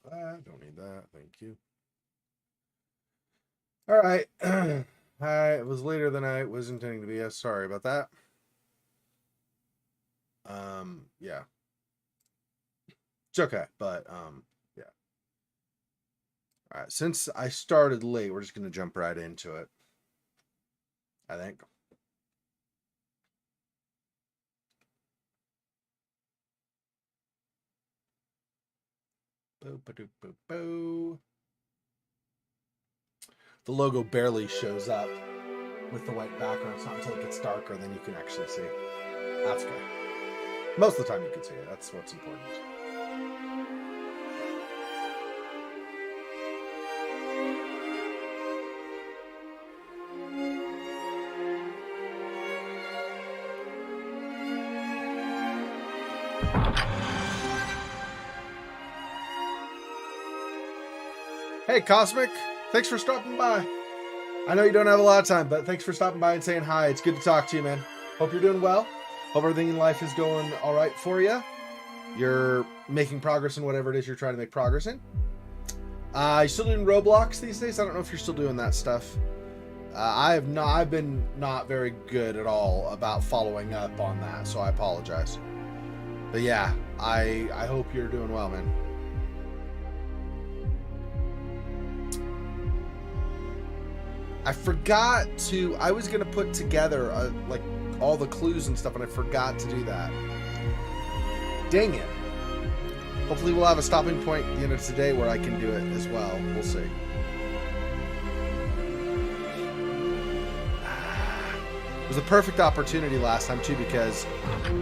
I don't need that. Thank you. All right. It was later than I was intending to be. Sorry about that. Yeah. It's okay, but yeah. All right. Since I started late, we're just gonna jump right into it. I think. Boo, ba, doo, boo, boo. The logo barely shows up with the white background. It's not until it gets darker then you can actually see. That's good. Most of the time you can see it. That's what's important. Hey, Cosmic. Thanks for stopping by. I know you don't have a lot of time, but thanks for stopping by and saying hi. It's good to talk to you, man. Hope you're doing well. Hope everything in life is going all right for you. You're making progress in whatever it is you're trying to make progress in. You still doing Roblox these days? I don't know if you're still doing that stuff. I've been not very good at all about following up on that, so I apologize. But yeah, I hope you're doing well, man. I forgot to. I was gonna put together like all the clues and stuff, and I forgot to do that. Dang it. Hopefully, we'll have a stopping point at the end of today where I can do it as well. We'll see. It was a perfect opportunity last time too, because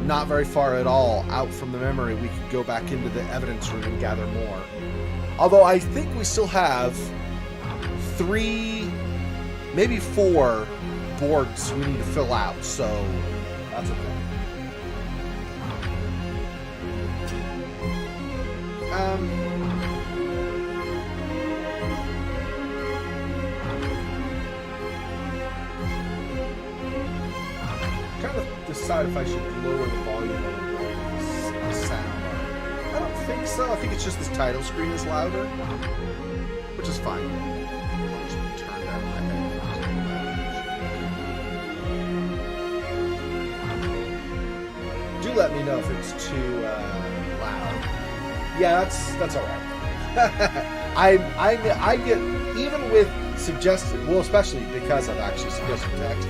not very far at all out from the memory, we could go back into the evidence room and gather more. Although I think we still have 3, maybe 4 boards we need to fill out, so that's okay. Trying to decide if I should lower the volume of the sound. I don't think so. I think it's just this title screen is louder, which is fine. I'll just turn down my headphones. Do let me know if it's too loud. Yeah, that's all right. I get, even with suggested, well, especially because I've actually suggested text,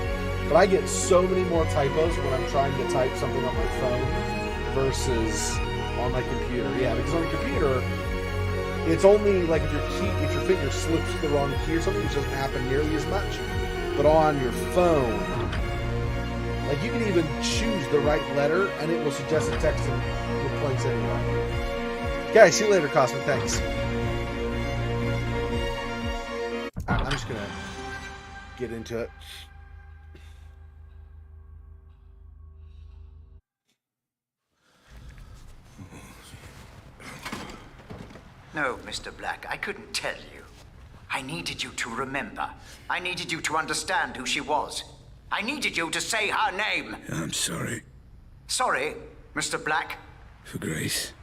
but I get so many more typos when I'm trying to type something on my phone versus on my computer. Yeah, because on the computer, it's only like if your finger slips to the wrong key or something, which doesn't happen nearly as much. But on your phone, like you can even choose the right letter and it will suggest a text in your place anyway. Okay, see you later, Cosmic. Thanks. I'm just gonna get into it. No, Mr. Black, I couldn't tell you. I needed you to remember. I needed you to understand who she was. I needed you to say her name. I'm sorry. Sorry, Mr. Black? For Grace.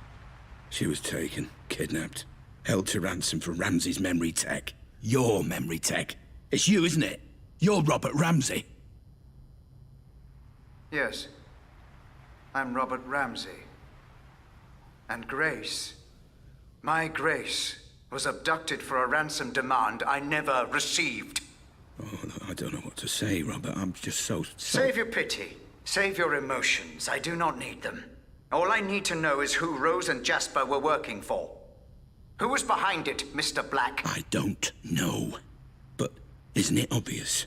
She was taken, kidnapped, held to ransom for Ramsey's memory tech. Your memory tech. It's you, isn't it? You're Robert Ramsey. Yes. I'm Robert Ramsey. And Grace, my Grace, was abducted for a ransom demand I never received. Oh, I don't know what to say, Robert. I'm just so... Save your pity. Save your emotions. I do not need them. All I need to know is who Rose and Jasper were working for. Who was behind it, Mr. Black? I don't know. But isn't it obvious?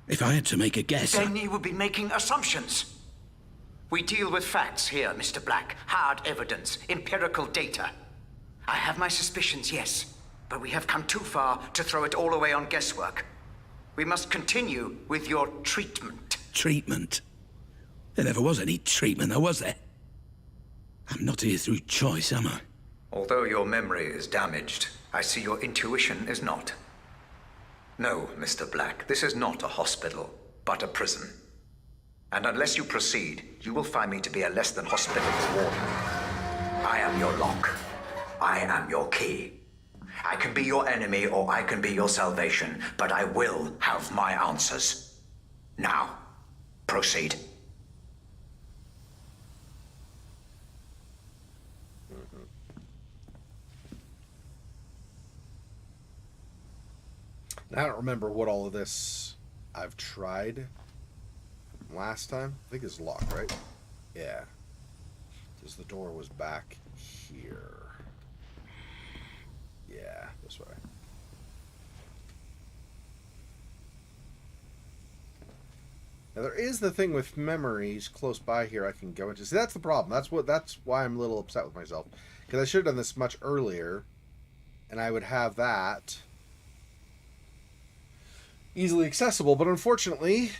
If I had to make a guess... Then you would be making assumptions. We deal with facts here, Mr. Black. Hard evidence, empirical data. I have my suspicions, yes. But we have come too far to throw it all away on guesswork. We must continue with your treatment. Treatment? There never was any treatment, though, was there? I'm not here through choice, am I? Although your memory is damaged, I see your intuition is not. No, Mr. Black, this is not a hospital, but a prison. And unless you proceed, you will find me to be a less than hospitable warden. I am your lock. I am your key. I can be your enemy or I can be your salvation, but I will have my answers. Now, proceed. I don't remember what all of this I've tried last time. I think it's locked, right? Yeah. Because the door was back here. Yeah, this way. Now there is the thing with memories close by here I can go into. See, that's the problem. That's why I'm a little upset with myself. Because I should have done this much earlier. And I would have that easily accessible, but unfortunately,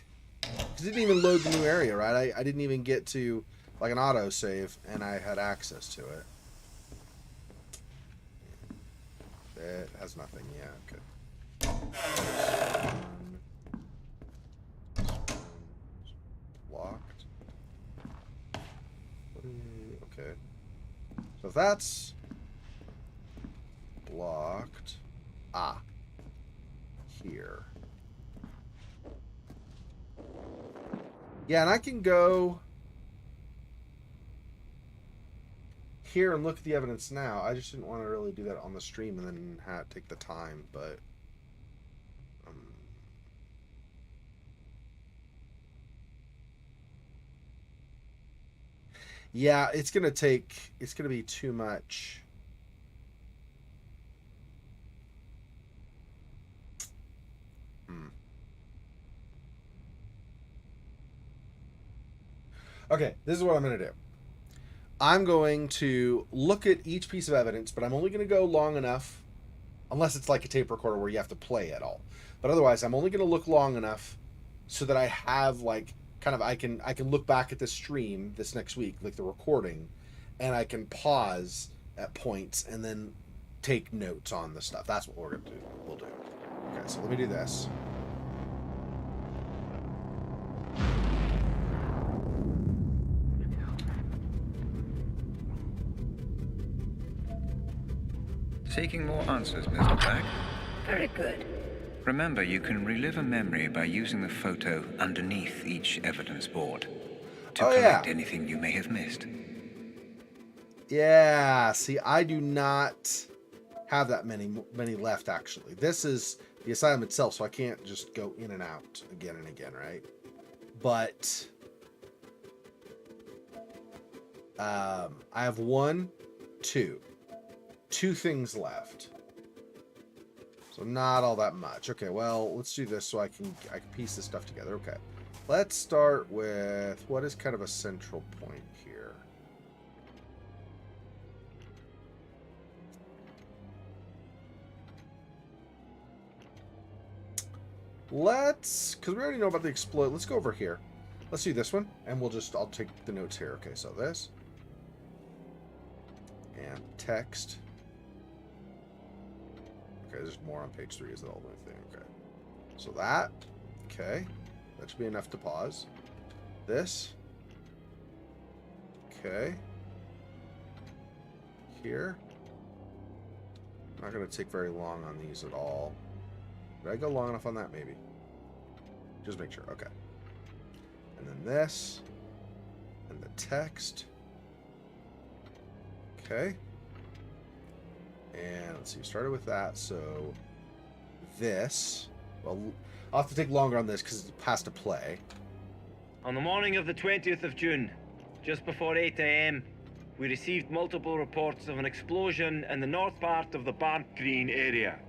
it didn't even load the new area, right? I didn't even get to, like, an autosave, and I had access to it. It has nothing, yeah, okay. Locked. Okay. So if that's blocked. Ah. Here. Yeah, and I can go here and look at the evidence now. I just didn't want to really do that on the stream and then take the time, but yeah, it's gonna be too much. Okay, this is what I'm going to do. I'm going to look at each piece of evidence, but I'm only going to go long enough, unless it's like a tape recorder where you have to play it all. But otherwise, I'm only going to look long enough so that I have, like, kind of, I can look back at the stream this next week, like the recording, and I can pause at points and then take notes on the stuff. That's what we'll do. Okay, so let me do this. Seeking more answers, Mr. Black? Very good. Remember, you can relive a memory by using the photo underneath each evidence board to collect anything you may have missed. Yeah, see, I do not have that many left, actually. This is the asylum itself, so I can't just go in and out again and again, right? But I have two things left, so not all that much. Okay, well, let's do this so I can piece this stuff together. Okay, let's start with what is kind of a central point here. Because we already know about the explode. Let's go over here. Let's do this one, and I'll take the notes here. Okay, so this and text. Okay, there's more on page 3. Is that all the thing? Okay. So that. Okay. That should be enough to pause. This. Okay. Here. Not going to take very long on these at all. Did I go long enough on that? Maybe. Just make sure. Okay. And then this. And the text. Okay. And let's see, we started with that, so this, well, I'll have to take longer on this because it has to play. On the morning of the 20th of June, just before 8 a.m., we received multiple reports of an explosion in the north part of the Barnt Green area.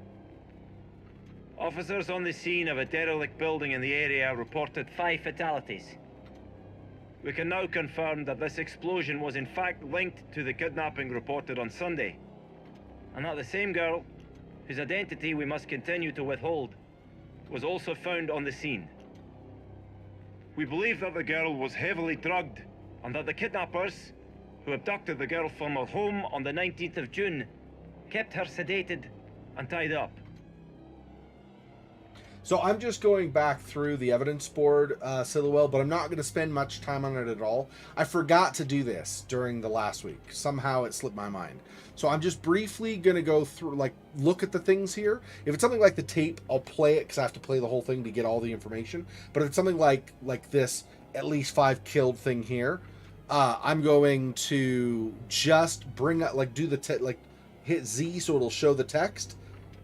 Officers on the scene of a derelict building in the area reported 5 fatalities. We can now confirm that this explosion was in fact linked to the kidnapping reported on Sunday, and that the same girl, whose identity we must continue to withhold, was also found on the scene. We believe that the girl was heavily drugged, and that the kidnappers, who abducted the girl from her home on the 19th of June, kept her sedated and tied up. So I'm just going back through the evidence board, Silhouette, but I'm not going to spend much time on it at all. I forgot to do this during the last week. Somehow it slipped my mind. So I'm just briefly going to go through, like, look at the things here. If it's something like the tape, I'll play it because I have to play the whole thing to get all the information. But if it's something like this at least 5 killed thing here, I'm going to just bring up, like, do the, hit Z so it'll show the text,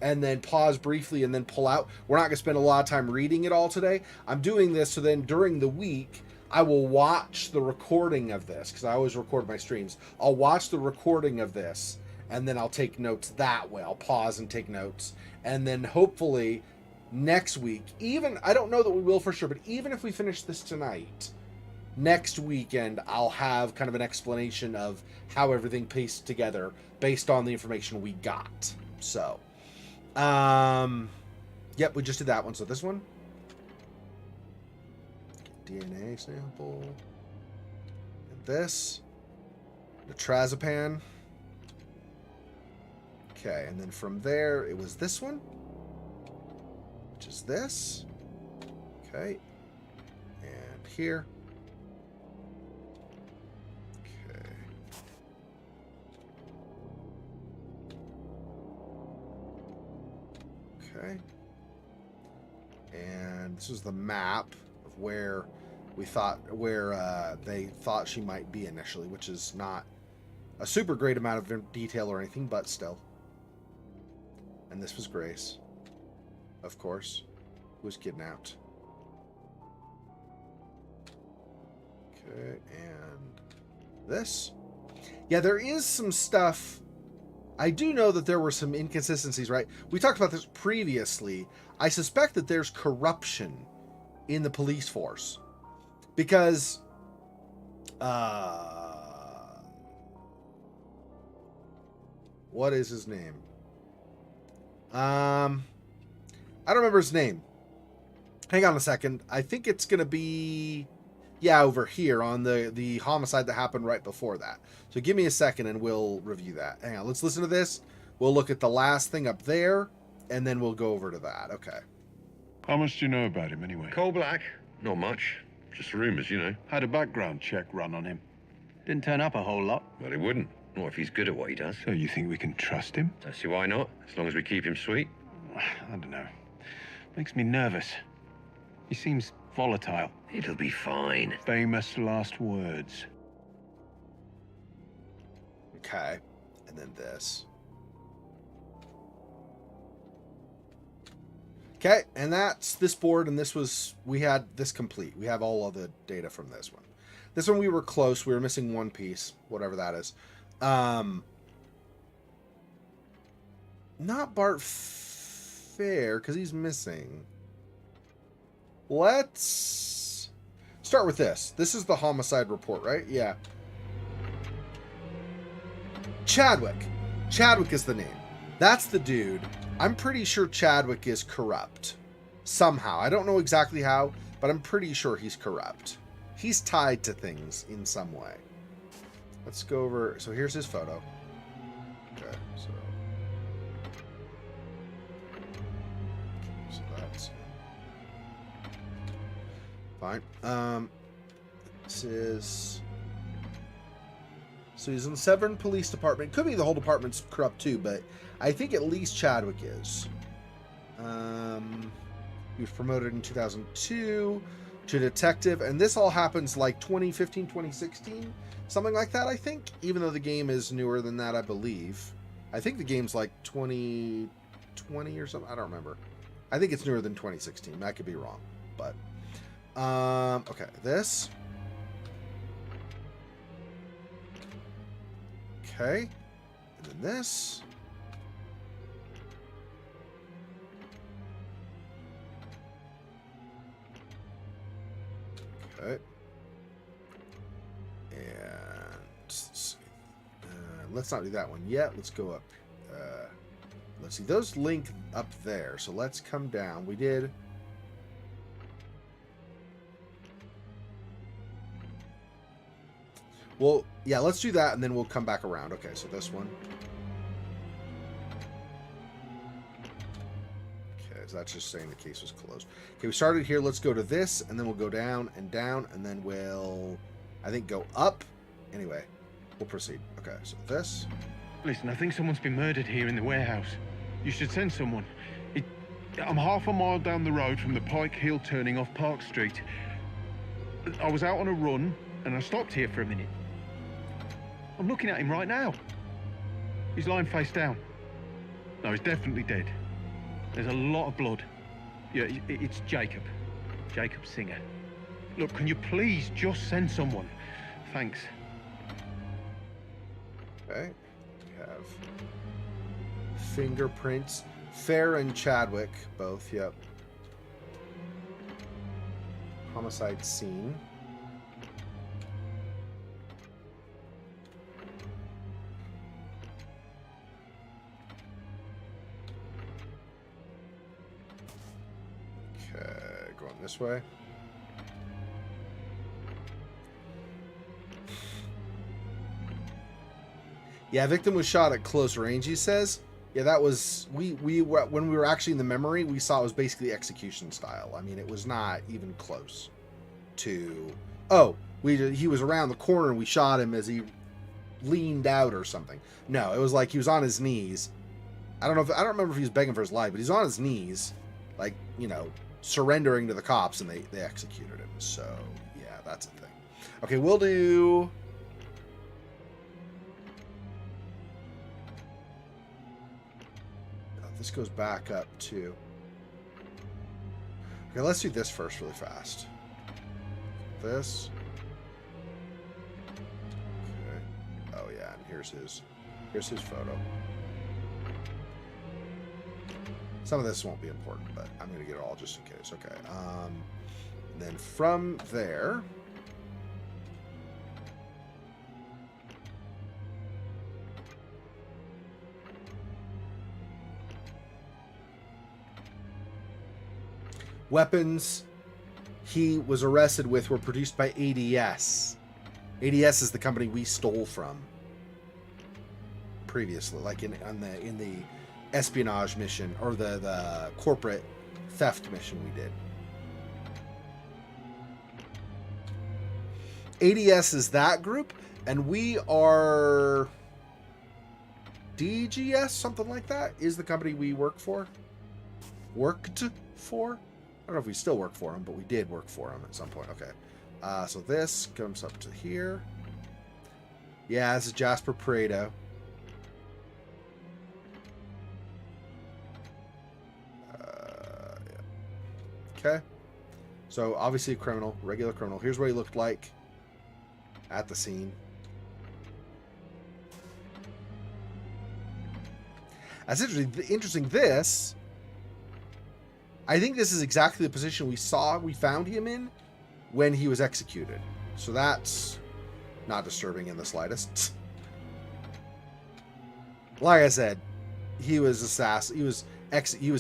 and then pause briefly and then pull out. We're not going to spend a lot of time reading it all today. I'm doing this so then during the week, I will watch the recording of this, because I always record my streams. I'll watch the recording of this, and then I'll take notes that way. I'll pause and take notes. And then hopefully next week, even, I don't know that we will for sure, but even if we finish this tonight, next weekend, I'll have kind of an explanation of how everything pieced together based on the information we got. So... yep, we just did that one. So this one, DNA sample, and this, the trazepam. Okay, and then from there it was this one, which is this. Okay, and here. Okay. And this was the map of where we thought, they thought she might be initially, which is not a super great amount of detail or anything, but still. And this was Grace, of course, who was kidnapped. Okay, and this. Yeah, there is some stuff. I do know that there were some inconsistencies, right? We talked about this previously. I suspect that there's corruption in the police force because what is his name? I don't remember his name. Hang on a second. I think it's going to be, yeah, over here on the homicide that happened right before that. So give me a second and we'll review that. Hang on, let's listen to this. We'll look at the last thing up there, and then we'll go over to that. Okay. How much do you know about him, anyway? Coal Black? Not much. Just rumors, you know. Had a background check run on him. Didn't turn up a whole lot. Well, he wouldn't. Not if he's good at what he does. So you think we can trust him? Don't see why not, as long as we keep him sweet. I don't know. Makes me nervous. He seems volatile. It'll be fine. Famous last words. Okay. And then this. Okay, and that's this board, and this was, we had this complete. We have all of the data from this one. This one we were close. We were missing one piece, whatever that is. Not Bart Fair, because he's missing. Let's start with this. This is the homicide report, right? Yeah. Chadwick. Chadwick is the name. That's the dude. I'm pretty sure Chadwick is corrupt. Somehow. I don't know exactly how, but I'm pretty sure he's corrupt. He's tied to things in some way. Let's go over. So here's his photo. Okay, so that's fine. This is. So he's in the Severn Police Department. Could be the whole department's corrupt too, but I think at least Chadwick is. He was promoted in 2002 to detective, and this all happens like 2015, 2016, something like that, I think, even though the game is newer than that, I believe. I think the game's like 2020 or something. I don't remember. I think it's newer than 2016. I could be wrong, but okay, this. Okay, and then this. Okay. And let's not do that one yet. Let's go up. Let's see. Those link up there. So let's come down. We did. Well, yeah, let's do that, and then we'll come back around. Okay, so this one. Okay, because that's just saying the case was closed. Okay, we started here. Let's go to this, and then we'll go down, and then we'll, I think, go up. Anyway, we'll proceed. Okay, so this. Listen, I think someone's been murdered here in the warehouse. You should send someone. I'm half a mile down the road from the Pike Hill turning off Park Street. I was out on a run, and I stopped here for a minute. I'm looking at him right now. He's lying face down. No, he's definitely dead. There's a lot of blood. Yeah, it's Jacob. Jacob Singer. Look, can you please just send someone? Thanks. Okay. We have fingerprints. Fair and Chadwick, both, yep. Homicide scene. Okay, going this way. Yeah, victim was shot at close range, he says. Yeah, that was we when we were actually in the memory, we saw it was basically execution style. I mean, it was not even close to. Oh, he was around the corner and we shot him as he leaned out or something. No, it was like he was on his knees. I don't remember if he was begging for his life, but he's on his knees, like, you know, surrendering to the cops, and they executed him. So yeah, that's a thing. Okay, we'll do. This goes back up to... Okay, let's do this first really fast. This. Okay. Oh yeah, and here's his photo. Some of this won't be important, but I'm going to get it all just in case. Okay. And then from there... Weapons he was arrested with were produced by ADS. ADS is the company we stole from previously, like in the espionage mission, or the corporate theft mission we did. ADS is that group, and we are DGS, something like that, is the company we work for. Worked for. I don't know if we still work for him, but we did work for him at some point. Okay. So this comes up to here. Yeah, this is Jasper Pareto. Yeah. Okay. So obviously a criminal, regular criminal. Here's what he looked like at the scene. That's interesting. This... I think this is exactly the position we found him in when he was executed. So that's not disturbing in the slightest. Like I said, he was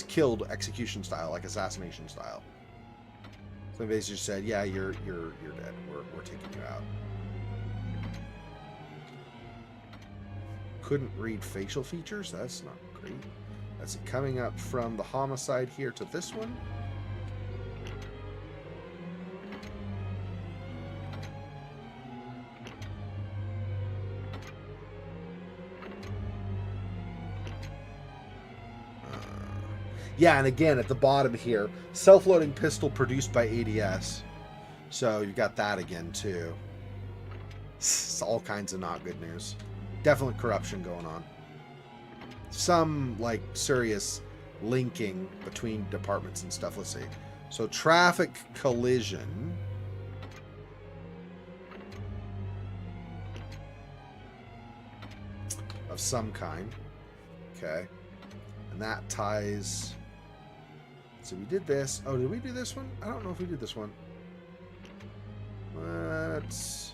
killed execution style, like assassination style. So they just said, "Yeah, you're dead. We're taking you out." Couldn't read facial features. That's not great. That's coming up from the homicide here to this one. Yeah, and again, at the bottom here, self-loading pistol produced by ADS. So you've got that again, too. It's all kinds of not good news. Definitely corruption going on. Some, like, serious linking between departments and stuff. Let's see. So traffic collision. Of some kind. Okay. And that ties... So we did this. Oh, did we do this one? I don't know if we did this one. Let's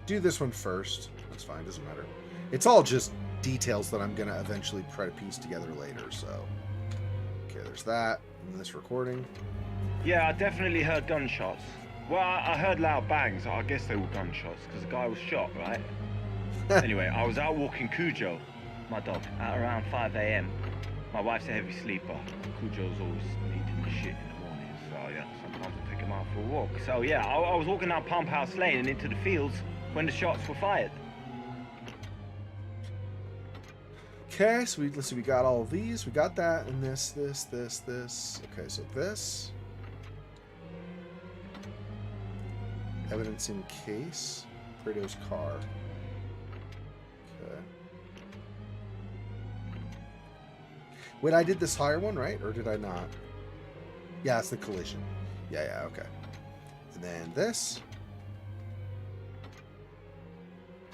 do this one first. That's fine. Doesn't matter. It's all just details that I'm going to eventually try to piece together later. So, okay, there's that. And this recording. Yeah, I definitely heard gunshots. Well, I heard loud bangs. I guess they were gunshots because the guy was shot, right? Anyway, I was out walking Cujo, my dog, at around 5 a.m. My wife's a heavy sleeper. Cujo's always needing the shit in the morning, so yeah, sometimes I take him out for a walk. So yeah, I was walking down Pump House Lane and into the fields when the shots were fired. Okay, so let's see, we got all of these. We got that and this. Okay, so this. Evidence in case. Fredo's car. Okay. Wait, I did this higher one, right? Or did I not? Yeah, it's the collision. Yeah, okay. And then this.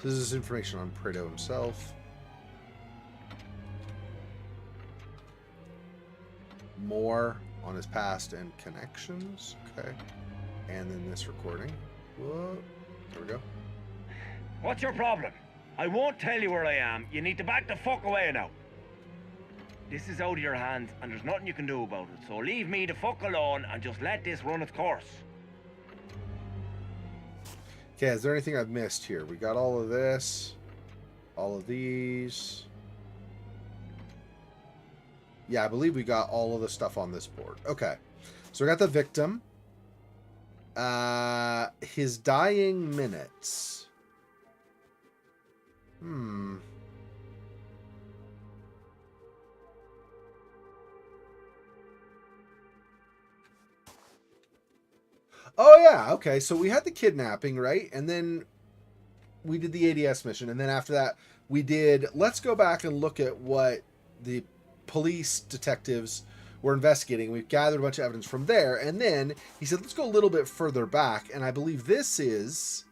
This is information on Fredo himself. More on his past and connections. Okay. And then this recording. Whoa. There we go. What's your problem? I won't tell you where I am. You need to back the fuck away now. This is out of your hands, and there's nothing you can do about it. So leave me the fuck alone and just let this run its course. Okay, is there anything I've missed here? We got all of this. All of these. Yeah, I believe we got all of the stuff on this board. Okay. So we got the victim. His dying minutes. Oh, yeah. Okay, so we had the kidnapping, right? And then we did the ADS mission. And then after that, we did... Let's go back and look at what the police detectives were investigating. We've gathered a bunch of evidence from there. And then he said, let's go a little bit further back. And I believe this is...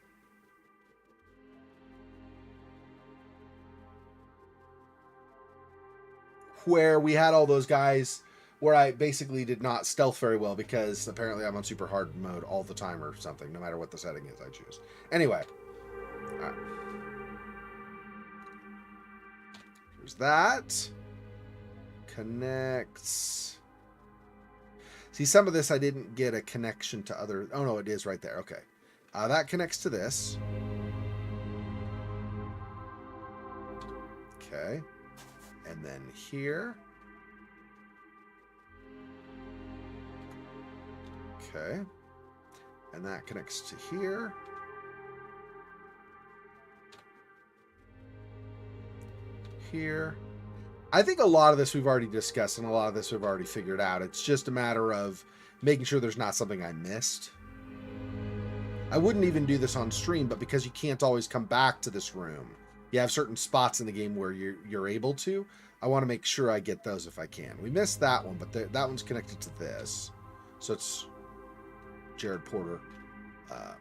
where we had all those guys... where I basically did not stealth very well because apparently I'm on super hard mode all the time or something, no matter what the setting is I choose. Anyway. All right. Here's that. Connects. See, some of this I didn't get a connection to other... Oh, no, it is right there. Okay. That connects to this. Okay. And then here... Okay. And that connects to here. Here. I think a lot of this we've already discussed and a lot of this we've already figured out. It's just a matter of making sure there's not something I missed. I wouldn't even do this on stream, but because you can't always come back to this room, you have certain spots in the game where you're able to. I want to make sure I get those if I can. We missed that one, but that one's connected to this. So it's Jared Porter.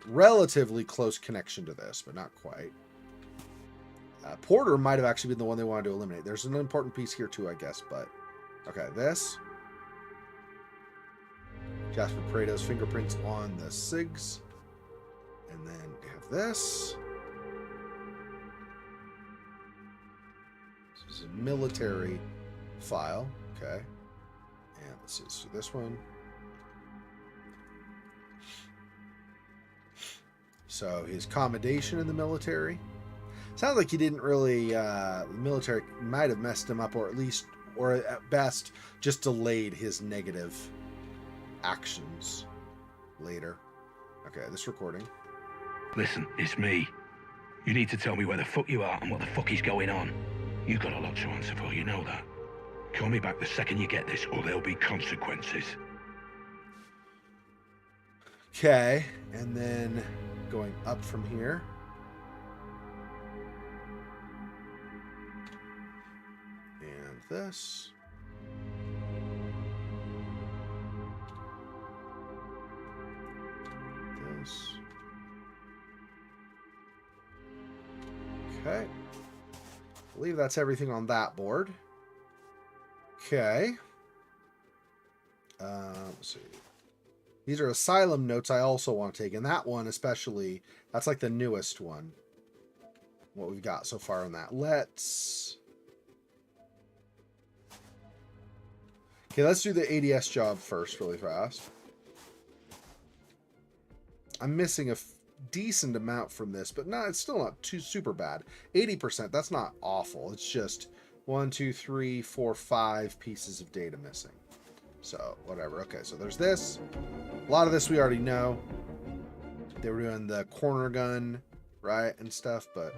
Relatively close connection to this, but not quite. Porter might have actually been the one they wanted to eliminate. There's an important piece here too, I guess, but... Okay, this. Jasper Fredo's fingerprints on the SIGs. And then we have this. This is a military file. Okay. And let's see, so this one. So his commendation in the military. Sounds like he didn't really, the military might have messed him up, or at least, or at best, just delayed his negative actions later. Okay, this recording. Listen, it's me. You need to tell me where the fuck you are and what the fuck is going on. You've got a lot to answer for, you know that. Call me back the second you get this, or there'll be consequences. Okay, and then going up from here. And this. This. Okay. I believe that's everything on that board. Okay. Let's see. These are asylum notes I also want to take. And that one especially, that's like the newest one. What we've got so far on that. Let's do the ADS job first really fast. I'm missing a decent amount from this, but no, it's still not too super bad. 80%, that's not awful. It's just 1, 2, 3, 4, 5 pieces of data missing. So, whatever. Okay, so there's this. A lot of this we already know. They were doing the corner gun, right, and stuff, but...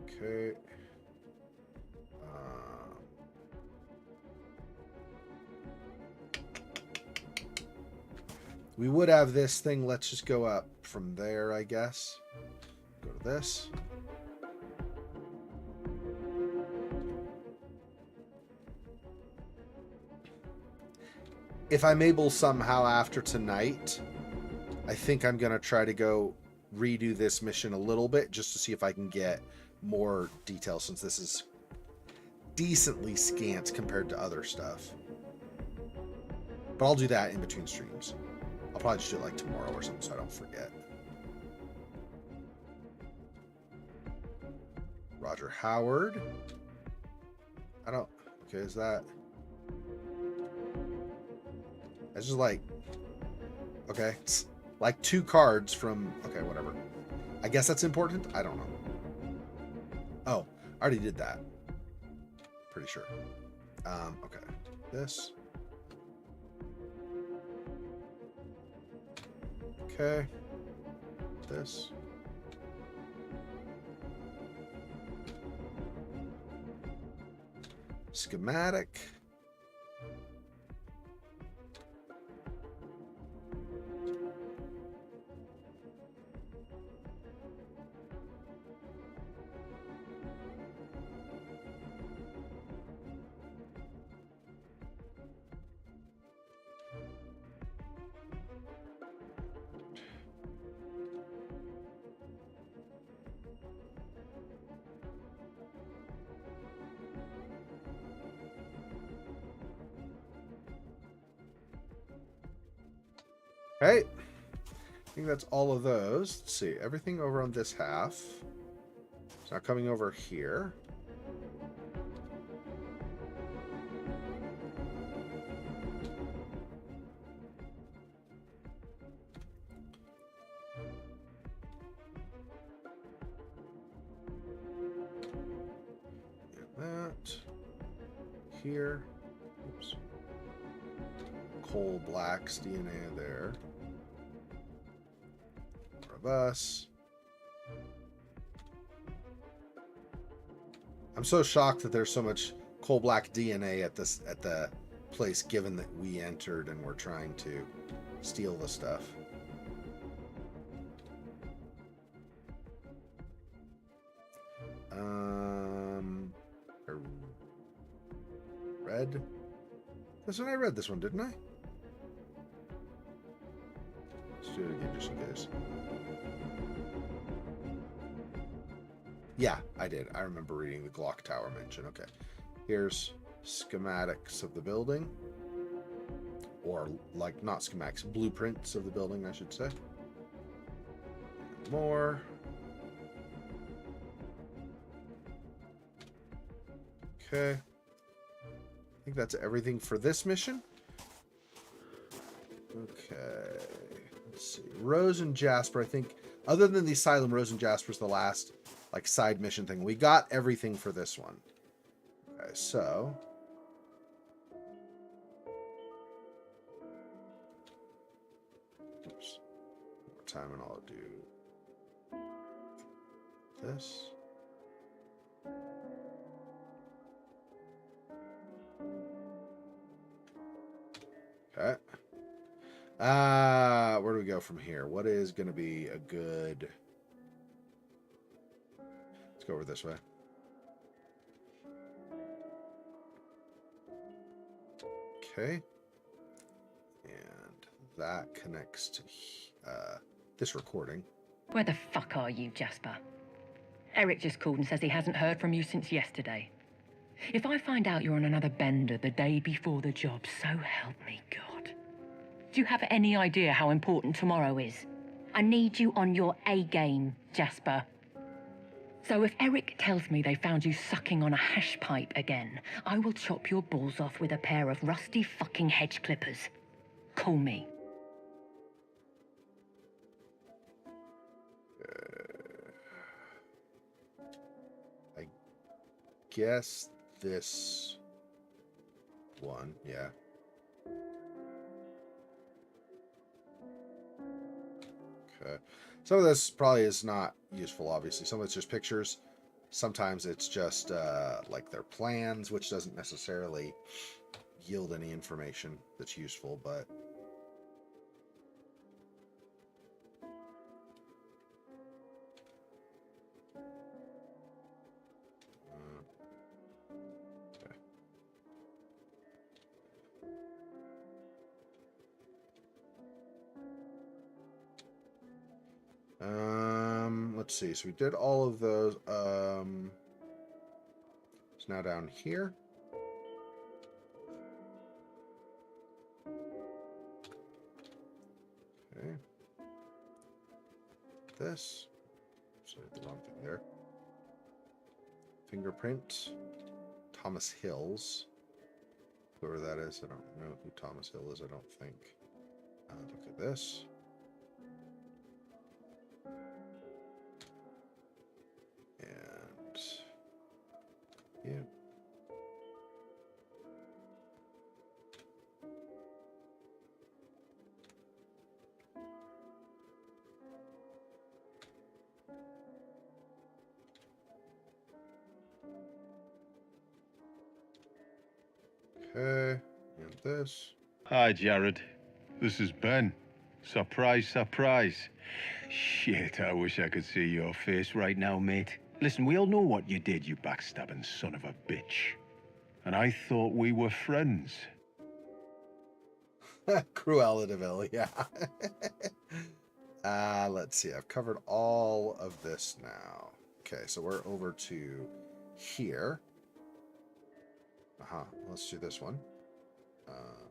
Okay. We would have this thing. Let's just go up from there, I guess. Go to this. If I'm able somehow after tonight, I think I'm going to try to go redo this mission a little bit just to see if I can get more detail, since this is decently scant compared to other stuff. But I'll do that in between streams. I'll probably just do it like tomorrow or something so I don't forget. Roger Howard. I don't... Okay, is that... It's just like... Okay. It's like 2 cards from... Okay, whatever. I guess that's important? I don't know. Oh, I already did that. Pretty sure. Okay. This... Okay. This. Schematic. Okay, I think that's all of those. Let's see, everything over on this half. It's now coming over here. And that here. Oops. Coal Black's DNA there. More of us. I'm so shocked that there's so much Coal Black DNA at the place, given that we entered and we're trying to steal the stuff. Red. That's when I read this one, didn't I? Let's do it again just in case. Yeah, I did. I remember reading the Glock Tower mention. Okay. Here's schematics of the building. Or, like, not schematics, blueprints of the building, I should say. More. Okay. I think that's everything for this mission. Okay. Let's see. Rose and Jasper, I think, other than the Asylum, Rose and Jasper's the last, like, side mission thing. We got everything for this one. Okay, so... Oops. One more time and I'll do this. Okay. Where do we go from here? What is going to be a good... Let's go over this way. Okay. And that connects to this recording. Where the fuck are you, Jasper? Eric just called and says he hasn't heard from you since yesterday. If I find out you're on another bender the day before the job, so help me God. Do you have any idea how important tomorrow is? I need you on your A game, Jasper. So if Eric tells me they found you sucking on a hash pipe again, I will chop your balls off with a pair of rusty fucking hedge clippers. Call me. guess this one, yeah. Okay. Some of this probably is not useful, obviously. Some of it's just pictures. Sometimes it's just like their plans, which doesn't necessarily yield any information that's useful, but let's see. So we did all of those. It's now down here. Okay. This. Sorry, the wrong thing there. Fingerprint. Thomas Hills. Whoever that is, I don't know who Thomas Hill is, I don't think. Look at this. And yeah. Okay, and this. Hi, Jared. This is Ben. Surprise, surprise. Shit, I wish I could see your face right now, mate. Listen, we all know what you did, you backstabbing son of a bitch. And I thought we were friends. Cruella de Vil, yeah. Let's see. I've covered all of this now. Okay, so we're over to here. Let's do this one.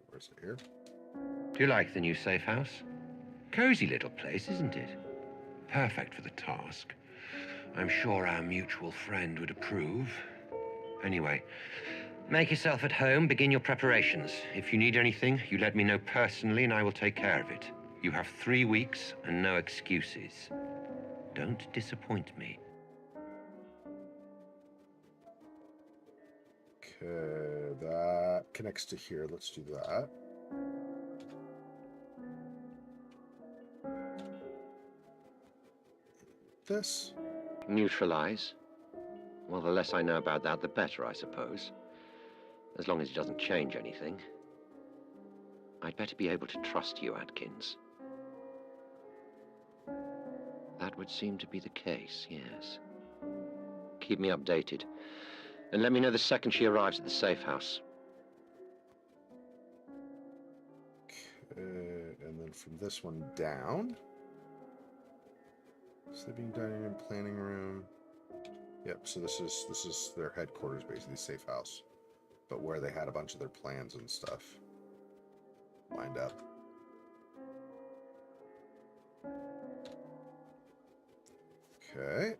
Where's it here? Do you like the new safe house? Cozy little place, isn't it? Perfect for the task. I'm sure our mutual friend would approve. Anyway, make yourself at home, begin your preparations. If you need anything, you let me know personally and I will take care of it. You have 3 weeks and no excuses. Don't disappoint me. Okay, that connects to here. Let's do that. This. Neutralize? Well, the less I know about that, the better, I suppose. As long as it doesn't change anything. I'd better be able to trust you, Atkins. That would seem to be the case, yes. Keep me updated. And let me know the second she arrives at the safe house. Okay, and then from this one down. Sleeping, dining room, planning room. Yep, so this is their headquarters, basically, safe house. But where they had a bunch of their plans and stuff lined up. Okay.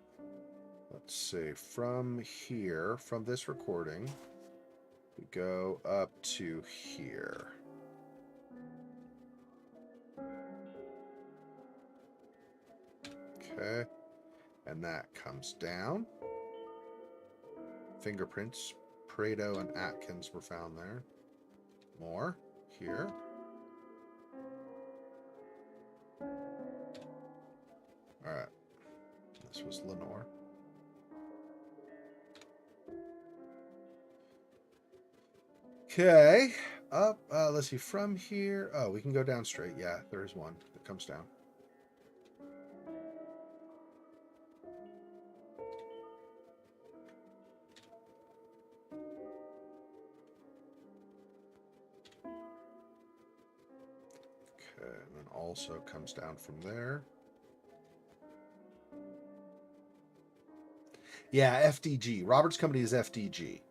Let's see, from here, from this recording, we go up to here. Okay, and that comes down. Fingerprints, Prado and Atkins were found there. More, here. Alright, this was Lenore. Okay, up, let's see, from here, oh, we can go down straight. Yeah, there is one that comes down. Okay, and then also comes down from there. Yeah, FDG. Robert's company is FDG.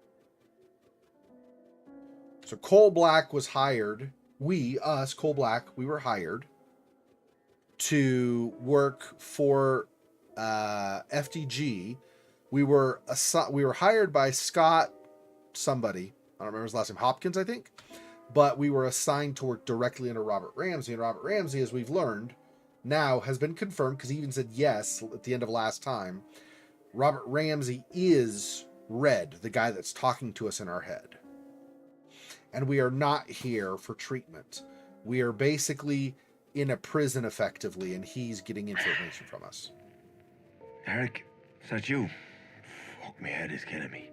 So Cole Black was hired. Cole Black, we were hired to work for FDG. We were hired by Scott somebody. I don't remember his last name. Hopkins, I think. But we were assigned to work directly under Robert Ramsey. And Robert Ramsey, as we've learned, now has been confirmed, because he even said yes at the end of last time. Robert Ramsey is Red, the guy that's talking to us in our head. And we are not here for treatment. We are basically in a prison effectively, and he's getting information from us. Eric, is that you? Fuck, my head is killing me.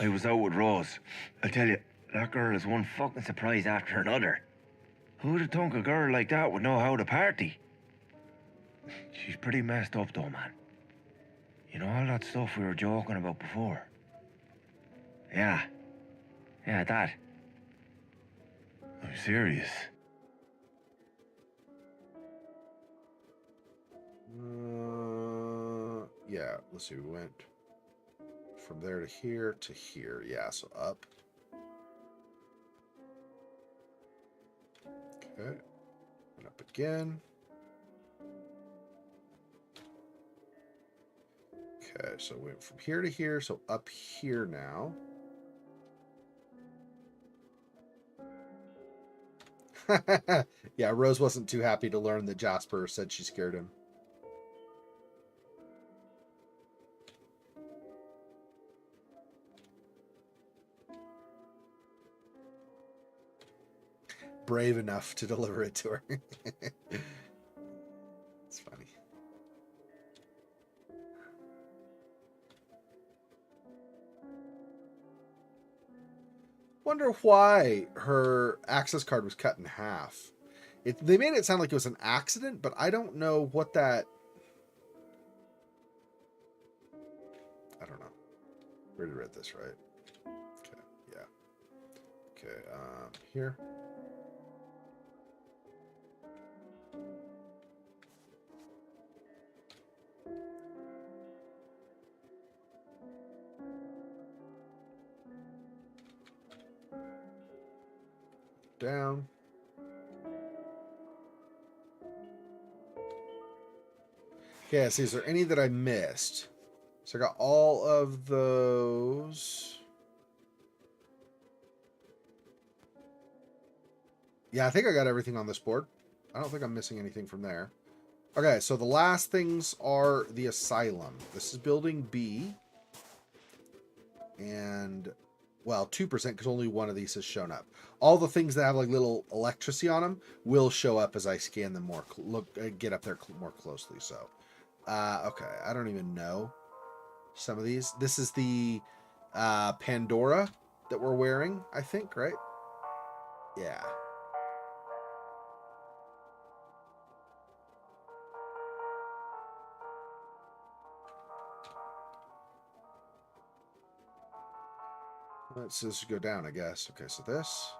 I was out with Rose. I tell you, that girl is one fucking surprise after another. Who'd have thunk a girl like that would know how to party? She's pretty messed up though, man. You know all that stuff we were joking about before? Yeah, that. I'm serious. Yeah, let's see, we went from there to here to here. Yeah, so up. Okay, and up again. Okay, so we went from here to here, so up here now. Yeah, Rose wasn't too happy to learn that Jasper said she scared him. Brave enough to deliver it to her. It's funny. Wonder why her access card was cut in half. They made it sound like it was an accident, but I don't know what that... I don't know. We already read this, right? Okay, yeah. Okay, here. Down. Okay, see, is there any that I missed? So I got all of those. Yeah, I think I got everything on this board. I don't think I'm missing anything from there. Okay, so the last things are the asylum. This is building B. And, well, 2% because only one of these has shown up. All the things that have like little electricity on them will show up as I scan them more, get up there more closely. So, okay, I don't even know some of these. This is the Pandora that we're wearing, I think, right? Yeah. Let's just go down, I guess. Okay, so this.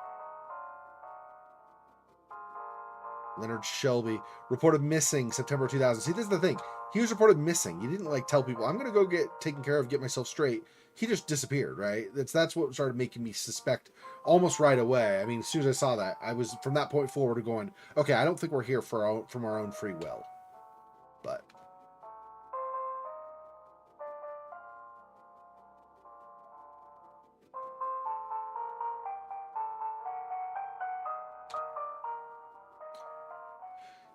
Leonard Shelby reported missing September 2000. See, this is the thing. He was reported missing. He didn't like tell people, I'm going to go get taken care of, get myself straight. He just disappeared, right? That's what started making me suspect almost right away. I mean, as soon as I saw that, I was from that point forward going, okay, I don't think we're here from our own free will. But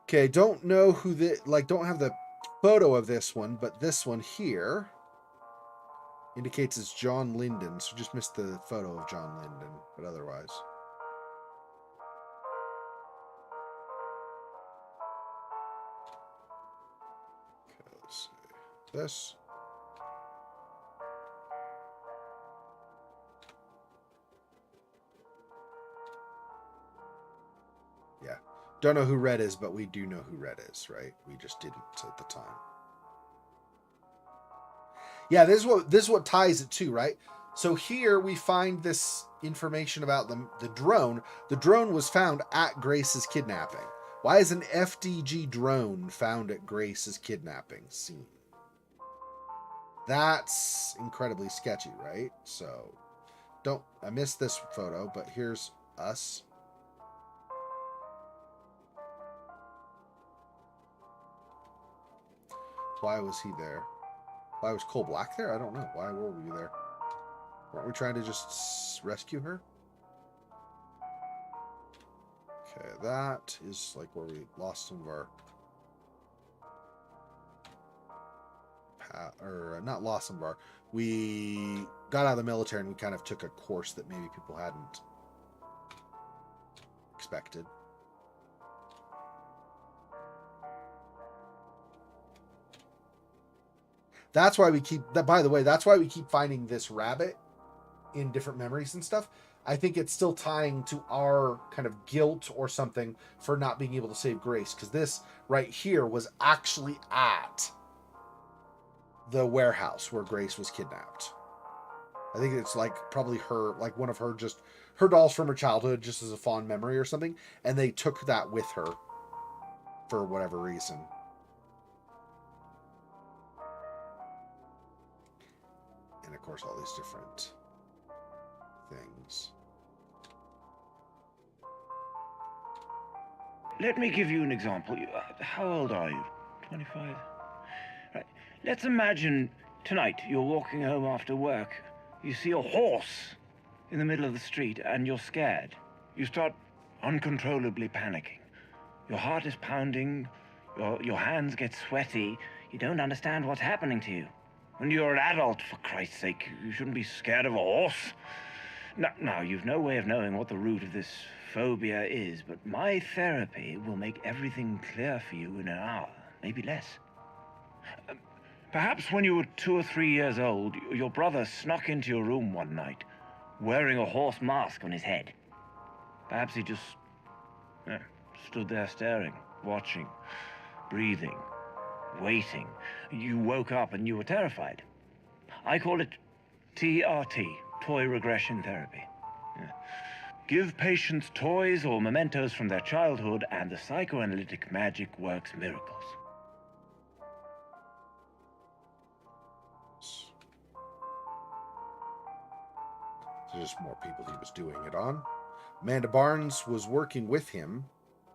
okay, don't know who don't have the photo of this one, but this one here indicates it's John Linden, so just missed the photo of John Linden, but otherwise. Okay, let's see. This. Yeah. Don't know who Red is, but we do know who Red is, right? We just didn't at the time. Yeah, this is what ties it to, right? So here we find this information about the drone. The drone was found at Grace's kidnapping. Why is an FDG drone found at Grace's kidnapping scene? That's incredibly sketchy, right? So I missed this photo, but here's us. Why was he there? Why was Cole Black there? I don't know. Why were we there? Weren't we trying to just rescue her? Okay, that is like where we lost some of our or not Lawson Bar. We got out of the military and we kind of took a course that maybe people hadn't expected. That's why we keep that. By the way, that's why we keep finding this rabbit in different memories and stuff. I think it's still tying to our kind of guilt or something for not being able to save Grace, because this right here was actually at the warehouse where Grace was kidnapped. I think it's like probably her, like one of her, just her dolls from her childhood, just as a fond memory or something, and they took that with her for whatever reason. And of course, all these different things. Let me give you an example. How old are you? 25? Right. Let's imagine tonight you're walking home after work. You see a horse in the middle of the street and you're scared. You start uncontrollably panicking. Your heart is pounding, your hands get sweaty. You don't understand what's happening to you. When you're an adult, for Christ's sake, you shouldn't be scared of a horse. Now, you've no way of knowing what the root of this phobia is, but my therapy will make everything clear for you in an hour, maybe less. Perhaps when you were 2 or 3 years old, your brother snuck into your room one night, wearing a horse mask on his head. Perhaps he just stood there staring, watching, breathing, waiting. You woke up and you were terrified. I call it TRT, Toy Regression Therapy. Give patients toys or mementos from their childhood, and the psychoanalytic magic works miracles. There's just more people he was doing it on. Amanda Barnes was working with him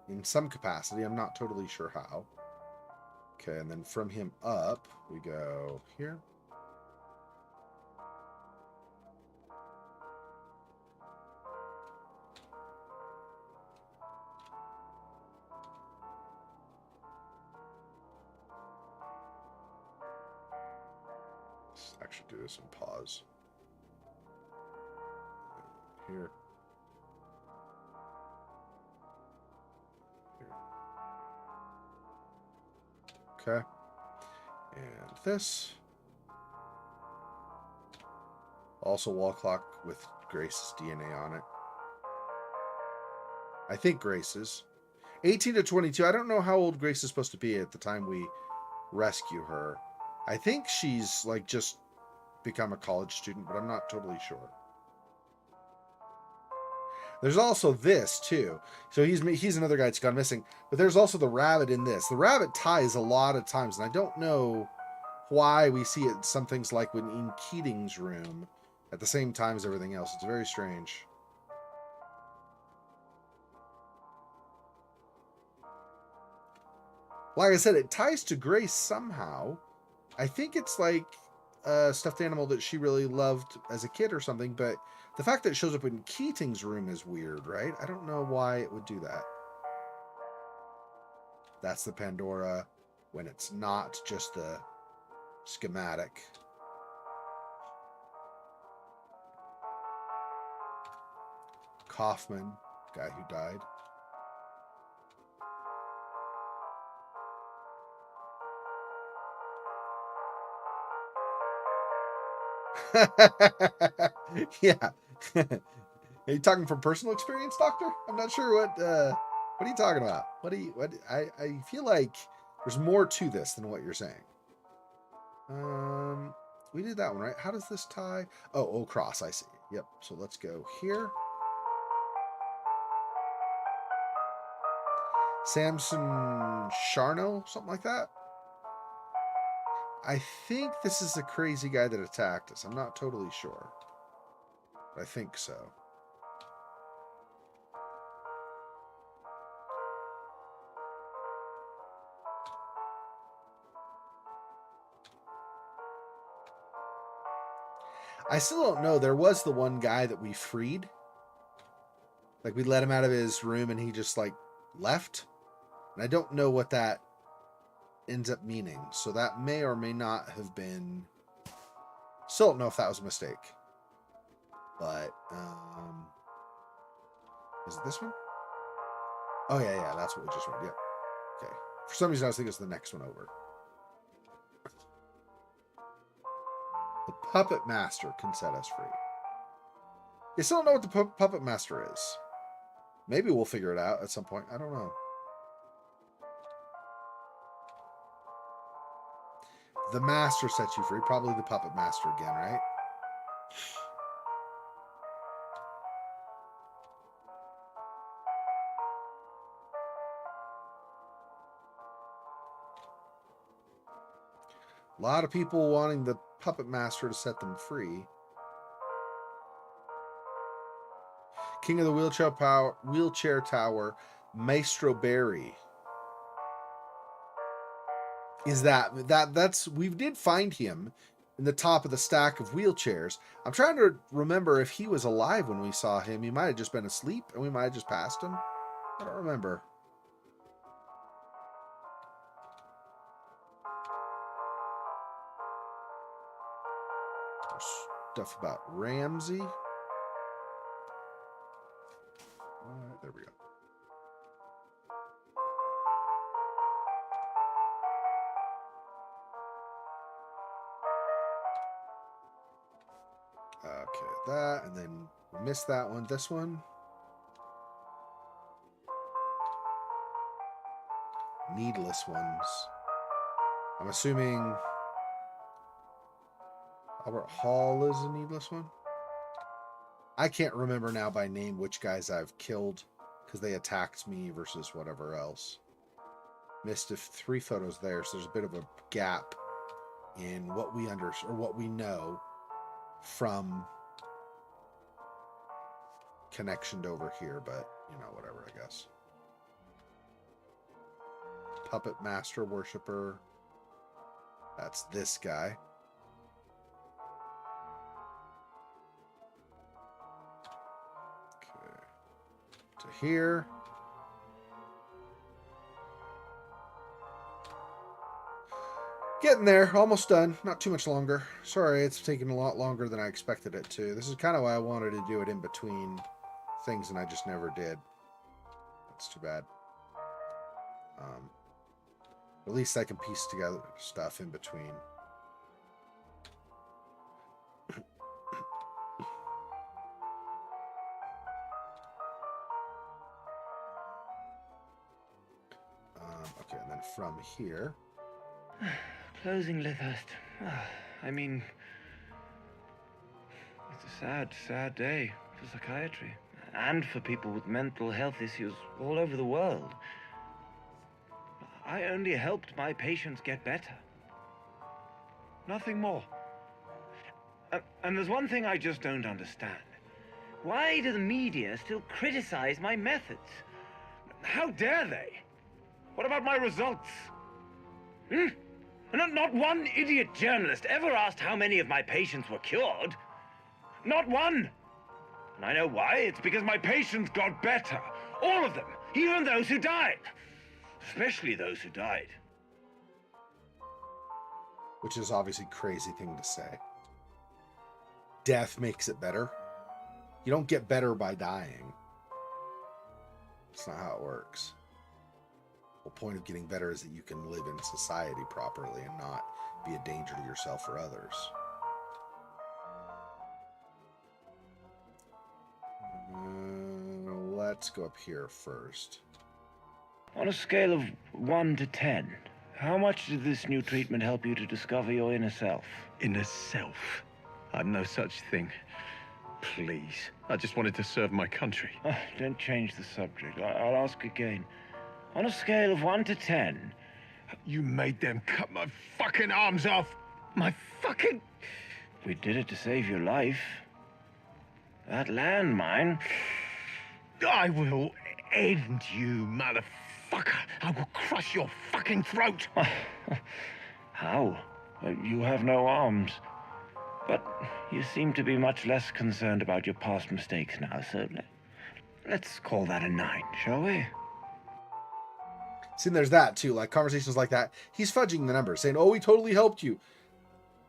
in some capacity. I'm not totally sure how. Okay, and then from him up, we go here. Let's actually do this and pause. Here. Okay. And this. Also wall clock with Grace's DNA on it. I think Grace's. 18 to 22. I don't know how old Grace is supposed to be at the time we rescue her. I think she's like just become a college student, but I'm not totally sure. There's also this too. So he's another guy that's gone missing. But there's also the rabbit in this. The rabbit ties a lot of times, and I don't know why we see it some things like when in Keating's room at the same time as everything else. It's very strange. Like I said, it ties to Grace somehow. I think it's like a stuffed animal that she really loved as a kid or something, but the fact that it shows up in Keating's room is weird, right? I don't know why it would do that. That's the Pandora when it's not just the schematic. Kaufman, guy who died. Yeah. Are you talking from personal experience, Doctor? I'm not sure what are you talking about? I feel like there's more to this than what you're saying. We did that one, right? How does this tie? Oh, cross, I see. Yep. So let's go here. Samson Charno, something like that. I think this is the crazy guy that attacked us. I'm not totally sure. But I think so. I still don't know. There was the one guy that we freed. Like, we let him out of his room and he just, like, left. And I don't know what that ends up meaning. So that may or may not have been... Still don't know if that was a mistake. But, is it this one? Oh, yeah, that's what we just read. Yep. Okay. For some reason, I was thinking it's the next one over. The Puppet Master can set us free. You still don't know what the Puppet Master is. Maybe we'll figure it out at some point. I don't know. The Master sets you free. Probably the Puppet Master again, right? A lot of people wanting the Puppet Master to set them free. King of the Wheelchair Tower, Maestro Barry. Is that's we did find him in the top of the stack of wheelchairs. I'm trying to remember if he was alive when we saw him. He might have just been asleep and we might have just passed him. I don't remember. Stuff about Ramsey. There we go. Okay, that, and then we missed that one. This one. Needless ones. I'm assuming Albert Hall is a needless one. I can't remember now by name which guys I've killed because they attacked me versus whatever else. Missed 3 photos there, so there's a bit of a gap in what we what we know from connectioned over here, but you know, whatever, I guess. Puppet Master Worshipper. That's this guy. Okay. To here. Getting there, almost done. Not too much longer. Sorry, it's taking a lot longer than I expected it to. This is kind of why I wanted to do it in between things, and I just never did. That's too bad. At least I can piece together stuff in between. Okay, and then from here. Closing Lythurst. I mean, it's a sad, sad day for psychiatry and for people with mental health issues all over the world. I only helped my patients get better. Nothing more. And there's one thing I just don't understand. Why do the media still criticize my methods? How dare they? What about my results? Not one idiot journalist ever asked how many of my patients were cured. Not one. And I know why. It's because my patients got better. All of them. Even those who died. Especially those who died. Which is obviously a crazy thing to say. Death makes it better. You don't get better by dying. That's not how it works. The point of getting better is that you can live in society properly and not be a danger to yourself or others. Let's go up here first. On a scale of 1 to 10, how much did this new treatment help you to discover your inner self? Inner self? I'm no such thing. Please. I just wanted to serve my country. Don't change the subject. I'll ask again. On a scale of 1 to 10... You made them cut my fucking arms off! My fucking... We did it to save your life. That landmine... I will end you, motherfucker! I will crush your fucking throat! How? You have no arms. But you seem to be much less concerned about your past mistakes now, so let's call that a 9, shall we? See, there's that too. Like conversations like that. He's fudging the numbers, saying, "Oh, we totally helped you."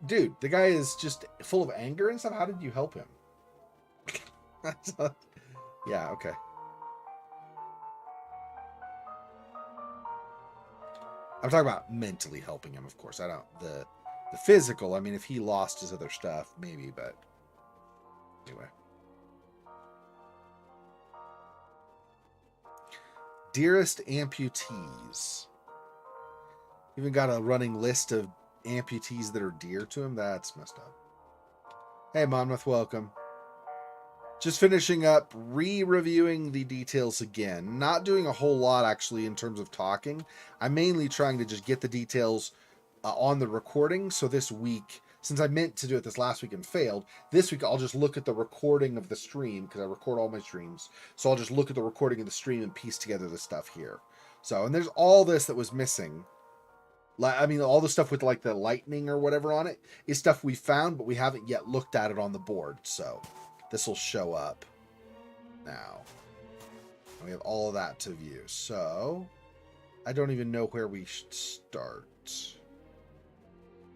Dude, the guy is just full of anger and stuff. How did you help him? Yeah, okay. I'm talking about mentally helping him, of course. I don't the physical. I mean, if he lost his other stuff, maybe, but anyway. Dearest amputees. Even got a running list of amputees that are dear to him. That's messed up. Hey, Monmouth, welcome. Just finishing up re-reviewing the details again. Not doing a whole lot, actually, in terms of talking. I'm mainly trying to just get the details on the recording. So this week, since I meant to do it this last week and failed, this week I'll just look at the recording of the stream, because I record all my streams. So I'll just look at the recording of the stream and piece together the stuff here. So, and there's all this that was missing. I mean, all the stuff with like the lightning or whatever on it is stuff we found, but we haven't yet looked at it on the board. So this will show up now. And we have all of that to view. So I don't even know where we should start.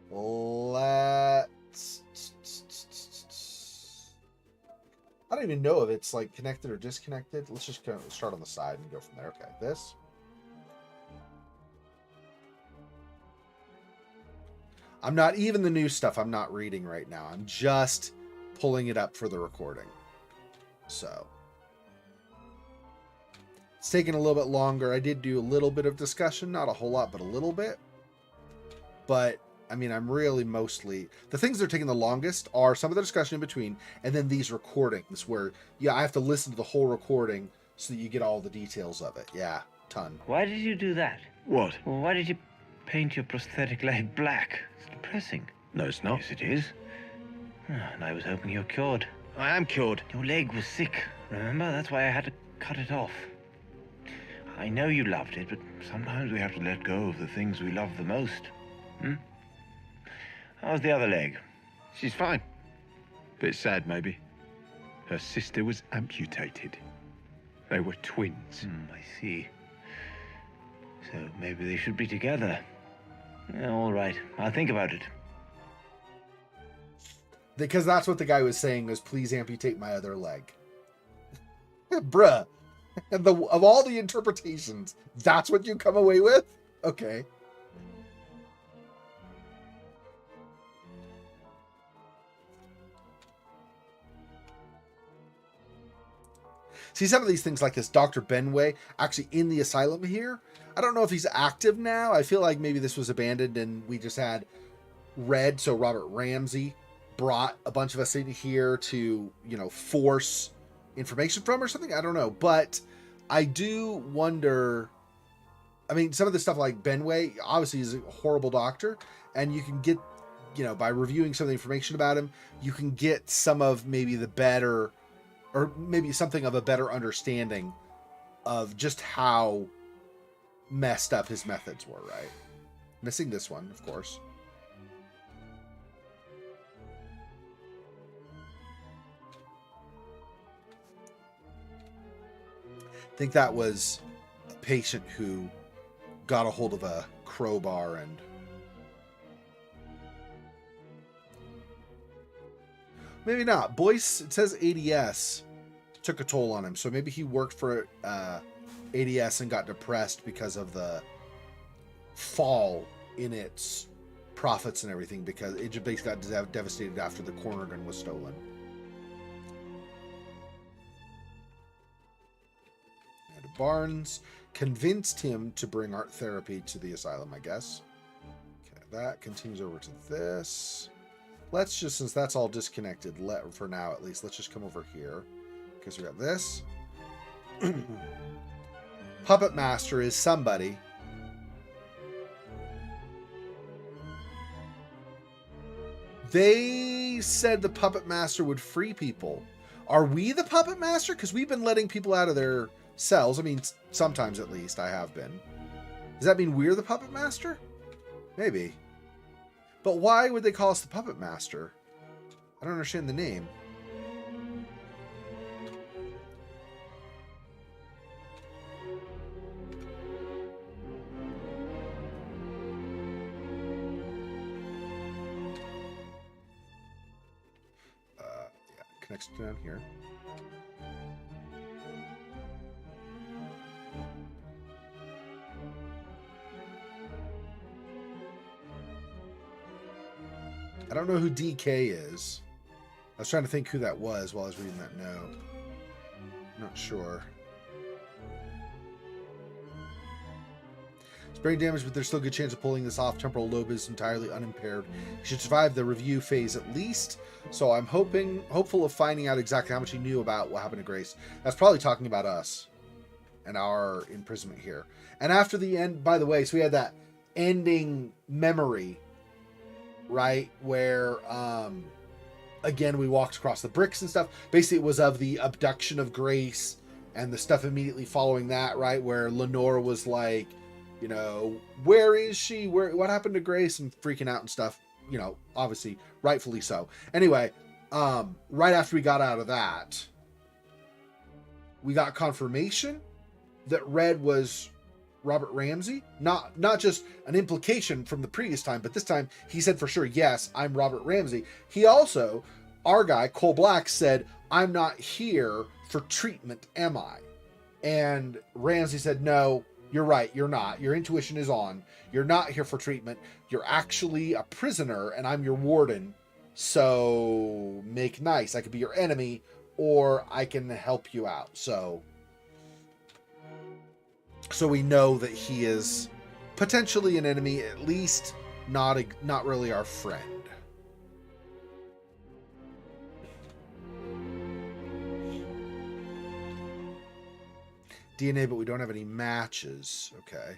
Let's... I don't even know if it's like connected or disconnected. Let's just kind of start on the side and go from there. Okay, this. I'm not even the new stuff I'm not reading right now. I'm just pulling it up for the recording. So it's taking a little bit longer. I did do a little bit of discussion, not a whole lot, but a little bit. But I mean, I'm really mostly the things that are taking the longest are some of the discussion in between, and then these recordings where, yeah, I have to listen to the whole recording so that you get all the details of it. Yeah, ton. Why did you do that? What? Well, why did you paint your prosthetic leg black? It's depressing. No, it's not. Yes, it is. And I was hoping you're cured. I am cured. Your leg was sick, remember? That's why I had to cut it off. I know you loved it, but sometimes we have to let go of the things we love the most. How's the other leg? She's fine. Bit sad, maybe. Her sister was amputated. They were twins. I see. So maybe they should be together. Yeah, all right. I'll think about it. Because that's what the guy was saying was, please amputate my other leg. Bruh. Of all the interpretations, that's what you come away with? Okay. See, some of these things like this Dr. Benway actually in the asylum here. I don't know if he's active now. I feel like maybe this was abandoned and we just had Red, so Robert Ramsey, brought a bunch of us in here to, you know, force information from or something. I don't know. But I do wonder. I mean, some of the stuff like Benway, obviously he's a horrible doctor. And you can get, you know, by reviewing some of the information about him, you can get some of maybe the better, or maybe something of a better understanding of just how messed up his methods were, right? Missing this one, of course. I think that was a patient who got a hold of a crowbar and maybe not. Boyce, it says ADS took a toll on him. So maybe he worked for ADS and got depressed because of the fall in its profits and everything, because it just basically got devastated after the Cornerton was stolen. And Barnes convinced him to bring art therapy to the asylum, I guess. Okay, that continues over to this. Let's just, since that's all disconnected, for now at least, let's just come over here. Because we got this. Puppet Master is somebody. They said the Puppet Master would free people. Are we the Puppet Master? Because we've been letting people out of their cells. I mean, sometimes at least I have been. Does that mean we're the Puppet Master? Maybe. But why would they call us the Puppet Master? I don't understand the name. connects down here. I don't know who DK is. I was trying to think who that was while I was reading that note. Not sure. It's brain damage, but there's still a good chance of pulling this off. Temporal lobe is entirely unimpaired. He should survive the review phase at least. So I'm hopeful of finding out exactly how much he knew about what happened to Grace. That's probably talking about us and our imprisonment here. And after the end, by the way, so we had that ending memory, right, where again we walked across the bricks and stuff. Basically it was of the abduction of Grace and the stuff immediately following that, right, where Lenore was like, you know, where is she, what happened to Grace, and freaking out and stuff, you know, obviously rightfully so. Anyway, right after we got out of that, we got confirmation that Red was Robert Ramsey. Not just an implication from the previous time, but this time he said for sure, yes, I'm Robert Ramsey. He also, our guy, Cole Black, said, I'm not here for treatment, am I? And Ramsey said, no, you're right, you're not. Your intuition is on. You're not here for treatment. You're actually a prisoner, and I'm your warden. So make nice. I could be your enemy, or I can help you out. So we know that he is potentially an enemy, at least not really our friend. DNA, but we don't have any matches. Okay.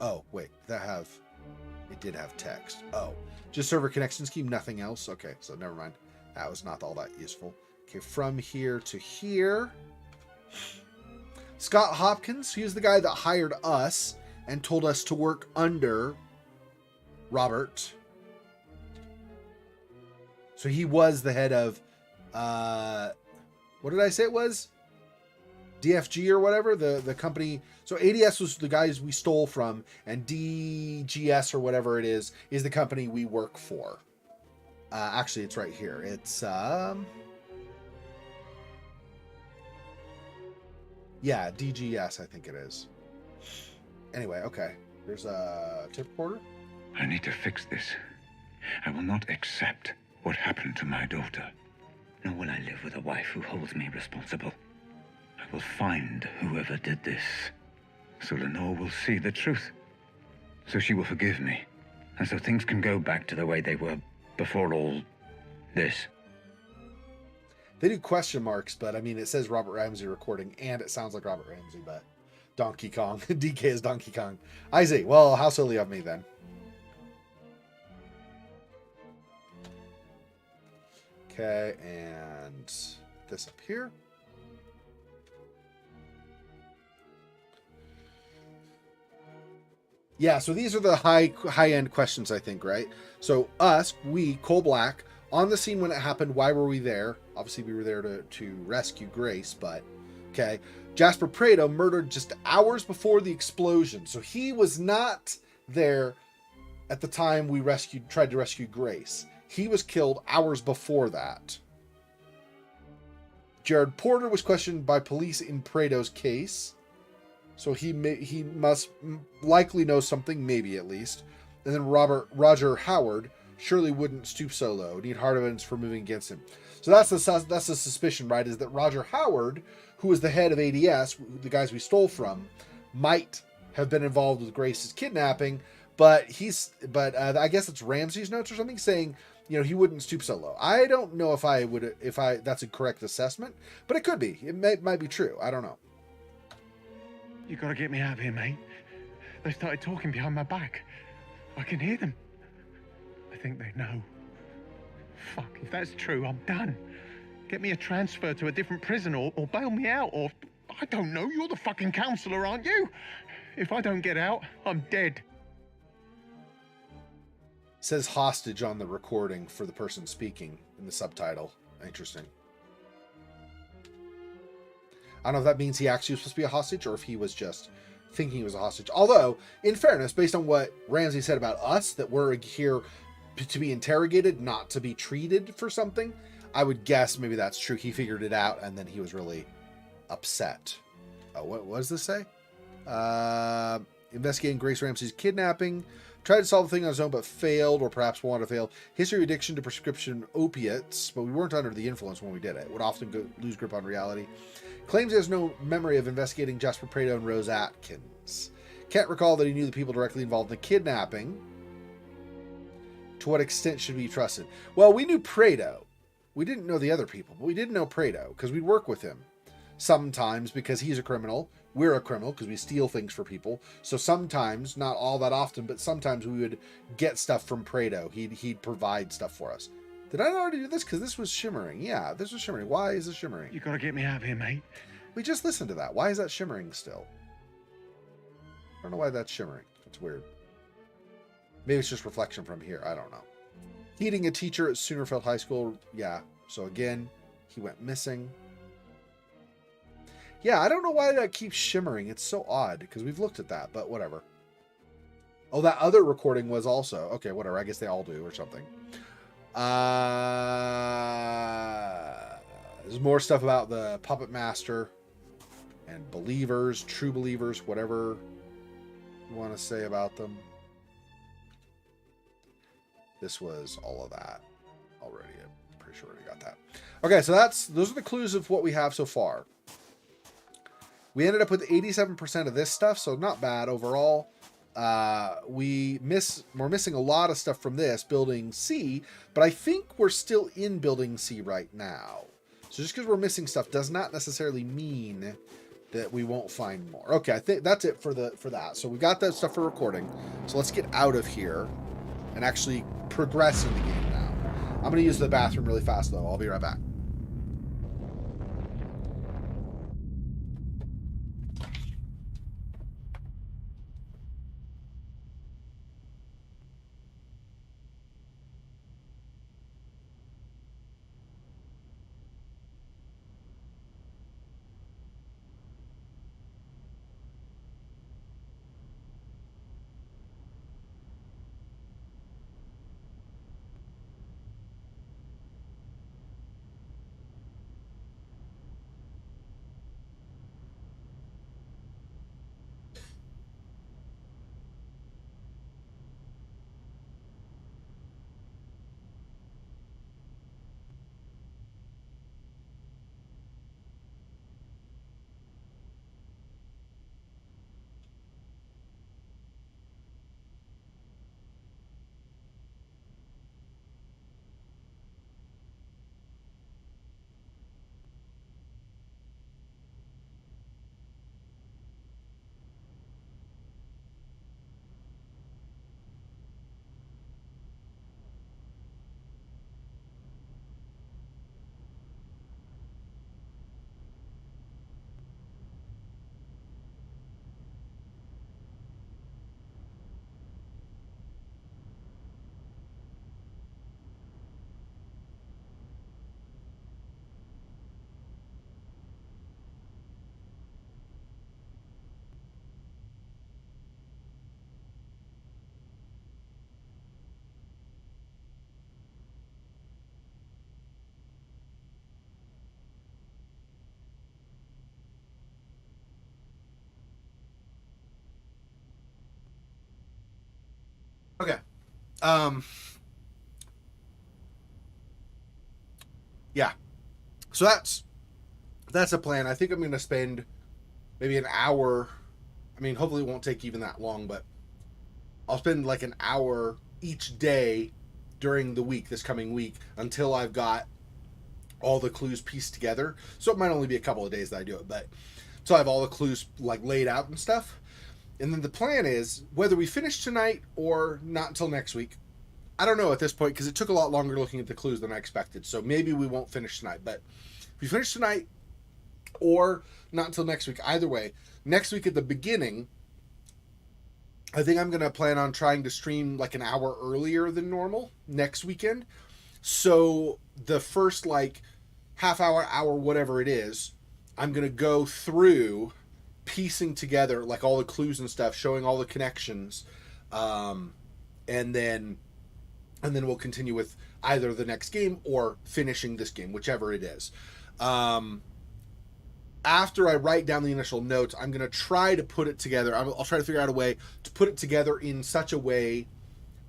Oh, wait. It did have text. Oh, just server connection scheme, nothing else. Okay, so never mind. That was not all that useful. Okay, from here to here. Scott Hopkins, he was the guy that hired us and told us to work under Robert. So he was the head of, what did I say it was? DFG or whatever, the company. So ADS was the guys we stole from, and DGS or whatever it is the company we work for. Actually, it's right here. It's, yeah, DGS, I think it is. Anyway, okay. There's a tip reporter. I need to fix this. I will not accept what happened to my daughter. Nor will I live with a wife who holds me responsible. I will find whoever did this. So Lenore will see the truth. So she will forgive me. And so things can go back to the way they were before all this. They do question marks, but I mean, it says Robert Ramsey recording, and it sounds like Robert Ramsey, but Donkey Kong. DK is Donkey Kong. Isaac, well, how silly of me then. Okay, and this up here. Yeah, so these are the high-end questions, I think, right? So us, we, Cole Black, on the scene when it happened, why were we there? Obviously, we were there to rescue Grace, but, okay. Jasper Prado murdered just hours before the explosion, so he was not there at the time we tried to rescue Grace. He was killed hours before that. Jared Porter was questioned by police in Prado's case. So he must likely know something, maybe at least. And then Roger Howard surely wouldn't stoop so low. Need hard evidence for moving against him. So that's the suspicion, right? Is that Roger Howard, who was the head of ADS, the guys we stole from, might have been involved with Grace's kidnapping. But I guess it's Ramsey's notes or something saying, you know, he wouldn't stoop so low. I don't know if that's a correct assessment, but it could be. It might be true. I don't know. You gotta get me out of here, mate. They started talking behind my back. I can hear them. I think they know. Fuck, if that's true, I'm done. Get me a transfer to a different prison or bail me out, or I don't know, you're the fucking counselor, aren't you? If I don't get out, I'm dead. Says hostage on the recording for the person speaking in the subtitle. Interesting. I don't know if that means he actually was supposed to be a hostage or if he was just thinking he was a hostage. Although, in fairness, based on what Ramsey said about us, that we're here to be interrogated, not to be treated for something. I would guess maybe that's true. He figured it out, and then he was really upset. Oh, what does this say? Investigating Grace Ramsey's kidnapping. Tried to solve the thing on his own, but failed, or perhaps wanted to fail. History of addiction to prescription opiates, but we weren't under the influence when we did it. Would often lose grip on reality. Claims he has no memory of investigating Jasper Prado and Rose Atkins. Can't recall that he knew the people directly involved in the kidnapping. To what extent should we be trusted? Well, we knew Prado. We didn't know the other people, but we did know Prado because we'd work with him. Sometimes because he's a criminal, we're a criminal because we steal things for people. So sometimes, not all that often, but sometimes we would get stuff from Prado. He'd provide stuff for us. Did I already do this? Because this was shimmering. Yeah, this was shimmering. Why is it shimmering? You gotta get me out of here, mate. We just listened to that. Why is that shimmering still? I don't know why that's shimmering. It's weird. Maybe it's just reflection from here. I don't know. Meeting a teacher at Soonerfeld High School. Yeah. So again, he went missing. Yeah, I don't know why that keeps shimmering. It's so odd because we've looked at that, but whatever. Oh, that other recording was also... Okay, whatever. I guess they all do or something. There's more stuff about the Puppet Master and believers, true believers, whatever you want to say about them. This was all of that already. I'm pretty sure I already got that. Okay, so those are the clues of what we have so far. We ended up with 87% of this stuff, so not bad overall. We're missing a lot of stuff from this, Building C, but I think we're still in Building C right now. So just because we're missing stuff does not necessarily mean that we won't find more. Okay, I think that's it for that. So we got that stuff for recording. So let's get out of here and actually progress in the game now. I'm going to use the bathroom really fast, though. I'll be right back. Okay. Yeah. So that's a plan. I think I'm going to spend maybe an hour. I mean, hopefully it won't take even that long, but I'll spend like an hour each day during the week, this coming week, until I've got all the clues pieced together. So it might only be a couple of days that I do it, but so I have all the clues like laid out and stuff. And then the plan is, whether we finish tonight or not until next week, I don't know at this point, because it took a lot longer looking at the clues than I expected. So maybe we won't finish tonight. But if we finish tonight or not until next week, either way, next week at the beginning, I think I'm going to plan on trying to stream like an hour earlier than normal next weekend. So the first like half hour, whatever it is, I'm going to go through piecing together like all the clues and stuff, showing all the connections, and then and then we'll continue with either the next game or finishing this game, whichever it is. After I write down the initial notes, I'm going to try to put it together. I'll try to figure out a way to put it together in such a way,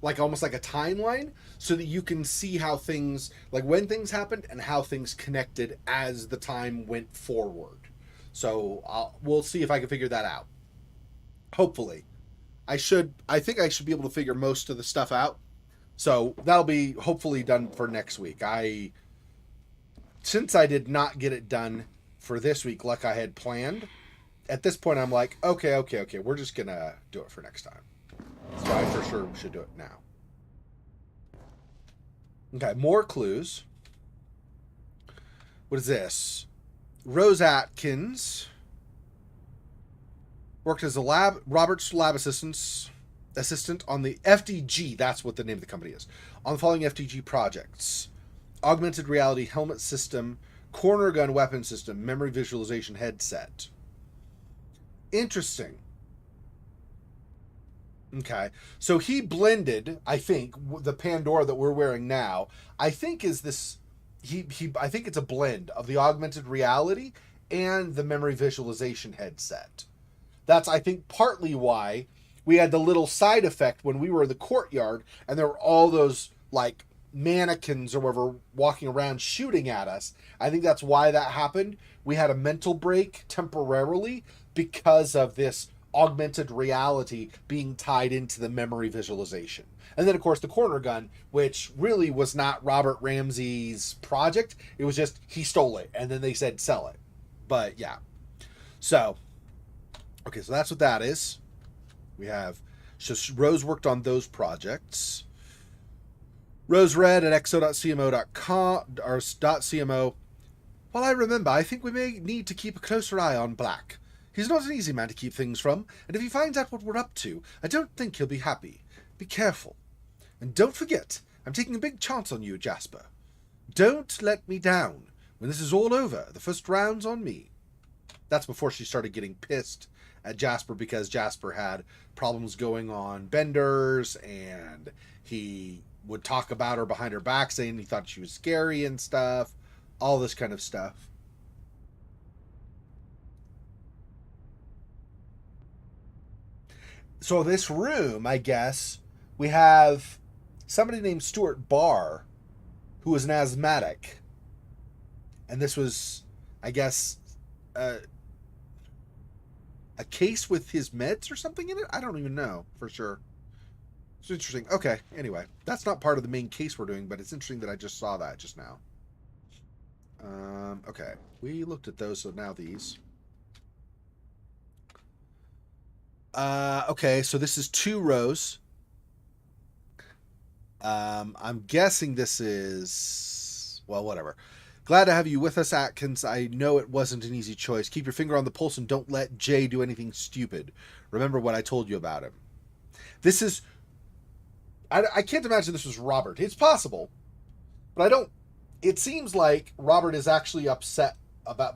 like almost like a timeline, so that you can see how things, like when things happened and how things connected as the time went forward. So we'll see if I can figure that out. Hopefully. I think I should be able to figure most of the stuff out. So that'll be hopefully done for next week. Since I did not get it done for this week like I had planned, at this point I'm like, okay, we're just gonna do it for next time. So I for sure should do it now. Okay, more clues. What is this? Rose Atkins worked as a Robert's lab assistant on the FDG, that's what the name of the company is, on the following FDG projects: augmented reality helmet system, corner gun weapon system, memory visualization headset. Interesting. Okay, so he blended, I think, the Pandora that we're wearing now, I think is this, I think it's a blend of the augmented reality and the memory visualization headset. That's, I think, partly why we had the little side effect when we were in the courtyard and there were all those, like, mannequins or whatever walking around shooting at us. I think that's why that happened. We had a mental break temporarily because of this augmented reality being tied into the memory visualization. And then, of course, the corner gun, which really was not Robert Ramsey's project. It was just, he stole it, and then they said sell it. But, yeah. So, okay, so that's what that is. We have, so Rose worked on those projects. Rose read at exo.cmo.com, or .cmo. While I remember, I think we may need to keep a closer eye on Black. He's not an easy man to keep things from, and if he finds out what we're up to, I don't think he'll be happy. Be careful. And don't forget, I'm taking a big chance on you, Jasper. Don't let me down. When this is all over, the first round's on me. That's before she started getting pissed at Jasper because Jasper had problems going on Benders, and he would talk about her behind her back, saying he thought she was scary and stuff. All this kind of stuff. So this room, I guess, we have somebody named Stuart Barr, who was an asthmatic. And this was, I guess, a case with his meds or something in it? I don't even know for sure. It's interesting. Okay, anyway, that's not part of the main case we're doing, but it's interesting that I just saw that just now. Okay, we looked at those, so now these. Okay, so this is 2 rows. I'm guessing this is, well, whatever. Glad to have you with us, Atkins. I know it wasn't an easy choice. Keep your finger on the pulse and don't let Jay do anything stupid. Remember what I told you about him. This is, I can't imagine this was Robert. It's possible, but I don't, it seems like Robert is actually upset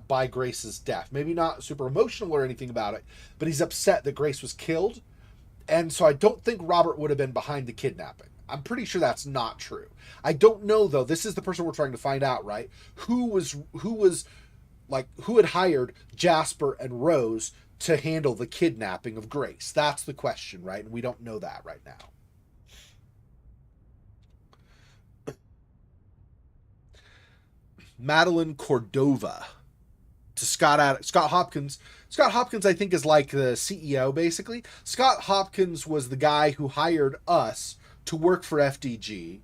by Grace's death. Maybe not super emotional or anything about it, but he's upset that Grace was killed. And so I don't think Robert would have been behind the kidnapping. I'm pretty sure that's not true. I don't know, though. This is the person we're trying to find out, right? Who had hired Jasper and Rose to handle the kidnapping of Grace? That's the question, right? And we don't know that right now. Madeline Cordova to Scott Hopkins. Scott Hopkins, I think, is like the CEO, basically. Scott Hopkins was the guy who hired us to work for FDG.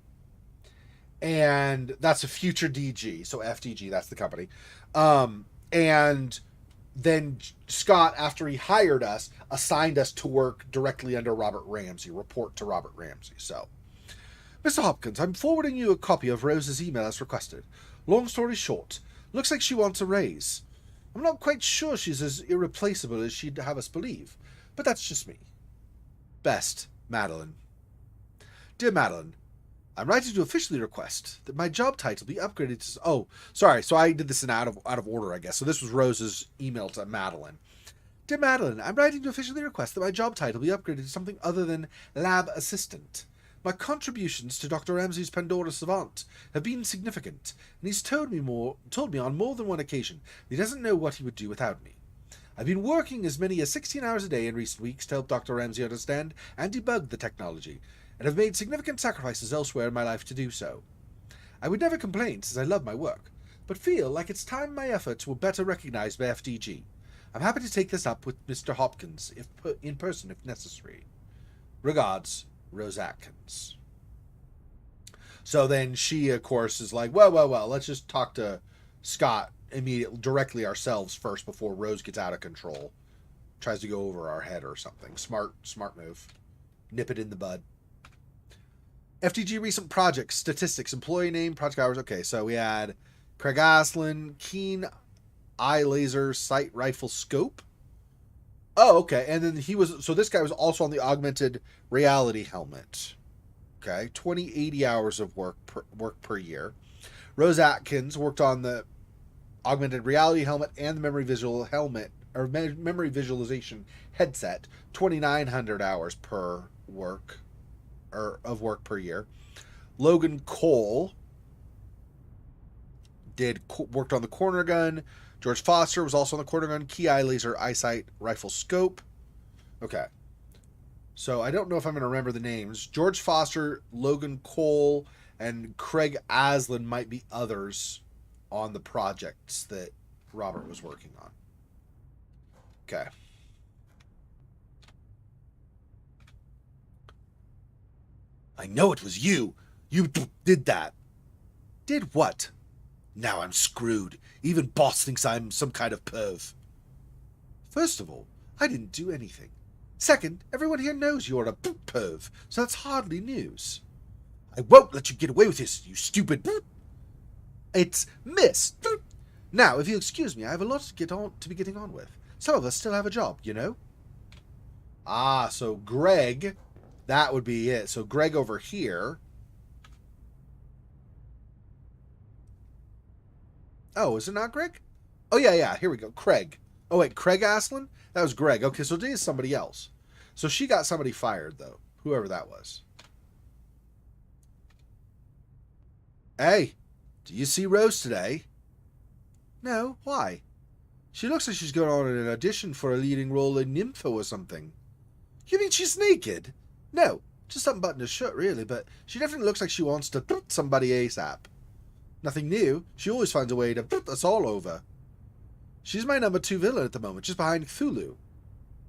And that's a future DG. So FDG, that's the company. And then Scott, after he hired us, assigned us to work directly under Robert Ramsey, report to Robert Ramsey. So, Mr. Hopkins, I'm forwarding you a copy of Rose's email as requested. Long story short, looks like she wants a raise. I'm not quite sure she's as irreplaceable as she'd have us believe, but that's just me. Best, Madeline. Dear Madeline, I'm writing to officially request that my job title be upgraded to... Oh, sorry, so I did this in out of order, I guess. So this was Rose's email to Madeline. Dear Madeline, I'm writing to officially request that my job title be upgraded to something other than lab assistant. My contributions to Dr. Ramsey's Pandora Savant have been significant, and he's told me on more than one occasion that he doesn't know what he would do without me. I've been working as many as 16 hours a day in recent weeks to help Dr. Ramsey understand and debug the technology, and have made significant sacrifices elsewhere in my life to do so. I would never complain, since I love my work, but feel like it's time my efforts were better recognized by FDG. I'm happy to take this up with Mr. Hopkins in person if necessary. Regards, Rose Atkins. So then she, of course, is like, well, let's just talk to Scott directly ourselves first before Rose gets out of control. Tries to go over our head or something. Smart move. Nip it in the bud. FDG recent projects, statistics, employee name, project hours. Okay, so we had Craig Aslan, Keen Eye Laser Sight Rifle Scope. Oh, okay. And then this guy was also on the augmented reality helmet. Okay. 80 hours of work per year. Rose Atkins worked on the augmented reality helmet and the memory visualization headset. 2,900 hours of work per year. Logan Cole worked on the corner gun. George Foster was also on the corner gun, Key Eye Laser Eyesight Rifle Scope. Okay. So I don't know if I'm going to remember the names. George Foster, Logan Cole, and Craig Aslan might be others on the projects that Robert was working on. Okay. I know it was you. You did that. Did what? Now I'm screwed. Even Boss thinks I'm some kind of perv. First of all, I didn't do anything. Second, everyone here knows you're a perv, so that's hardly news. I won't let you get away with this, you stupid... It's Miss... Now, if you'll excuse me, I have a lot to be getting on with. Some of us still have a job, you know? Ah, so Greg, that would be it. So Greg over here... Oh, is it not Greg? Oh, yeah, here we go. Craig. Oh, wait, Craig Aslan? That was Greg. Okay, so today is somebody else. So she got somebody fired, though. Whoever that was. Hey, do you see Rose today? No, why? She looks like she's going on an audition for a leading role in Nympho or something. You mean she's naked? No, just unbuttoned her shirt, really, but she definitely looks like she wants to put somebody ASAP. Nothing new. She always finds a way to put us all over. She's my number 2 villain at the moment, just behind Cthulhu.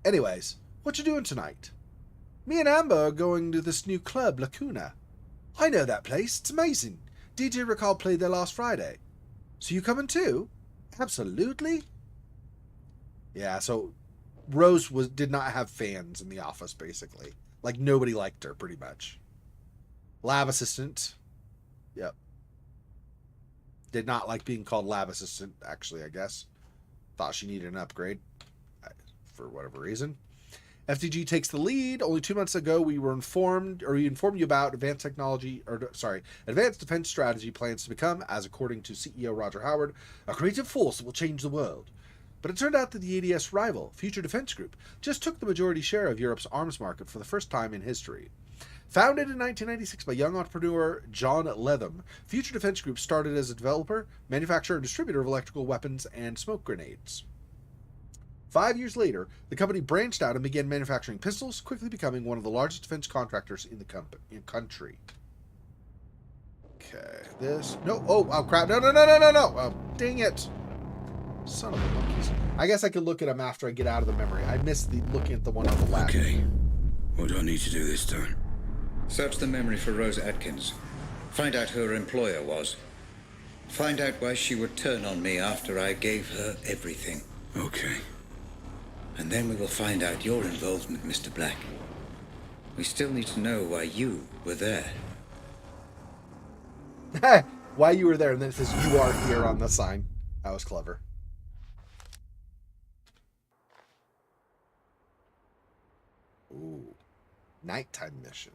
Anyways, what you doing tonight? Me and Amber are going to this new club, Lacuna. I know that place. It's amazing. DJ Ricard played there last Friday. So you coming too? Absolutely. Yeah, so Rose did not have fans in the office, basically. Like, nobody liked her, pretty much. Lab assistant. Yep. Did not like being called lab assistant, actually, I guess. Thought she needed an upgrade. For whatever reason. FDG takes the lead. Only 2 months ago, we informed you about advanced defense strategy plans to become, as according to CEO Roger Howard, a creative force that will change the world. But it turned out that the ADS rival, Future Defense Group, just took the majority share of Europe's arms market for the first time in history. Founded in 1996 by young entrepreneur John Letham, Future Defense Group started as a developer, manufacturer, and distributor of electrical weapons and smoke grenades. 5 years later, the company branched out and began manufacturing pistols, quickly becoming one of the largest defense contractors in the country. Okay, this... No, oh crap, no. Oh, dang it. Son of a monkeys. I guess I could look at them after I get out of the memory. I missed looking at the one on the left. Okay, what do I need to do this time? Search the memory for Rose Atkins. Find out who her employer was. Find out why she would turn on me after I gave her everything. Okay. And then we will find out your involvement, Mr. Black. We still need to know why you were there. Why you were there, and then it says you are here on the sign. That was clever. Ooh. Nighttime mission.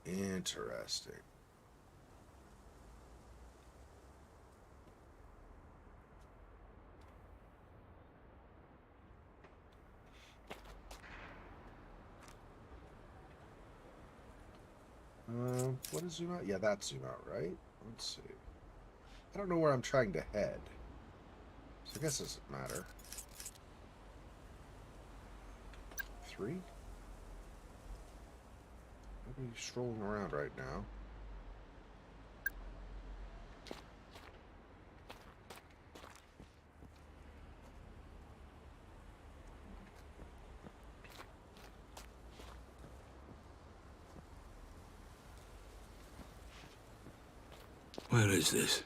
Interesting. What is zoom out? Yeah, that's zoom out, right? Let's see. I don't know where I'm trying to head. So I guess it doesn't matter. 3? Nobody's strolling around right now. Where is this?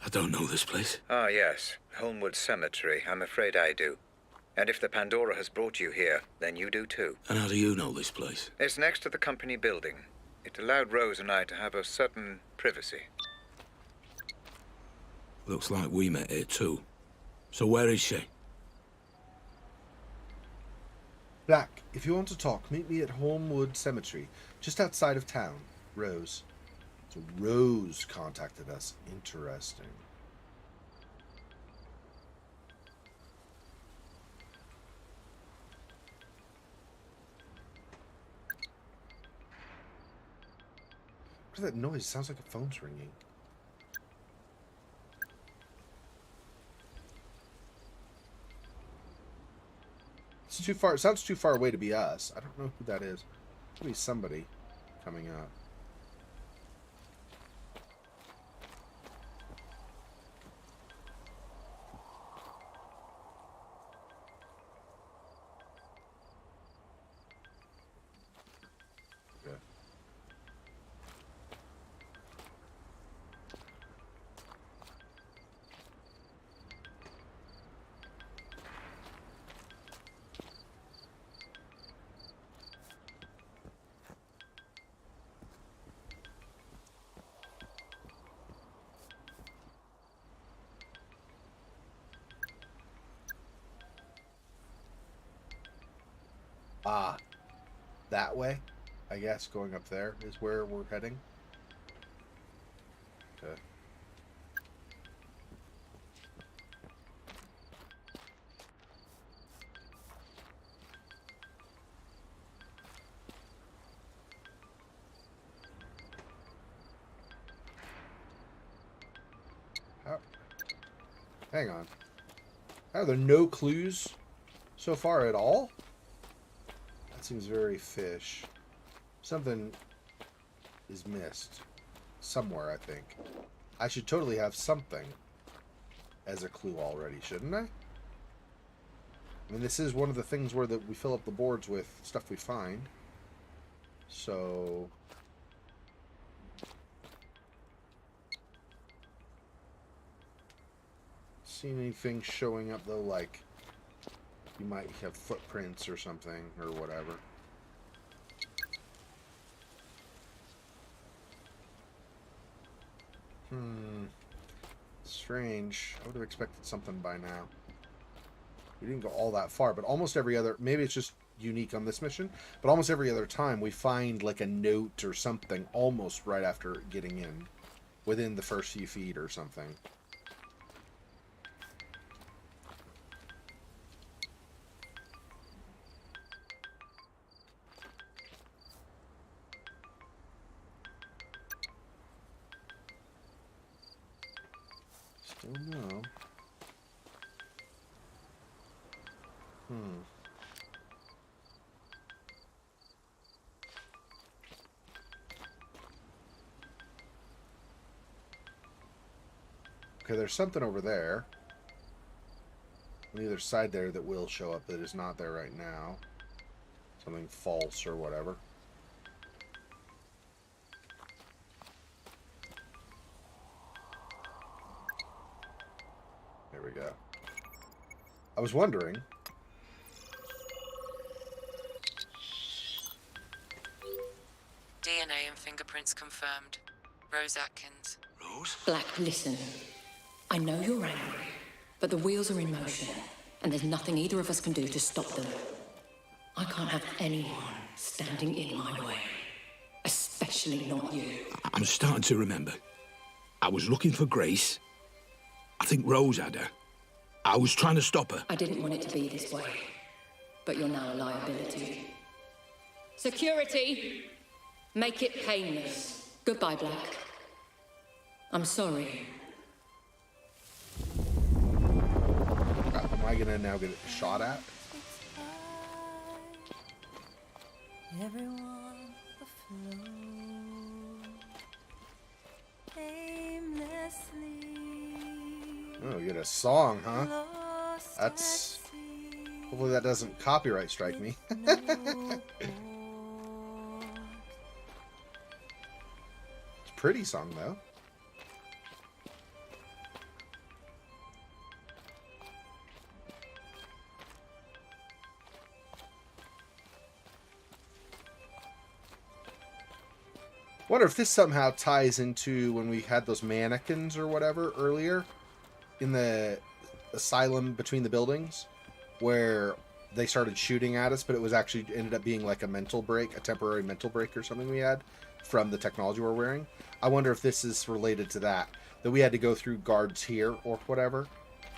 I don't know this place. Ah, yes. Holmwood Cemetery. I'm afraid I do. And if the Pandora has brought you here, then you do too. And how do you know this place? It's next to the company building. It allowed Rose and I to have a certain privacy. Looks like we met here too. So where is she? Black, if you want to talk, meet me at Holmwood Cemetery, just outside of town. Rose. So Rose contacted us. Interesting. What is that noise? It sounds like a phone's ringing. It's too far. It sounds too far away to be us. I don't know who that is. Could be somebody coming up. Okay. Ah, that way, I guess, going up there is where we're heading. Okay. How? Hang on. Are there no clues so far at all? Seems very fish. Something is missed somewhere, I think. I should totally have something as a clue already, shouldn't I? I mean, this is one of the things where we fill up the boards with stuff we find. So seen anything showing up though, like you might have footprints or something, or whatever. Strange. I would have expected something by now. We didn't go all that far, but almost every other... Maybe it's just unique on this mission, but almost every other time we find like a note or something almost right after getting in. Within the first few feet or something. Still no. Okay, there's something over there. On the other side there that will show up that is not there right now. Something false or whatever. There we go. I was wondering. DNA and fingerprints confirmed. Rose Atkins. Rose? Black, listen. I know you're angry, but the wheels are in motion, and there's nothing either of us can do to stop them. I can't have anyone standing in my way. Especially not you. I'm starting to remember. I was looking for Grace. I think Rose had her. I was trying to stop her. I didn't want it to be this way, but you're now a liability. Security! Make it painless. Goodbye, Black. I'm sorry. Am I gonna now get shot at? Everyone afloat, aimlessly. Oh, you get a song, huh? That's... Hopefully that doesn't copyright strike me. It's a pretty song, though. Wonder if this somehow ties into when we had those mannequins or whatever earlier in the asylum between the buildings, where they started shooting at us, but it was actually ended up being like a mental break, a temporary mental break or something we had from the technology we're wearing. I wonder if this is related to that we had to go through guards here or whatever,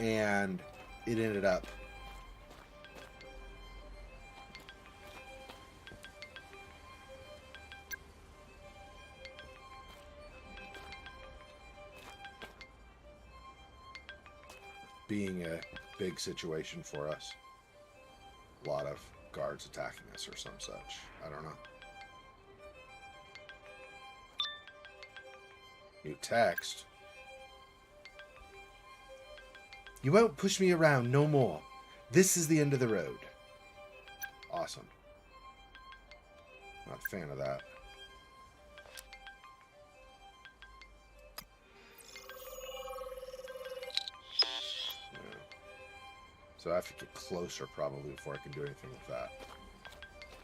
and it ended up being a big situation for us. A lot of guards attacking us or some such. I don't know. New text. You won't push me around no more. This is the end of the road. Awesome. Not a fan of that. So I have to get closer probably before I can do anything with that.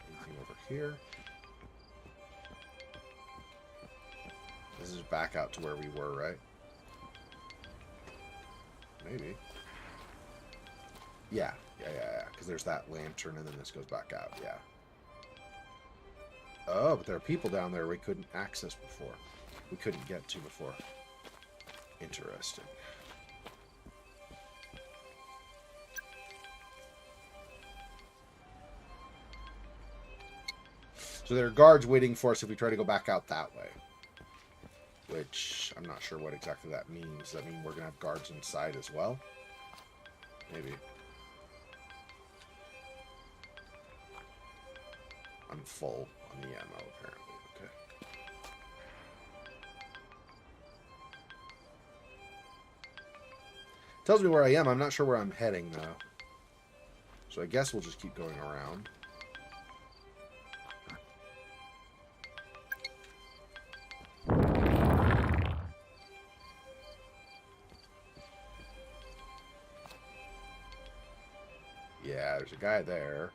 Anything over here? This is back out to where we were, right? Maybe. Yeah. Because there's that lantern and then this goes back out. Yeah. Oh, but there are people down there we couldn't access before. We couldn't get to before. Interesting. So there are guards waiting for us if we try to go back out that way. Which, I'm not sure what exactly that means. Does that mean we're going to have guards inside as well? Maybe. I'm full on the ammo, apparently. Okay. Tells me where I am. I'm not sure where I'm heading, though. So I guess we'll just keep going around. Yeah, there's a guy there.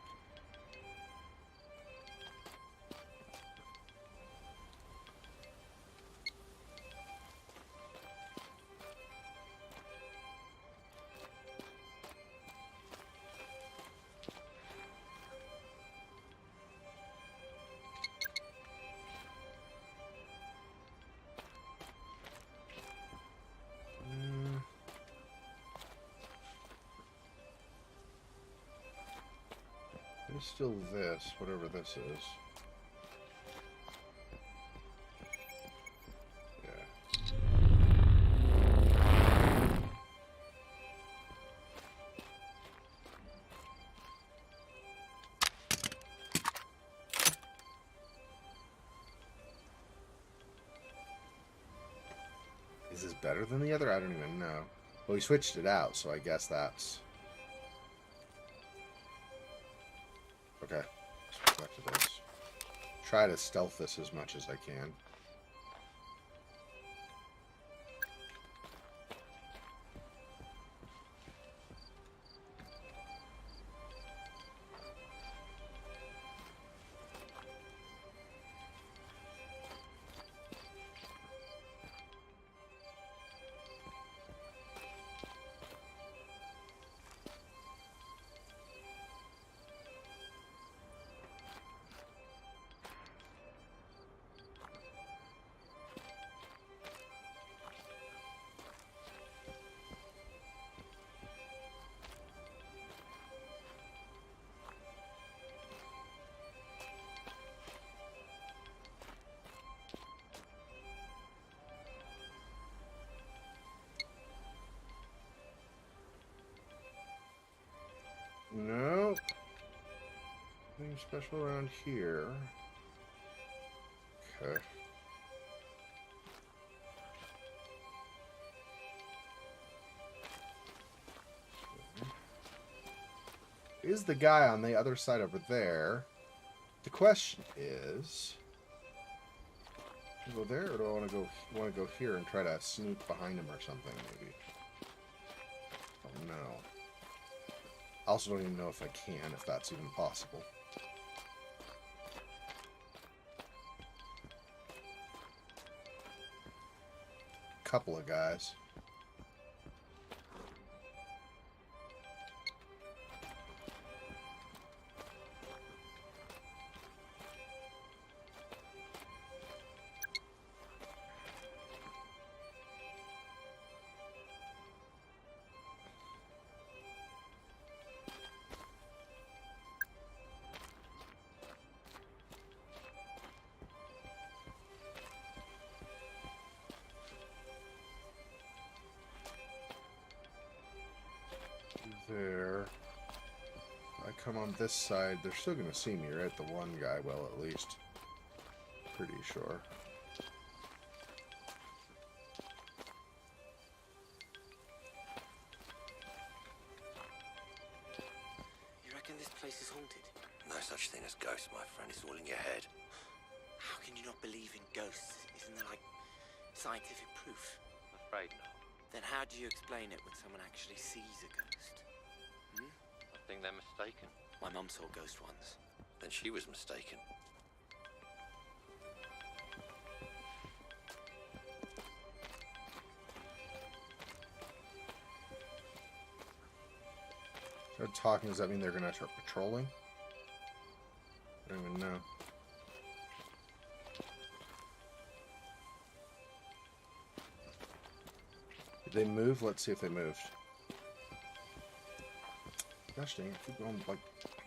There's still this, whatever this is. Is this better than the other? I don't even know. Well, we switched it out, so I guess that's... Okay. Let's go back to this. Try to stealth this as much as I can. special around here. Okay. Is the guy on the other side over there? The question is, do I go there, or do I want to go here and try to sneak behind him or something? Maybe. Don't know. I also don't even know if I can, if that's even possible. Couple of guys. There. I come on this side, they're still gonna see me, right? The one guy, well, at least. Pretty sure. You reckon this place is haunted? No such thing as ghosts, my friend. It's all in your head. How can you not believe in ghosts? Isn't there, like, scientific proof? I'm afraid not. Then how do you explain it when someone actually sees a ghost? I think they're mistaken. My mum saw a ghost once. Then she was mistaken. They're talking, does that mean they're gonna start patrolling? I don't even know. Did they move? Let's see if they moved. Gosh dang, I keep going like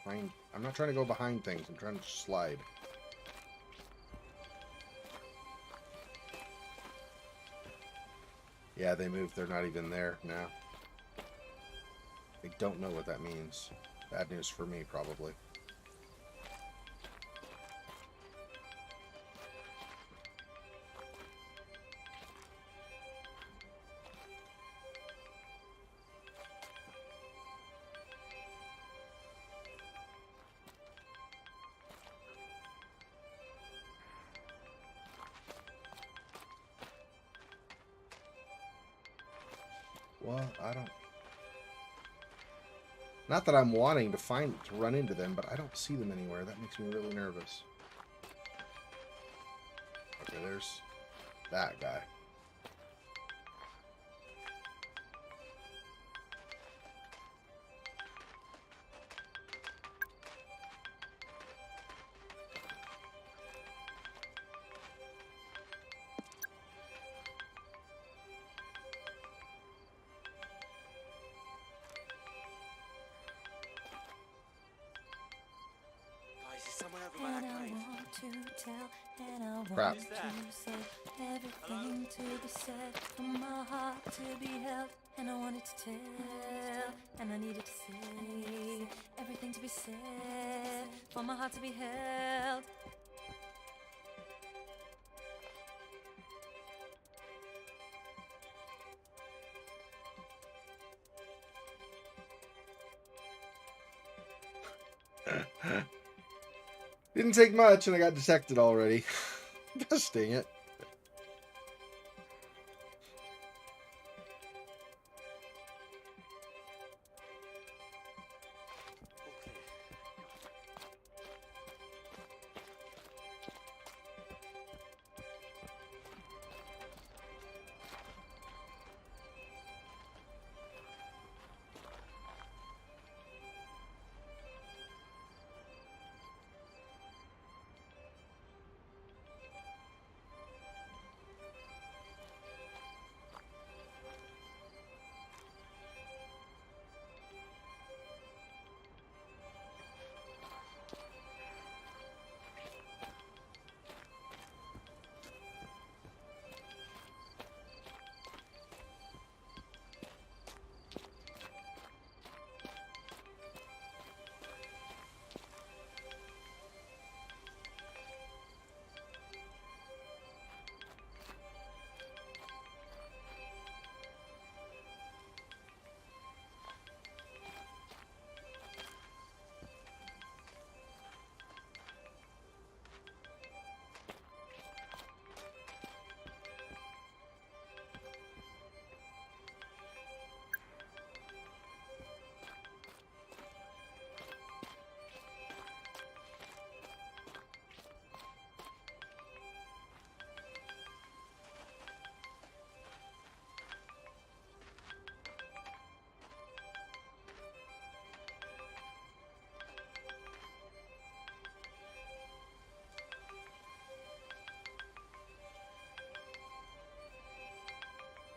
behind. I'm not trying to go behind things, I'm trying to slide. Yeah, they moved. They're not even there now. I don't know what that means. Bad news for me, probably. Well, I don't... Not that I'm wanting to run into them, but I don't see them anywhere. That makes me really nervous. Okay, there's that guy. And I want to tell, and I want Crap. to say everything to be said, for my heart to be held, and I wanted to tell, and I needed to say everything to be said, for my heart to be held. Didn't take much, and I got detected already. Gosh dang it.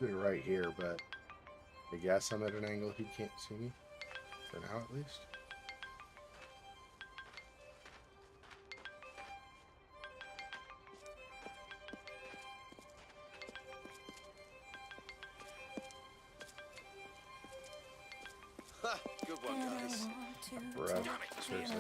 be right here, but I guess I'm at an angle he can't see me. For now, at least. Good one, guys. Bro, seriously.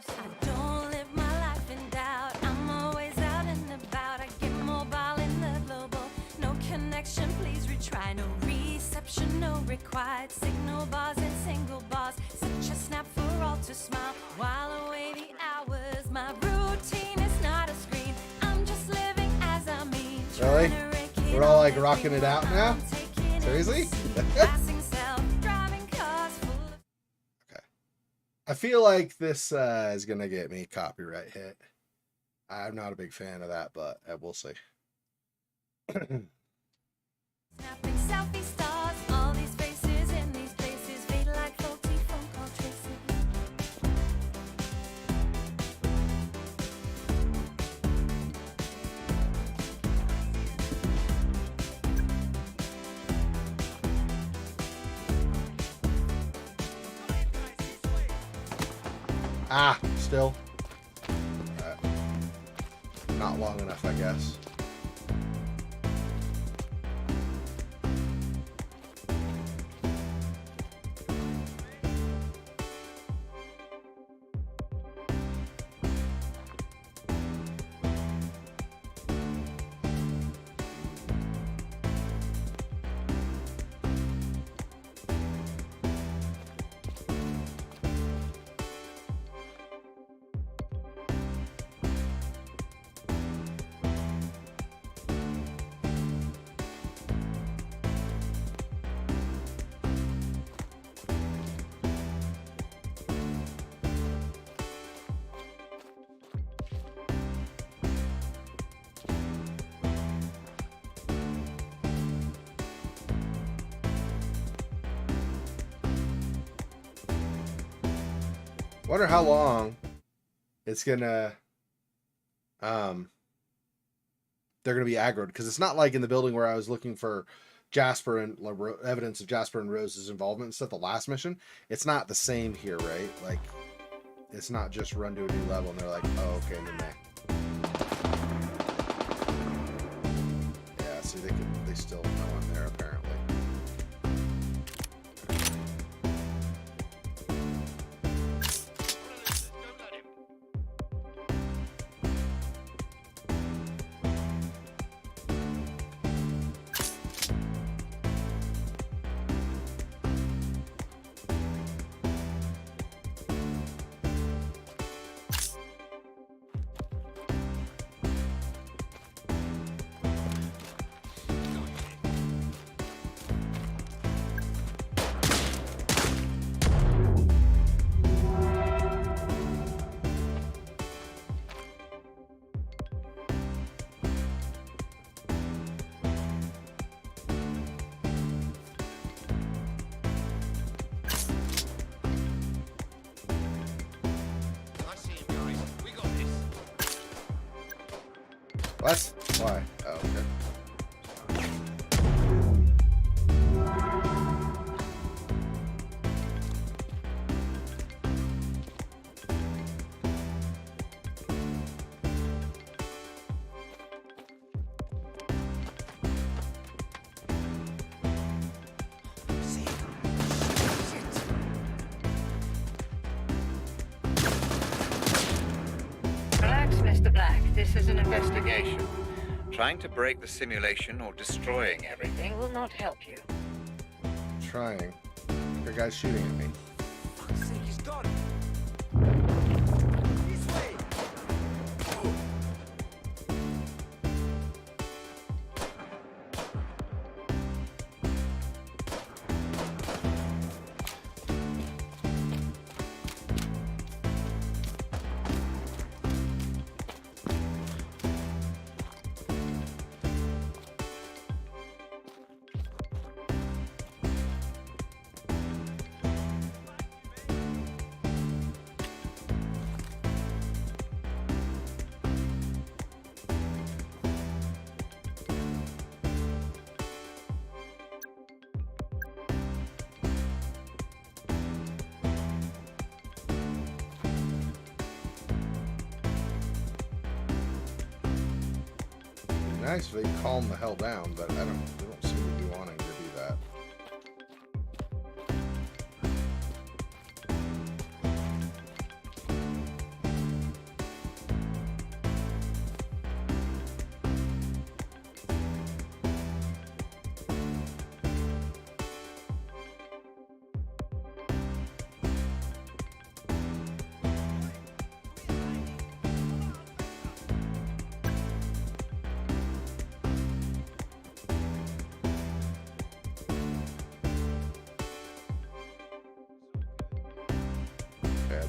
I don't live my life in doubt. I'm always out and about. I get mobile in the global. No connection, please retry. No reception, no required. Signal bars and single bars. Such a snap for all to smile. While away the hours, my routine is not a screen. I'm just living as I mean. Really? We're all like rocking it out now? Seriously? I feel like this is gonna get me copyright hit. I'm not a big fan of that, but we'll see. Snapping selfie stars, all these faces in these places fade like faulty phone call traces. Ah, still. Not long enough, I guess. Wonder how long it's gonna they're gonna be aggroed, because it's not like in the building where I was looking for Jasper and evidence of Jasper and Rose's involvement and stuff. The last mission, it's not the same here, right? Like, it's not just run to a new level and they're like, oh, okay, and then yeah. See, they still know I'm there apparently. What? Why? Oh, okay. Relax, Mr. Black. This is an investigation. Trying to break the simulation or destroying everything will not help you. Trying. The guy's shooting at me. Fuck's sake, he's gone. This way. Nice if they calm the hell down, but they don't seem to be wanting to do that.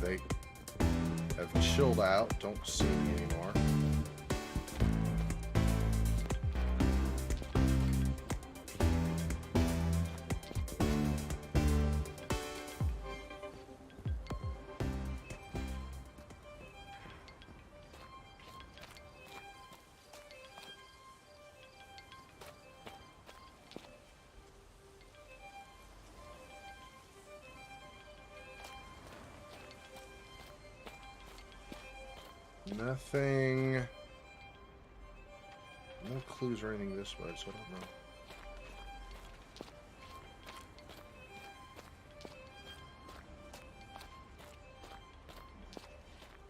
They have chilled out, don't see me anymore. Nothing. No clues or anything this way, so I don't know.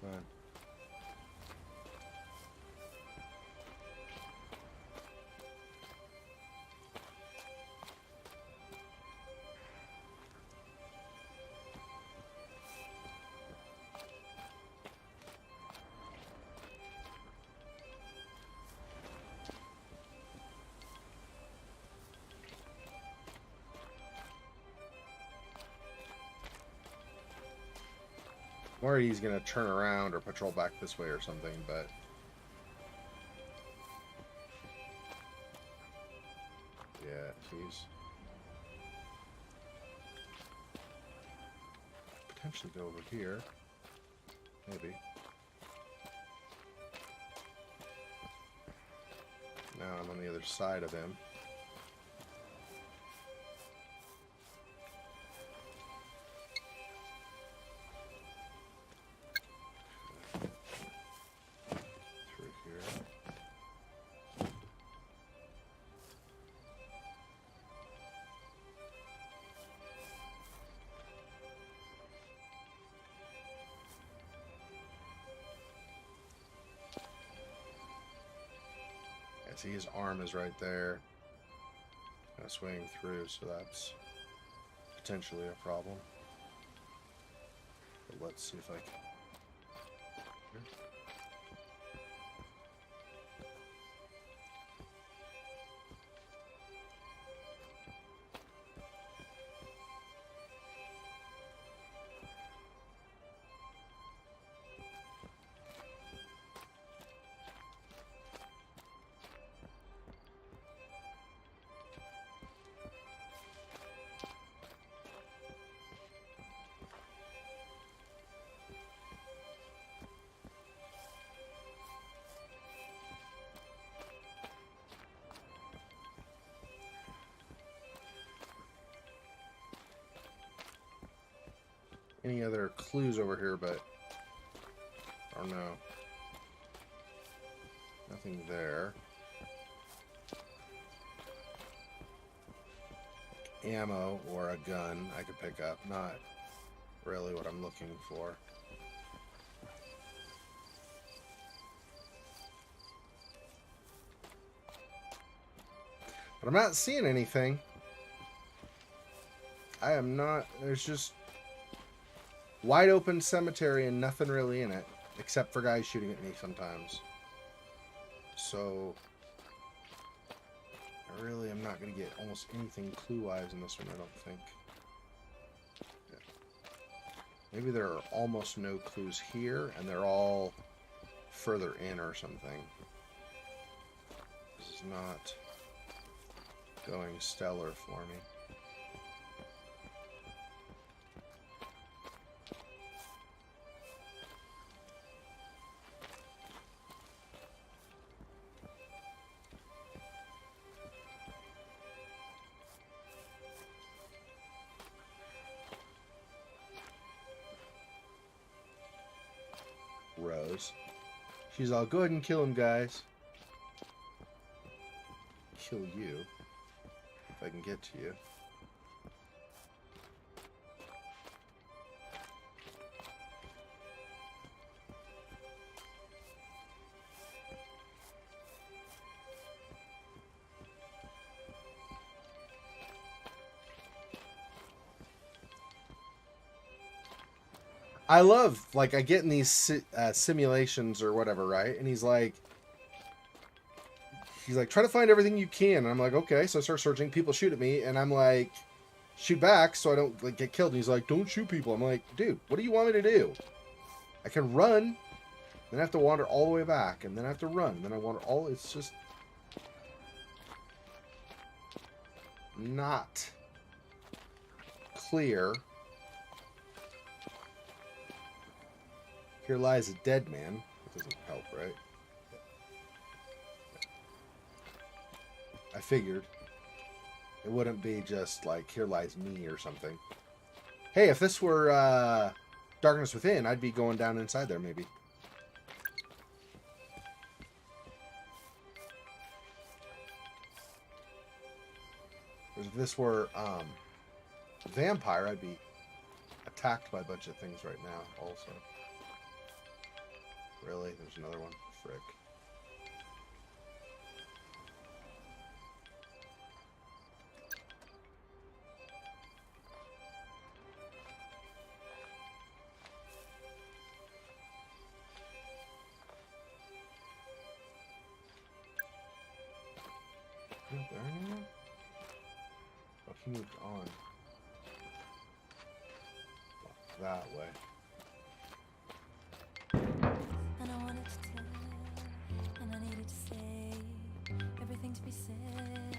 Fine. Worried he's gonna turn around or patrol back this way or something, but yeah, he's potentially go over here, maybe. Now I'm on the other side of him. See, his arm is right there, kind of swaying through, so that's potentially a problem. But let's see if I can. Any other clues over here, but I don't know. Nothing there. Ammo or a gun I could pick up. Not really what I'm looking for. But I'm not seeing anything. I am not. There's just wide open cemetery and nothing really in it, except for guys shooting at me sometimes. So I really am not going to get almost anything clue-wise in this one, I don't think. Yeah. Maybe there are almost no clues here, and they're all further in or something. This is not going stellar for me. Rose. She's all, go ahead and kill him, guys. kill you if I can get to you. I love, like, I get in these simulations or whatever, right? And he's like, try to find everything you can. And I'm like, okay. So I start searching. People shoot at me, and I'm like, shoot back so I don't like get killed. And he's like, don't shoot people. I'm like, dude, what do you want me to do? I can run, then I have to wander all the way back, and then I have to run, and then I wander all. It's just not clear. Here lies a dead man. That doesn't help, right? I figured it wouldn't be just like, here lies me or something. Hey, if this were Darkness Within, I'd be going down inside there maybe. If this were Vampire, I'd be attacked by a bunch of things right now also. Really? There's another one? Frick. Not there anymore? Oh, he moved on. That way. And I wanted to tell, and I needed to say everything to be said,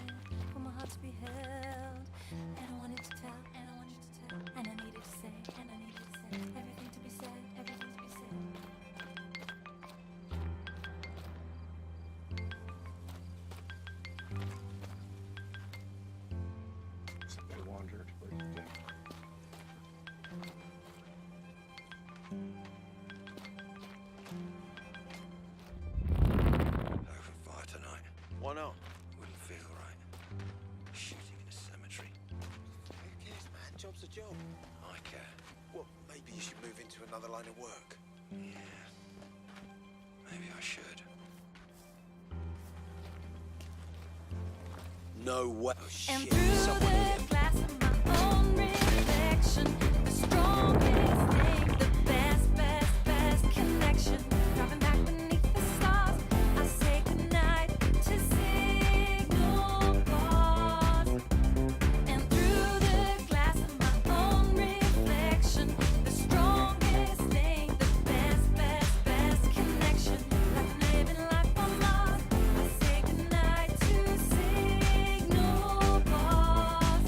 for my heart to be held. And I wanted to tell, and I wanted to tell, and I needed to say, and I needed to say everything to be said, everything to be said. I wandered. Where did you go? Open fire tonight. Why not? Wouldn't feel right. Shooting in a cemetery. Who cares, man? Job's a job. I care. Well, maybe you should move into another line of work. Yeah. Maybe I should. No way. Oh, shit. And through the glass of my own reflection, the strongest thing, the best connection. Driving back beneath the stars, I say goodnight to signal bars. And through the glass of my own reflection, the strongest thing, the best connection. Like I'm living life on Mars, I say goodnight to signal bars.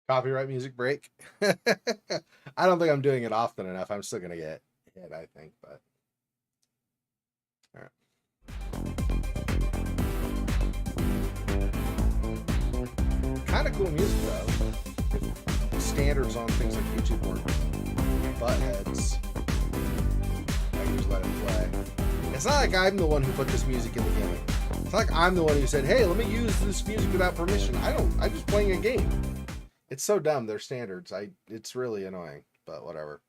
Copyright music break. I don't think I'm doing it often enough. I'm still gonna get hit, I think, but all right. Kind of cool music though. If standards on things like YouTube weren't butt heads, I can just let it play. It's not like I'm the one who put this music in the game. It's not like I'm the one who said, "Hey, let me use this music without permission." I'm just playing a game. It's so dumb, their standards. It's really annoying, but whatever.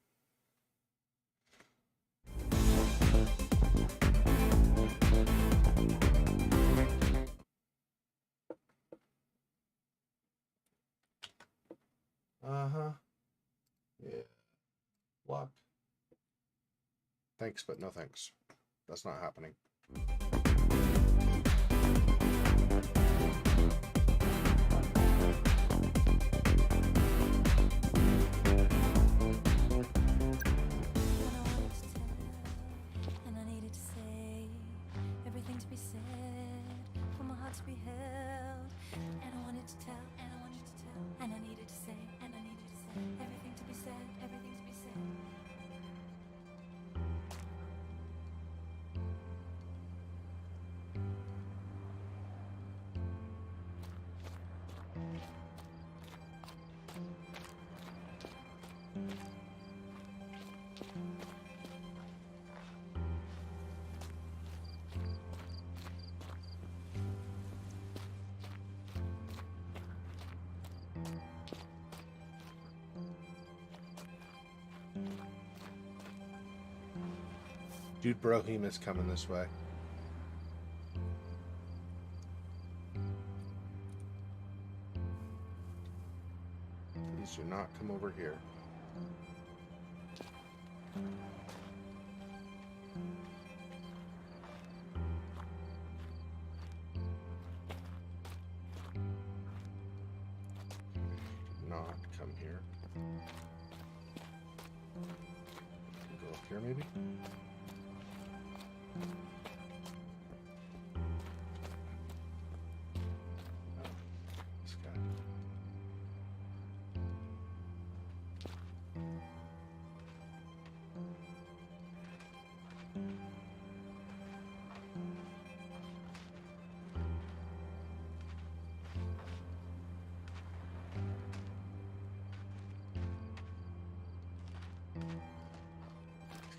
Uh-huh. Yeah. Locked. Thanks, but no thanks. That's not happening. And I needed to say everything to be said, for my heart to be held. And I wanted to tell, and I wanted to tell, and I needed to say, and I needed to say everything to be said, everything to be said. Dude Brohim is coming this way. Please do not come over here. Not come here. Go up here maybe? This guy.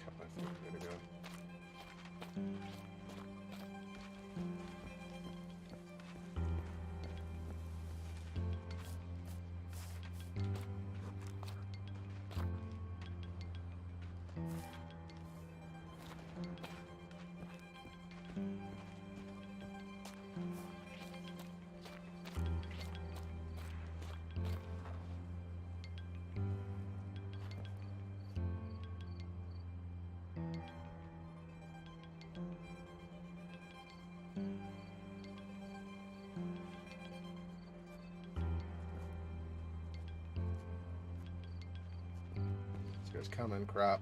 Cut my foot. There we go. This guy's coming, crap.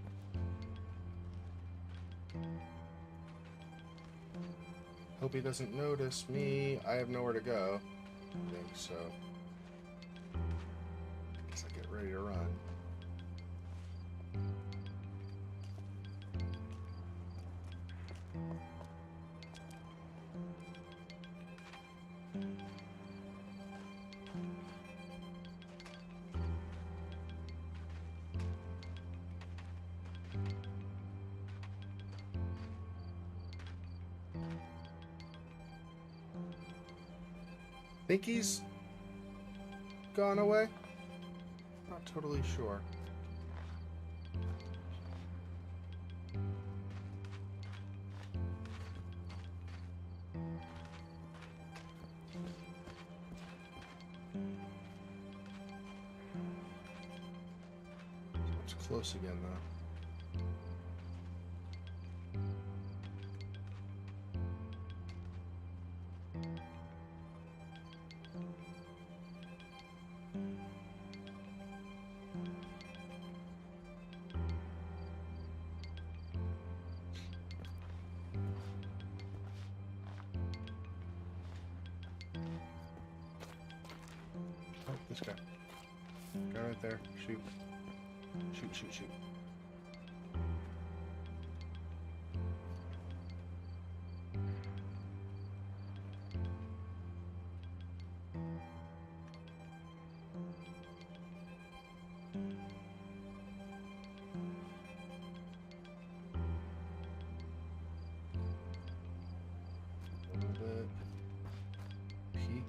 Hope he doesn't notice me. I have nowhere to go. I think so. Guess I get ready to run. Think he's gone away? Not totally sure. It's close again though. Oh, this guy. Guy right there. Shoot. Shoot, shoot, shoot. A little bit. Peek.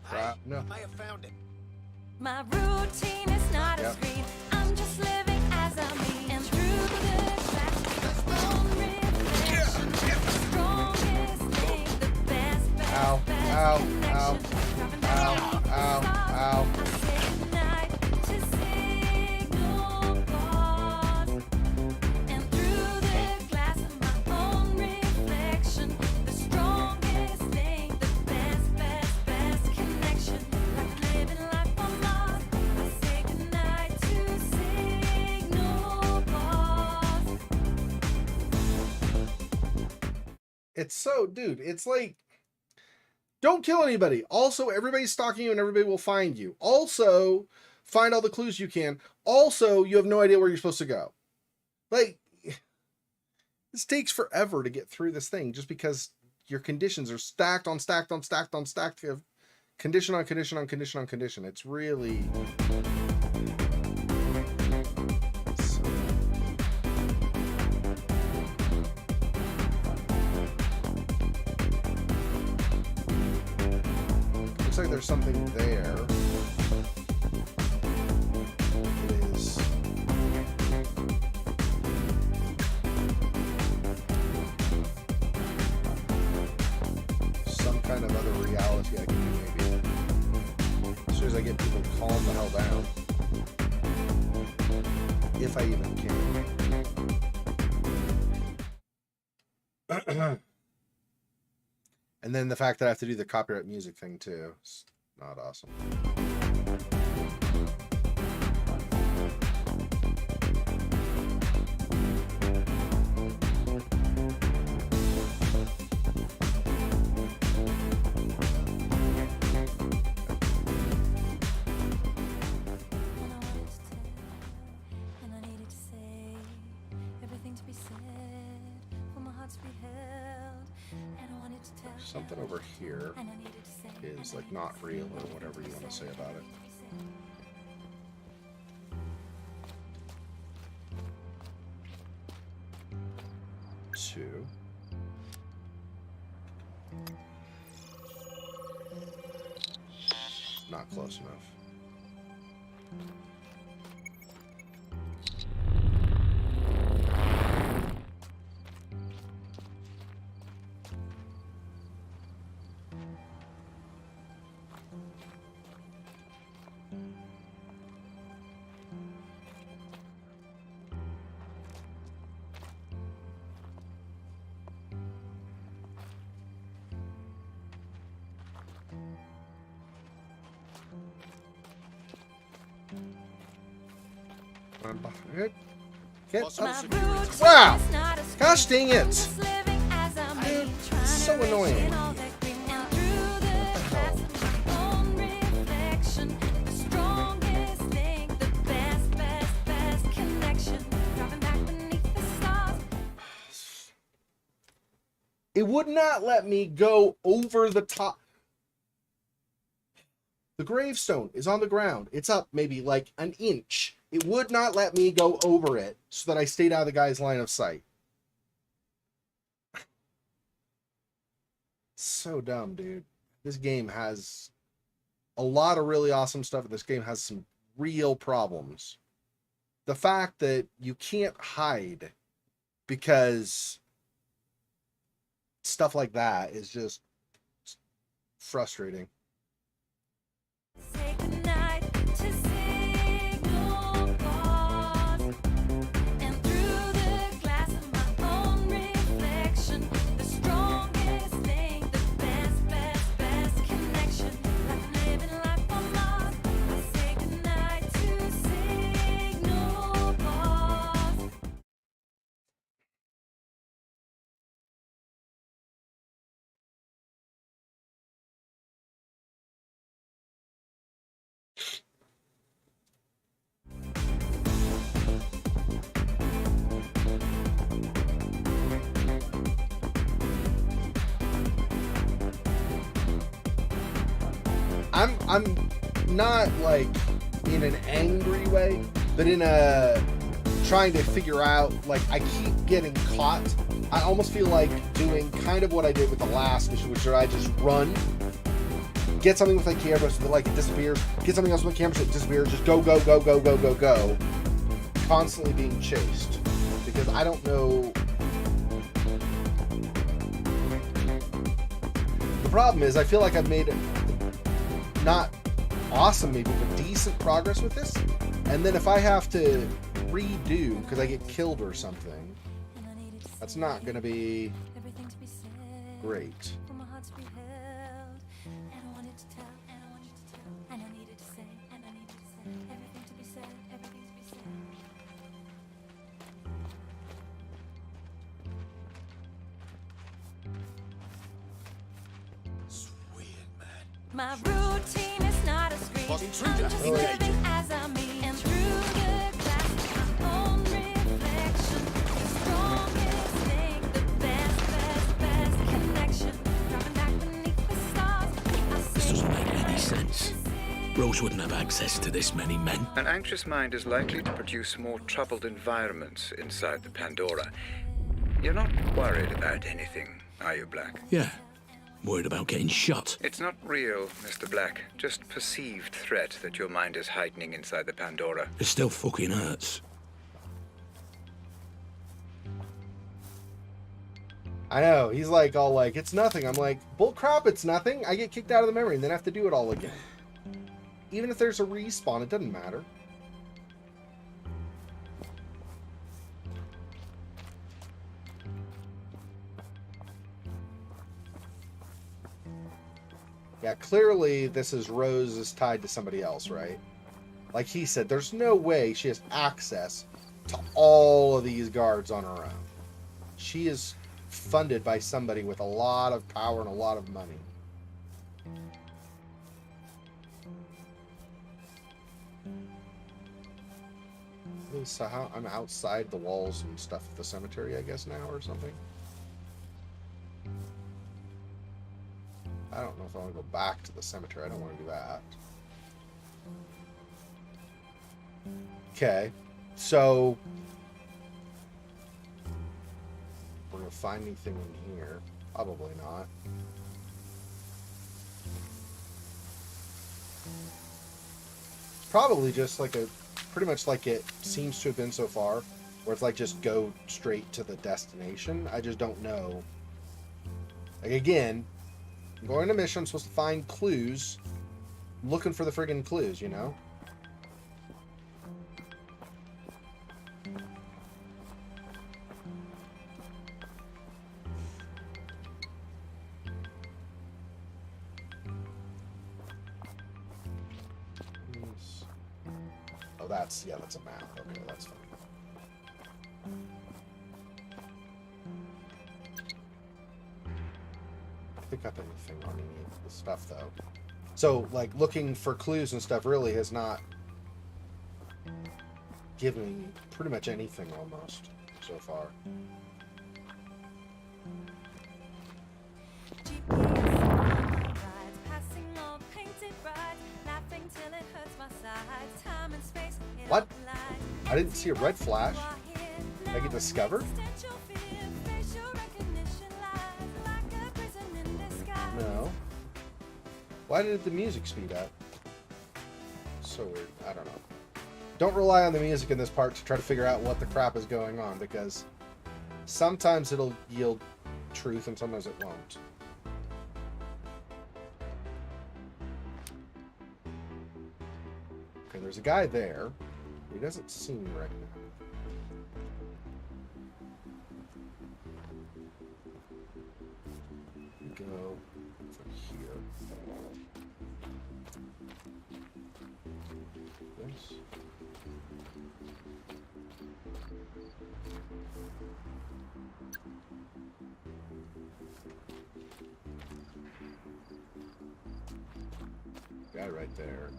Crap. No. I have found it. My routine is not a screen. I'm just living as I mean. And through the cracks, the own reflection, the strongest thing, the best Ow, ow, ow, ow, ow, ow. And through the glass of my own reflection, the strongest thing, the best connection. Like living life on Mars, I say goodnight to signal bars. It's so, dude, it's like, don't kill anybody. Also, everybody's stalking you and everybody will find you. Also, find all the clues you can. Also, you have no idea where you're supposed to go. Like, this takes forever to get through this thing just because your conditions are stacked on stacked on stacked on stacked of condition on condition on condition on condition. It's really... Looks like there's something there. It is... some kind of other reality I can do, maybe. As soon as I get people to calm the hell down. If I even can. And then the fact that I have to do the copyright music thing too. It's not awesome. Something over here is like not real or whatever you want to say about it. Two. Not close enough. Wow! Gosh dang it! Dude, it's so annoying. It would not let me go over the top. The gravestone is on the ground. It's up maybe like an inch. It would not let me go over it so that I stayed out of the guy's line of sight. So dumb, dude. This game has a lot of really awesome stuff. This game has some real problems. The fact that you can't hide because stuff like that is just frustrating. Say goodnight to Signal Boss. And through the glass of my own reflection, the strongest thing, the best connection. Like I'm living life on Mars. I say goodnight to Signal Boss. I'm not like in an angry way, but in a trying to figure out, like, I keep getting caught. I almost feel like doing kind of what I did with the last mission, which is I just run, get something with my camera so that like it disappears, get something else with my camera so it disappears, just go, constantly being chased. Because I don't know. The problem is I feel like I've made not awesome maybe, but decent progress with this. And then if I have to redo because I get killed or something, that's not going to be great. My routine is not a screen. I'm just living as I mean. And through the glass of my own reflection, the strongest thing, the best connection. Driving back beneath the stars. This doesn't make any sense. Rose wouldn't have access to this many men. An anxious mind is likely to produce more troubled environments inside the Pandora. You're not worried about anything, are you, Black? Yeah. Worried about getting shot. It's not real, Mr. Black. Just perceived threat that your mind is heightening inside the Pandora. It still fucking hurts. I know. He's like, all like, it's nothing. I'm like, bull crap, it's nothing. I get kicked out of the memory and then have to do it all again. Even if there's a respawn, it doesn't matter. Yeah, clearly this is Rose is tied to somebody else, right? Like he said, there's no way she has access to all of these guards on her own. She is funded by somebody with a lot of power and a lot of money. So how I'm outside the walls and stuff of the cemetery, I guess, now or something. I don't know if I want to go back to the cemetery. I don't want to do that. Okay, so we're gonna find anything in here? Probably not. Probably just like a, pretty much like it seems to have been so far, where it's like just go straight to the destination. I just don't know. Like again, I'm going on a mission. I'm supposed to find clues. I'm looking for the friggin' clues, you know? Oh, that's, yeah, that's a map. Okay, that's fine. Pick up anything on any of the stuff, though. So, like, looking for clues and stuff really has not given me pretty much anything almost so far. What? I didn't see a red flash. Did I get discovered? No. Why did the music speed up? So weird. I don't know. Don't rely on the music in this part to try to figure out what the crap is going on, because sometimes it'll yield truth and sometimes it won't. Okay, there's a guy there. He doesn't see me right now. Go over here. This. Guy right there.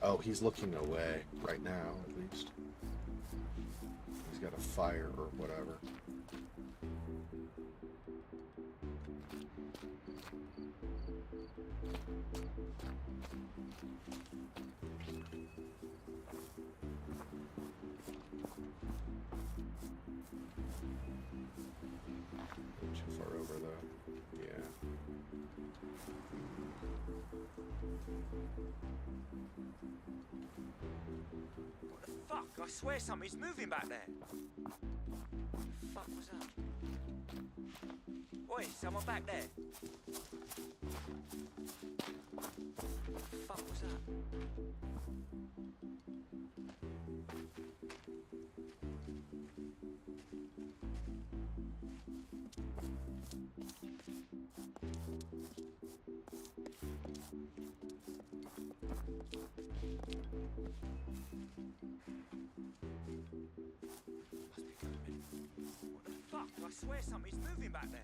Oh, he's looking away right now, at least. He's got a fire or whatever. Too far over, though. Yeah. What the fuck? I swear something's moving back there. What the fuck was that? Oi, someone back there. What the fuck was that? something's moving back there.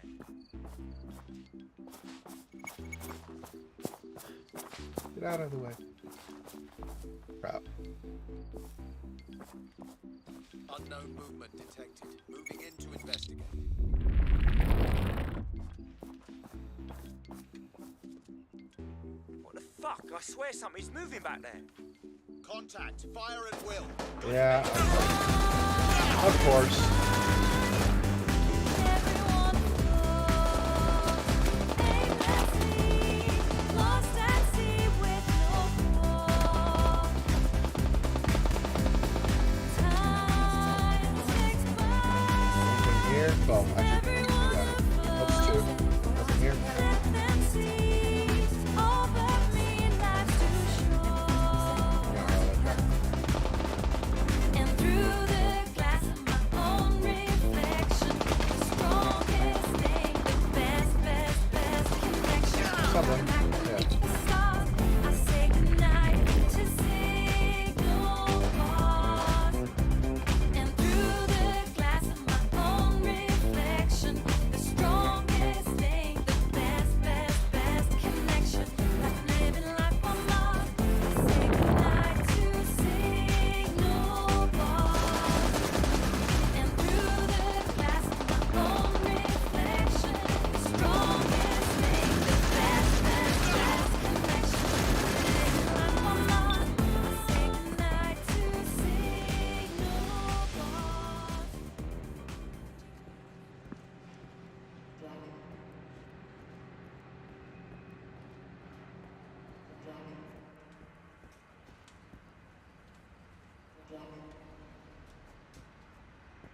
Get out of the way. Crap. Unknown movement detected. Moving in to investigate. What the fuck? I swear something's moving back there. Contact. Fire at will. Yeah. Of course. Well, actually, that's two. Nothing here.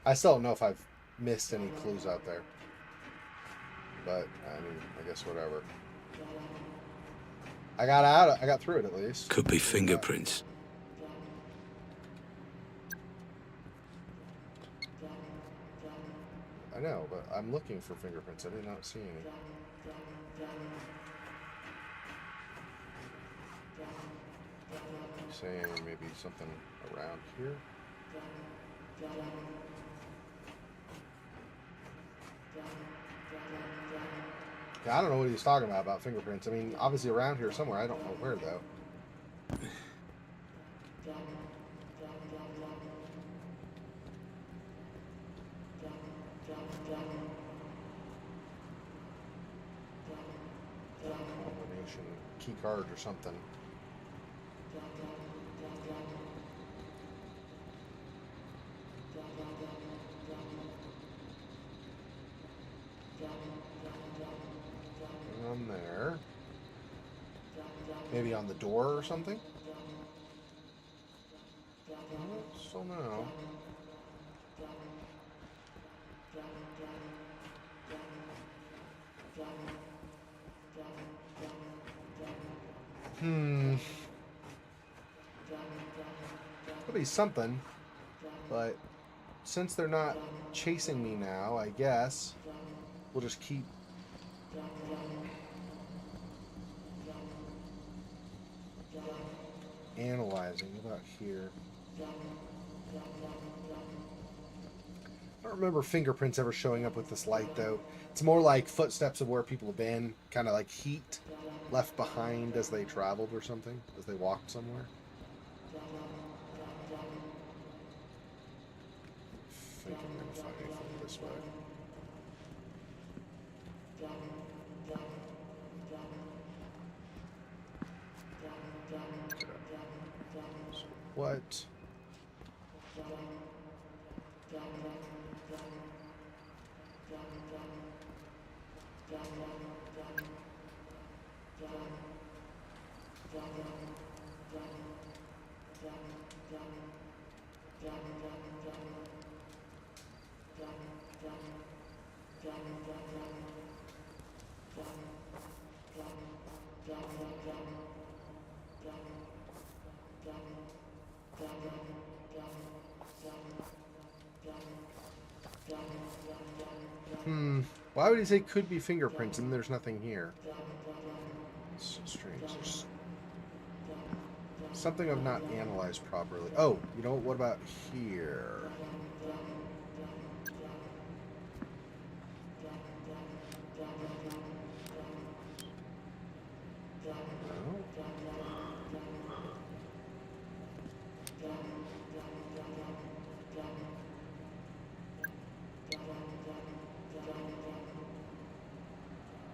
I still don't know if I've missed any clues out there. But, I mean, I guess whatever. I got through it at least. Could be fingerprints. I know, but I'm looking for fingerprints. I did not see any. Saying maybe something around here. Yeah, I don't know what he's talking about fingerprints. I mean, obviously around here somewhere. I don't know where though. Combination key card or something. On there. Maybe on the door or something? So no. Could be something, but since they're not chasing me now, I guess we'll just keep analyzing. What about here? I don't remember fingerprints ever showing up with this light though. It's more like footsteps of where people have been, kind of like heat left behind as they traveled or something, as they walked somewhere. I think I'm gonna find anything this way. So what? Why would he say could be fingerprints and there's nothing here? It's strange. There's something I've not analyzed properly. Oh, you know what about here?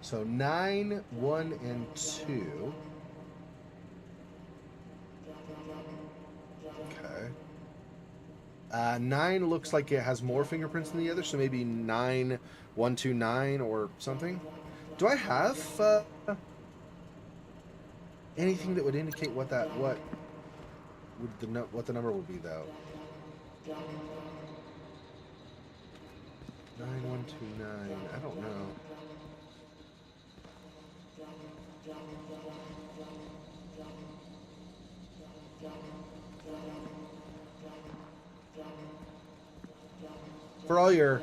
So 9, 1, and 2. Okay. 9 looks like it has more fingerprints than the other, so maybe 9, 1, 2, 9 or something. Do I have anything that would indicate what the number would be though? 9, 1, 2, 9. I don't know. For all your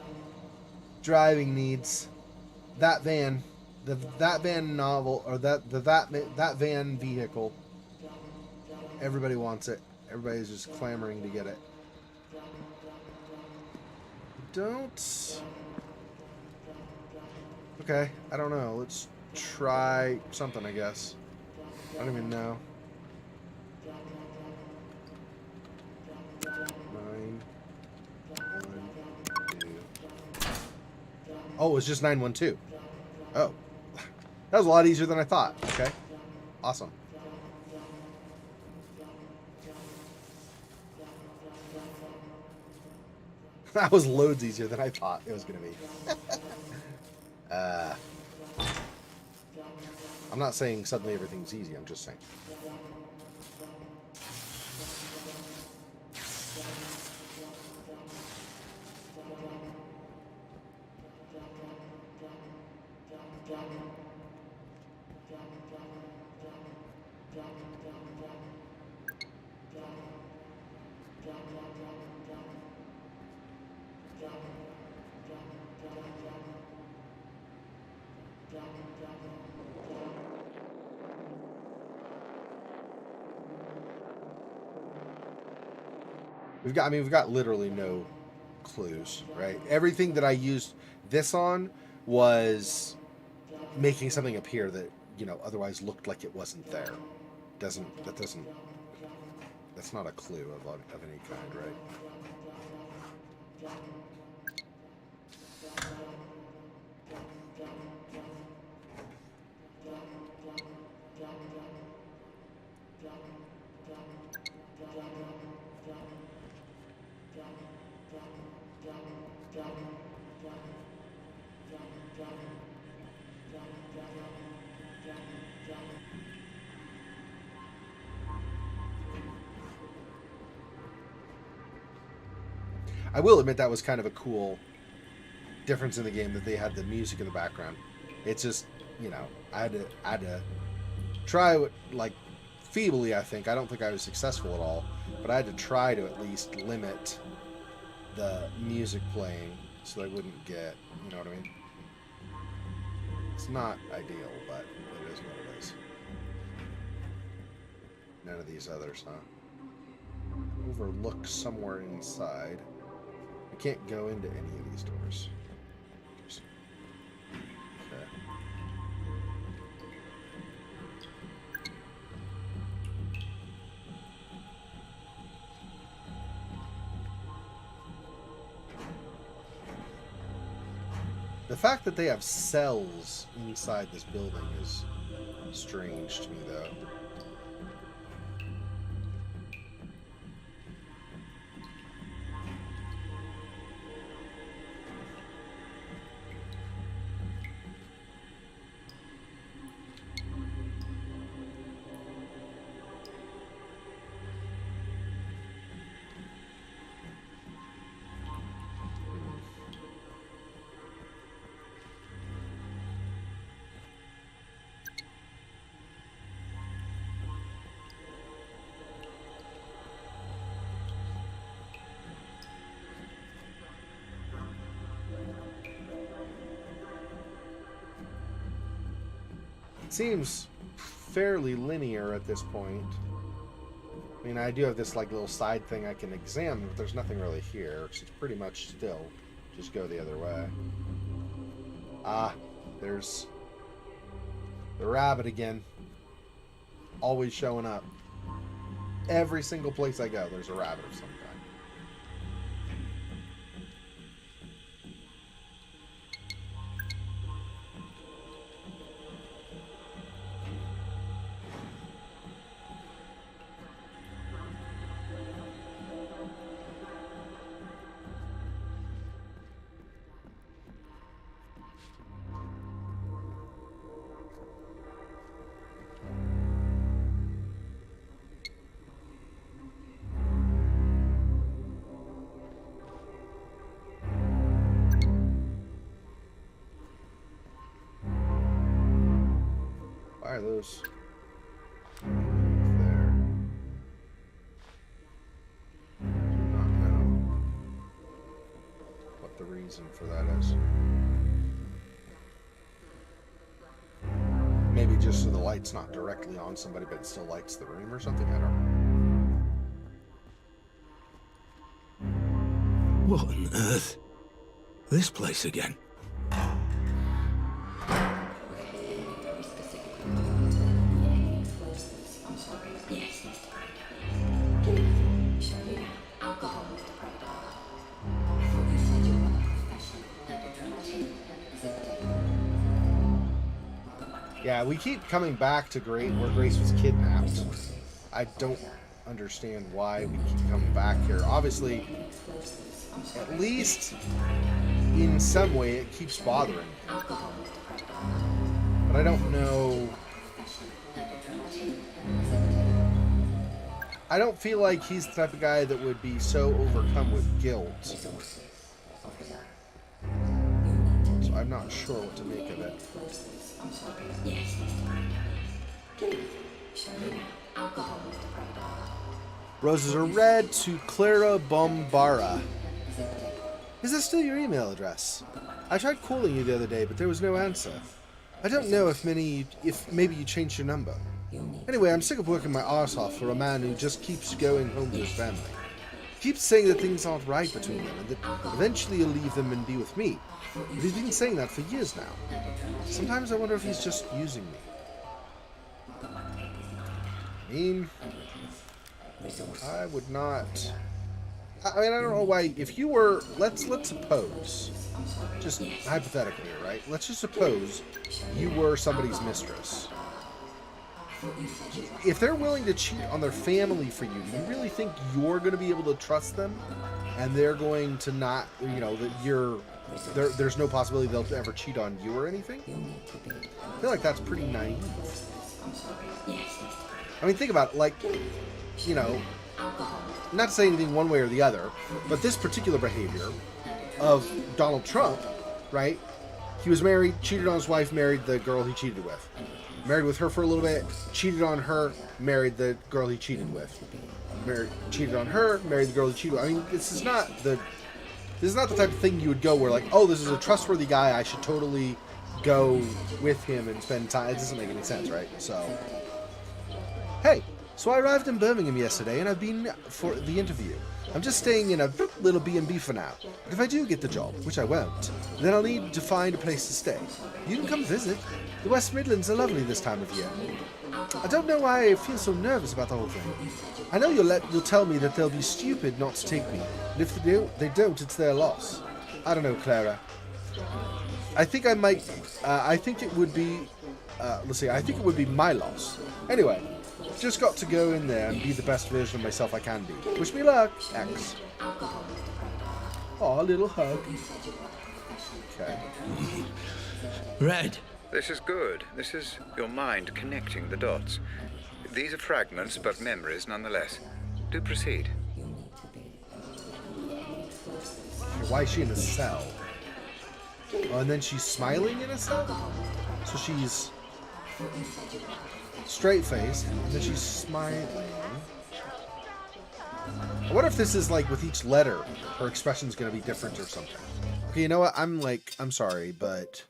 driving needs, that van, that van novel, or that van vehicle, everybody wants it. Everybody's just clamoring to get it. Don't. Okay, I don't know. Let's try something, I guess. I don't even know. 9, 1, 2. Oh, it's just 912. Oh, that was a lot easier than I thought. Okay, awesome. That was loads easier than I thought it was going to be. I'm not saying suddenly everything's easy, I'm just saying. We've got literally no clues, right? Everything that I used this on was making something appear that, otherwise looked like it wasn't there. That's not a clue of any kind, right? I will admit that was kind of a cool difference in the game that they had the music in the background. It's just, I had to try, like, feebly, I think. I don't think I was successful at all, but I had to try to at least limit the music playing so I wouldn't get, you know what I mean? It's not ideal, but it is what it is. None of these others, huh? Overlook somewhere inside. I can't go into any of these doors. Okay. The fact that they have cells inside this building is strange to me, though. Seems fairly linear at this point. I mean, I do have this like little side thing I can examine, but there's nothing really here, so it's pretty much still just go the other way. Ah, there's the rabbit again. always showing up. Every single place I go, there's a rabbit of some kind. Those there. Do not know what the reason for that is. Maybe just so the light's not directly on somebody, but it still lights the room or something. I don't know. What on earth? This place again? Yeah, we keep coming back to where Grace was kidnapped. I don't understand why we keep coming back here. Obviously, at least in some way, it keeps bothering me. But I don't know. I don't feel like he's the type of guy that would be so overcome with guilt. So I'm not sure what to make of it. Roses are red to Clara Bombara. Is this still your email address? I tried calling you the other day, but there was no answer. I don't know if maybe you changed your number. Anyway, I'm sick of working my arse off for a man who just keeps going home to his family. He keeps saying that things aren't right between them, and that eventually he'll leave them and be with me. But he's been saying that for years now. Sometimes I wonder if he's just using me. I mean, I would not... I mean, I don't know why... If you were... Let's suppose... Just hypothetically, right? Let's just suppose you were somebody's mistress. If they're willing to cheat on their family for you, do you really think you're going to be able to trust them? And they're going to not... You know, that you're... There's no possibility they'll ever cheat on you or anything? I feel like that's pretty naive. I mean, think about it, like, you know, not to say anything one way or the other, but this particular behavior of Donald Trump, right? He was married, cheated on his wife, married the girl he cheated with. Married with her for a little bit, cheated on her, married the girl he cheated with. Cheated on her, married the girl he cheated with. I mean, this is not the type of thing you would go where, like, oh, this is a trustworthy guy, I should totally go with him and spend time. It doesn't make any sense, right? So, hey, so I arrived in Birmingham yesterday, and I've been for the interview. I'm just staying in a little B&B for now. But if I do get the job, which I won't, then I'll need to find a place to stay. You can come visit. The West Midlands are lovely this time of year. I don't know why I feel so nervous about the whole thing. I know you'll tell me that they'll be stupid not to take me, and if they don't, it's their loss. I don't know, Clara. I think I might. I think it would be. Let's see. I think it would be my loss. Anyway, just got to go in there and be the best version of myself I can be. Wish me luck, X. Aw, a little hug. Okay. Red. This is good. This is your mind connecting the dots. These are fragments, but memories nonetheless. Do proceed. Why is she in a cell? Oh, and then she's smiling in a cell? So she's straight-faced, and then she's smiling. I wonder if this is like with each letter, her expression's going to be different or something. Okay, you know what? I'm sorry, but...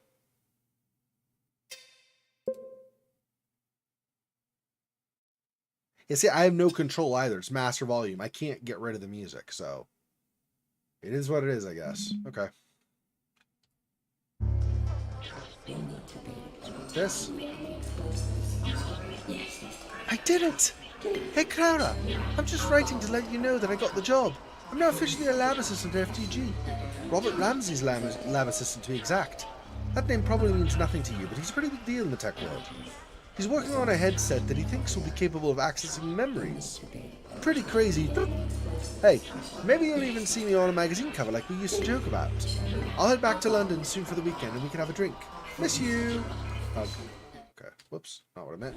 Yeah, see, I have no control either. It's master volume. I can't get rid of the music, so... It is what it is, I guess. Okay. This? I did it! Hey, Clara, I'm just writing to let you know that I got the job. I'm now officially a lab assistant at FTG. Robert Ramsey's lab assistant, to be exact. That name probably means nothing to you, but he's a pretty big deal in the tech world. He's working on a headset that he thinks will be capable of accessing memories. Pretty crazy. Hey, maybe you'll even see me on a magazine cover like we used to joke about. I'll head back to London soon for the weekend and we can have a drink. Miss you. Hug. Okay, whoops, not what I meant.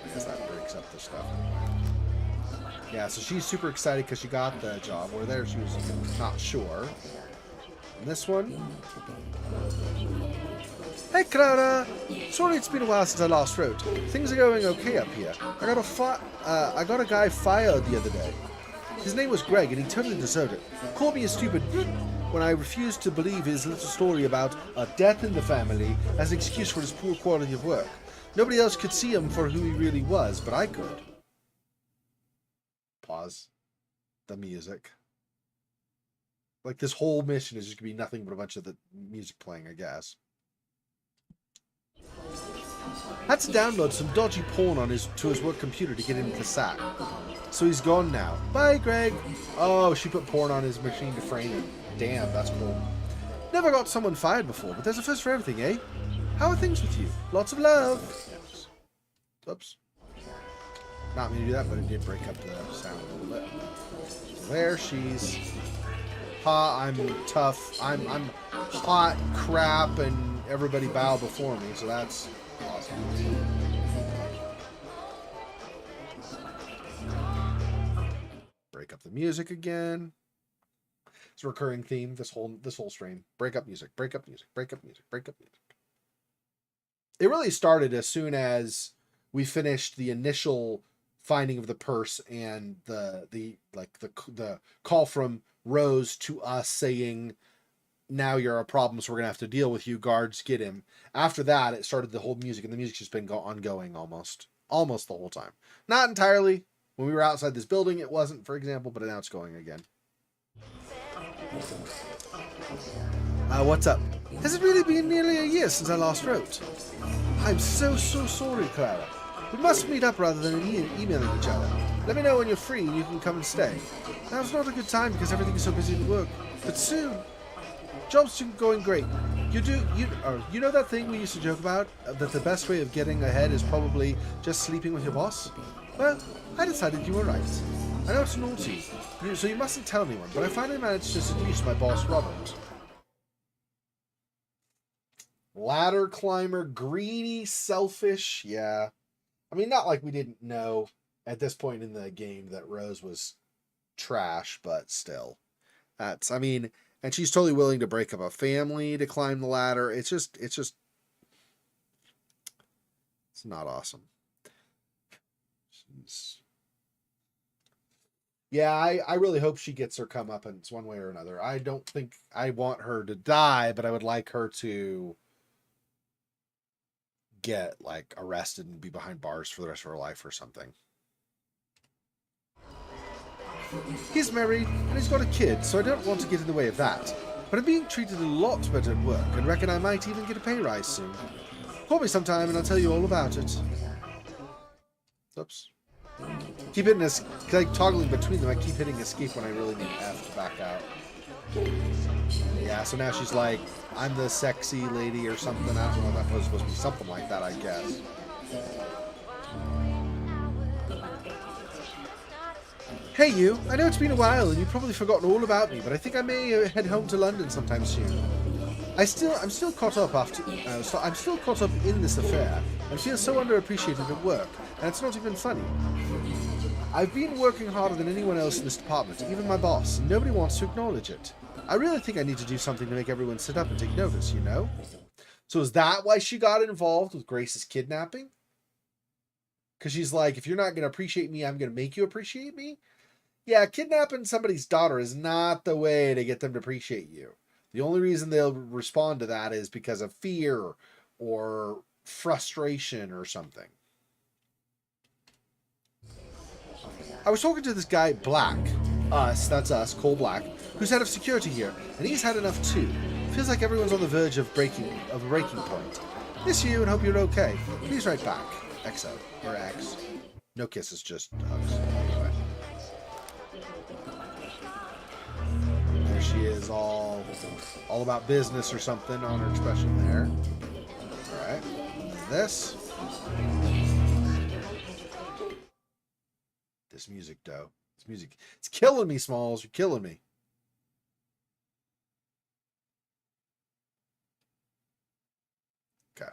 I guess that breaks up the stuff. Yeah, so she's super excited because she got the job, where there she was not sure. And this one. Hey, Clara! Sorry it's been a while since I last wrote. Things are going okay up here. I got a guy fired the other day. His name was Greg, and he totally deserved it. Called me a stupid when I refused to believe his little story about a death in the family as an excuse for his poor quality of work. Nobody else could see him for who he really was, but I could. Pause. The music. Like, this whole mission is just going to be nothing but a bunch of the music playing, I guess. Had to download some dodgy porn on to his work computer to get into the SAT. So he's gone now. Bye, Greg. Oh, she put porn on his machine to frame him. Damn, that's cool. Never got someone fired before, but there's a first for everything, eh? How are things with you? Lots of love. Oops. Not me to do that, but it did break up the sound a little bit. So there she's. Ha, I'm tough. I'm hot crap, and everybody bow before me, so that's awesome. Break up the music again. It's a recurring theme this whole stream. Break up music, break up music, break up music, break up music. It really started as soon as we finished the initial finding of the purse and the call from Rose to us saying, now you're a problem, so we're gonna have to deal with you, guards, get him. After that, it started the whole music, and the music's just been ongoing almost the whole time. Not entirely. When we were outside this building, it wasn't, for example, but now it's going again. What's up? Has it really been nearly a year since I last wrote? I'm so sorry, Clara. We must meet up rather than emailing each other. Let me know when you're free and you can come and stay. Now's not a good time because everything is so busy at work. But soon. Job's going great. You know that thing we used to joke about? That the best way of getting ahead is probably just sleeping with your boss? Well, I decided you were right. I know it's naughty, so you mustn't tell anyone, but I finally managed to seduce my boss, Robert. Ladder climber, greedy, selfish, yeah. I mean, not like we didn't know at this point in the game that Rose was trash, but still. I mean, and she's totally willing to break up a family to climb the ladder. It's not awesome. Yeah, I really hope she gets her comeuppance one way or another. I don't think I want her to die, but I would like her to get, like, arrested and be behind bars for the rest of her life or something. He's married and he's got a kid, so I don't want to get in the way of that. But I'm being treated a lot better at work and reckon I might even get a pay rise soon. Call me sometime and I'll tell you all about it. Oops. Keep hitting this, like toggling between them, I keep hitting escape when I really need F to back out. Yeah, so now she's like, I'm the sexy lady or something. I don't know, that was supposed to be something like that, I guess. Hey you, I know it's been a while and you've probably forgotten all about me, but I think I may head home to London sometime soon. I'm still caught up I'm still caught up in this affair and feel so underappreciated at work, and it's not even funny. I've been working harder than anyone else in this department, even my boss, and nobody wants to acknowledge it. I really think I need to do something to make everyone sit up and take notice, you know? So is that why she got involved with Grace's kidnapping? Because she's like, if you're not going to appreciate me, I'm going to make you appreciate me? Yeah, kidnapping somebody's daughter is not the way to get them to appreciate you. The only reason they'll respond to that is because of fear or frustration or something. I was talking to this guy, Black. That's us, Cole Black, who's head of security here, and he's had enough too. Feels like everyone's on the verge of a breaking point. Miss you and hope you're okay. Please write back. XO, or X. No kisses, just hugs. Anyway. There she is, all about business or something on her expression there. All right. This music, though. This music, it's killing me, Smalls. You're killing me. Okay.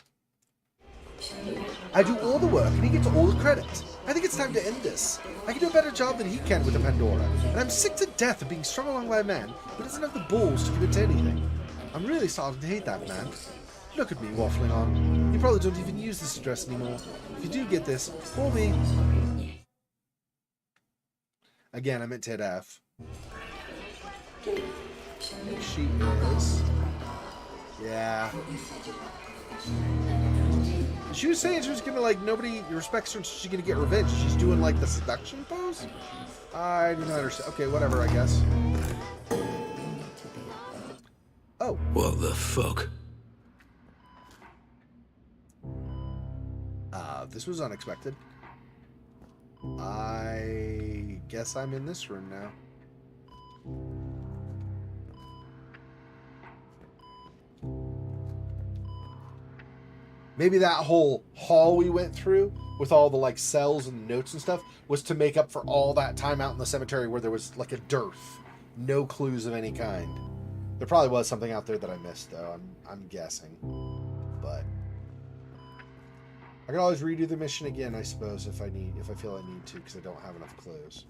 I do all the work and he gets all the credit. I think it's time to end this. I can do a better job than he can with the Pandora, and I'm sick to death of being strung along by a man who doesn't have the balls to commit to anything. I'm really starting to hate that man. Look at me waffling on. You probably don't even use this address anymore. If you do get this, call me. Again, I meant to hit F. She is. Yeah. She was saying she was gonna, like, nobody respects her, she's gonna get revenge. She's doing, like, the seduction pose? I didn't understand. Okay, whatever, I guess. Oh. What the fuck? This was unexpected. I guess I'm in this room now. Maybe that whole hall we went through with all the like cells and notes and stuff was to make up for all that time out in the cemetery where there was like a dearth, no clues of any kind. There probably was something out there that I missed though. I'm guessing, but I can always redo the mission again, I suppose, if I feel I need to, because I don't have enough clues,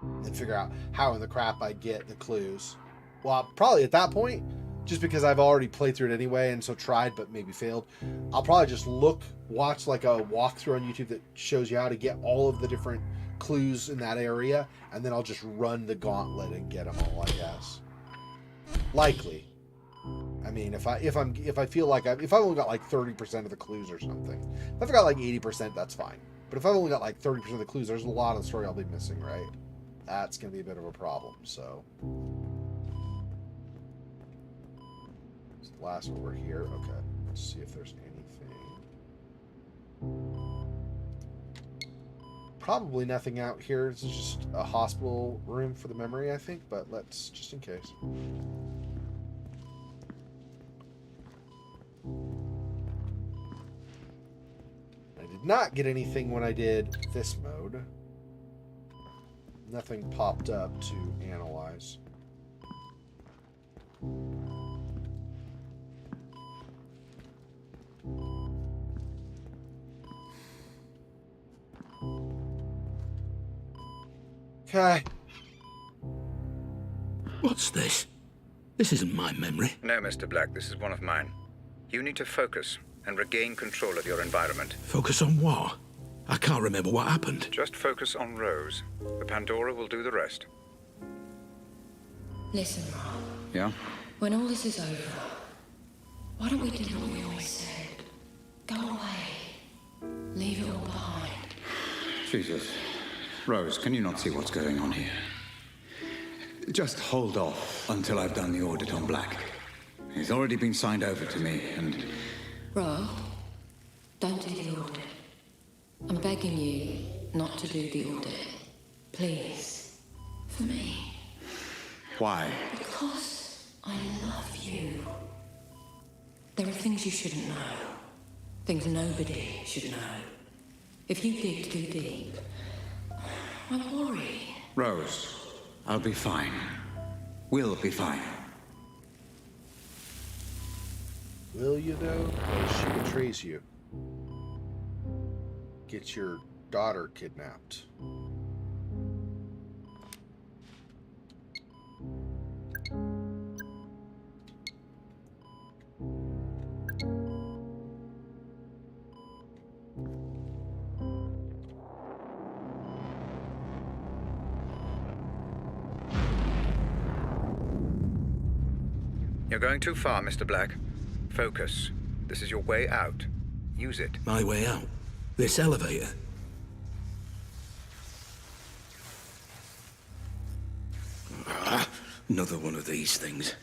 and figure out how in the crap I get the clues. Well, probably at that point, just because I've already played through it anyway, and so tried but maybe failed, I'll probably just watch like a walkthrough on YouTube that shows you how to get all of the different clues in that area, and then I'll just run the gauntlet and get them all, I guess. Likely. I mean, if I feel like if I've only got like 30% of the clues or something, if I've got like 80%, that's fine. But if I've only got like 30% of the clues, there's a lot of the story I'll be missing, right? That's gonna be a bit of a problem. So, last one, we're here. Okay, let's see if there's anything. Probably nothing out here. It's just a hospital room for the memory, I think. But let's just in case. I did not get anything when I did this mode. Nothing popped up to analyze. Okay. What's this? This isn't my memory. No, Mr. Black, this is one of mine. You need to focus and regain control of your environment. Focus on what? I can't remember what happened. Just focus on Rose. The Pandora will do the rest. Listen, Rob. Yeah? When all this is over, why don't we do what we always said? Go away. Leave it all behind. Jesus. Rose, can you not see what's going on here? Just hold off until I've done the audit on Black. He's already been signed over to me, and... Rob, don't do the audit. I'm begging you not to do the audit. Please. For me. Why? Because I love you. There are things you shouldn't know. Things nobody should know. If you dig too deep, I worry. Rose, I'll be fine. We'll be fine. Will you, though? Or she betrays you. Get your daughter kidnapped. You're going too far, Mr. Black. Focus. This is your way out. Use it. My way out? This elevator? Ah, another one of these things.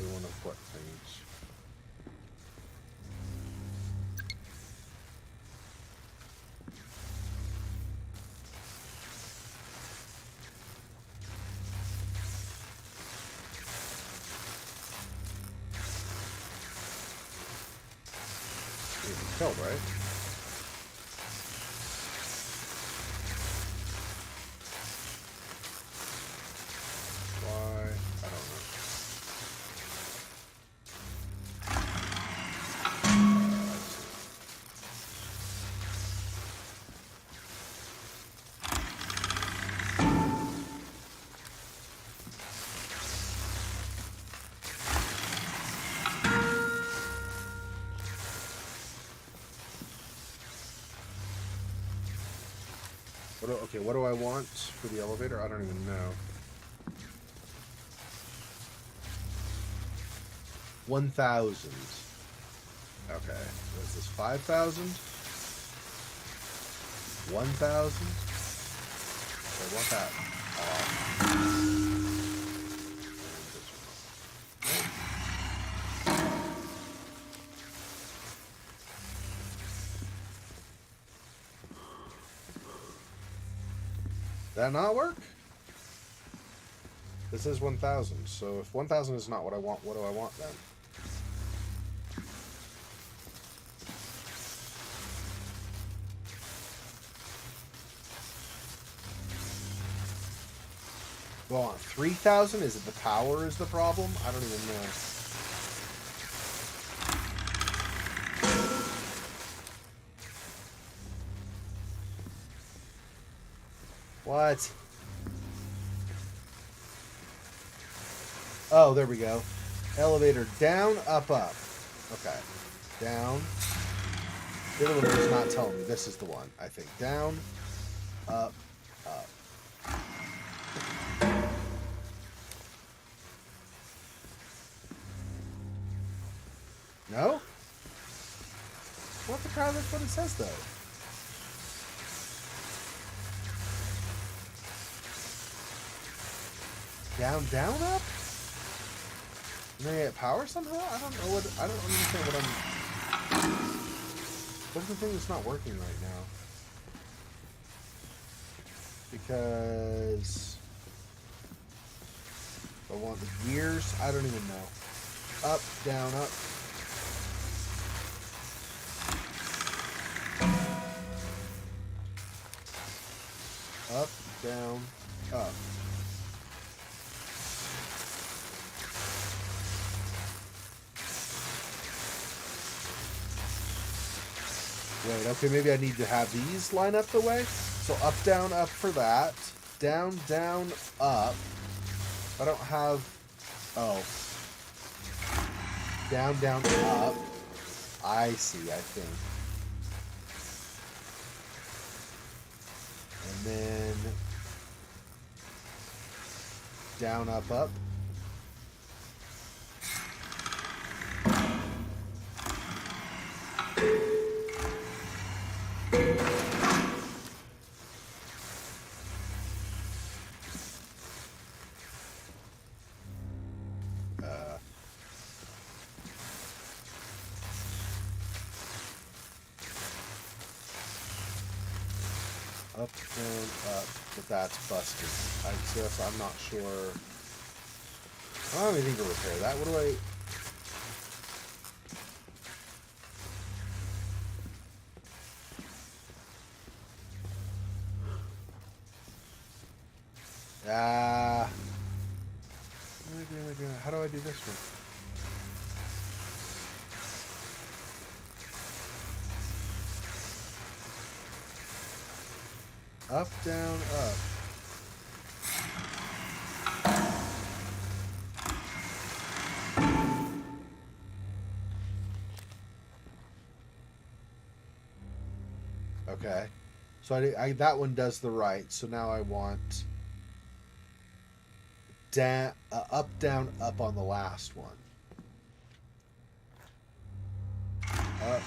One of what things? killed, right? Why? I don't know. Okay, what do I want for the elevator? I don't even know. 1,000. Okay, what is this? 5,000? 1,000? I want that off. That not work? This is 1,000, so if 1,000 is not what I want, what do I want then? Do I want 3,000? Is it the power is the problem? I don't even know. What? Oh, there we go. Elevator down, up, up. Okay. Down. The other one does not tell me. This is the one, I think. Down, up, up. No? What the crap? That's what it says, though. Down, down, up? And then I get power somehow? I don't know what... I don't understand what I'm... What's the thing that's not working right now? Because... I want the gears? I don't even know. Up, down, up. Up, down, up. Wait, okay, maybe I need to have these line up the way. So up, down, up for that. Down, down, up. I don't have... Oh. Down, down, up. I see, I think. And then... Down, up, up. Up and up, but that's busted. I guess I'm not sure. I don't have anything to repair that. What do I... How do I do this one? Up, down, up. Okay. So I that one does the right. So now I want down, up, down, up on the last one. Up,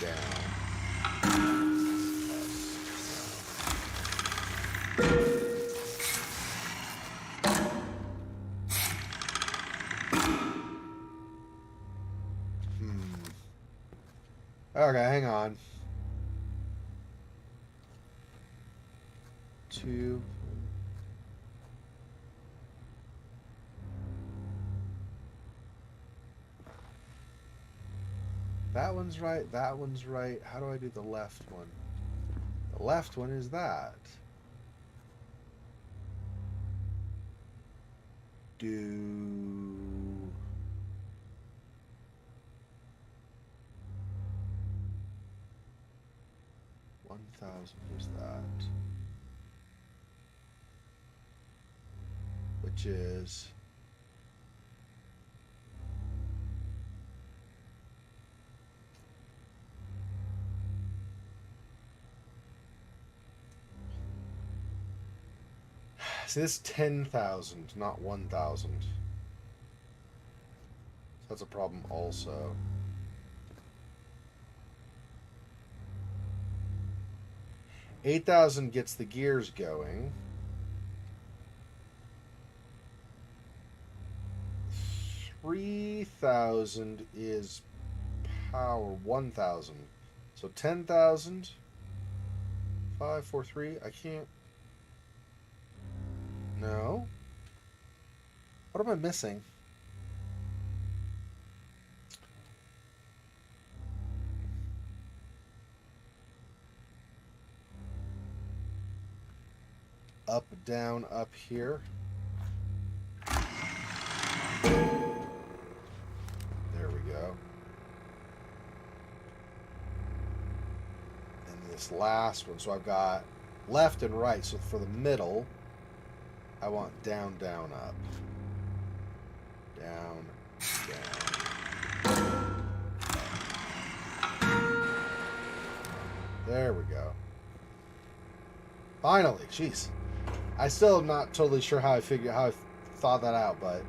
down. Okay, hang on. 2. That one's right. That one's right. How do I do the left one? The left one is that. Do... 1,000 is that. Which is... See, this is 10,000, not 1,000. So that's a problem also. $8,000 gets the gears going. 3,000 is power. 1,000. So 10,000. 5, 4, 3. I can't. No. What am I missing? Up, down, up here. There we go. And this last one, so I've got left and right. So for the middle, I want down, down, up. Down, down. There we go. Finally, jeez. I still am not totally sure how I thought that out, but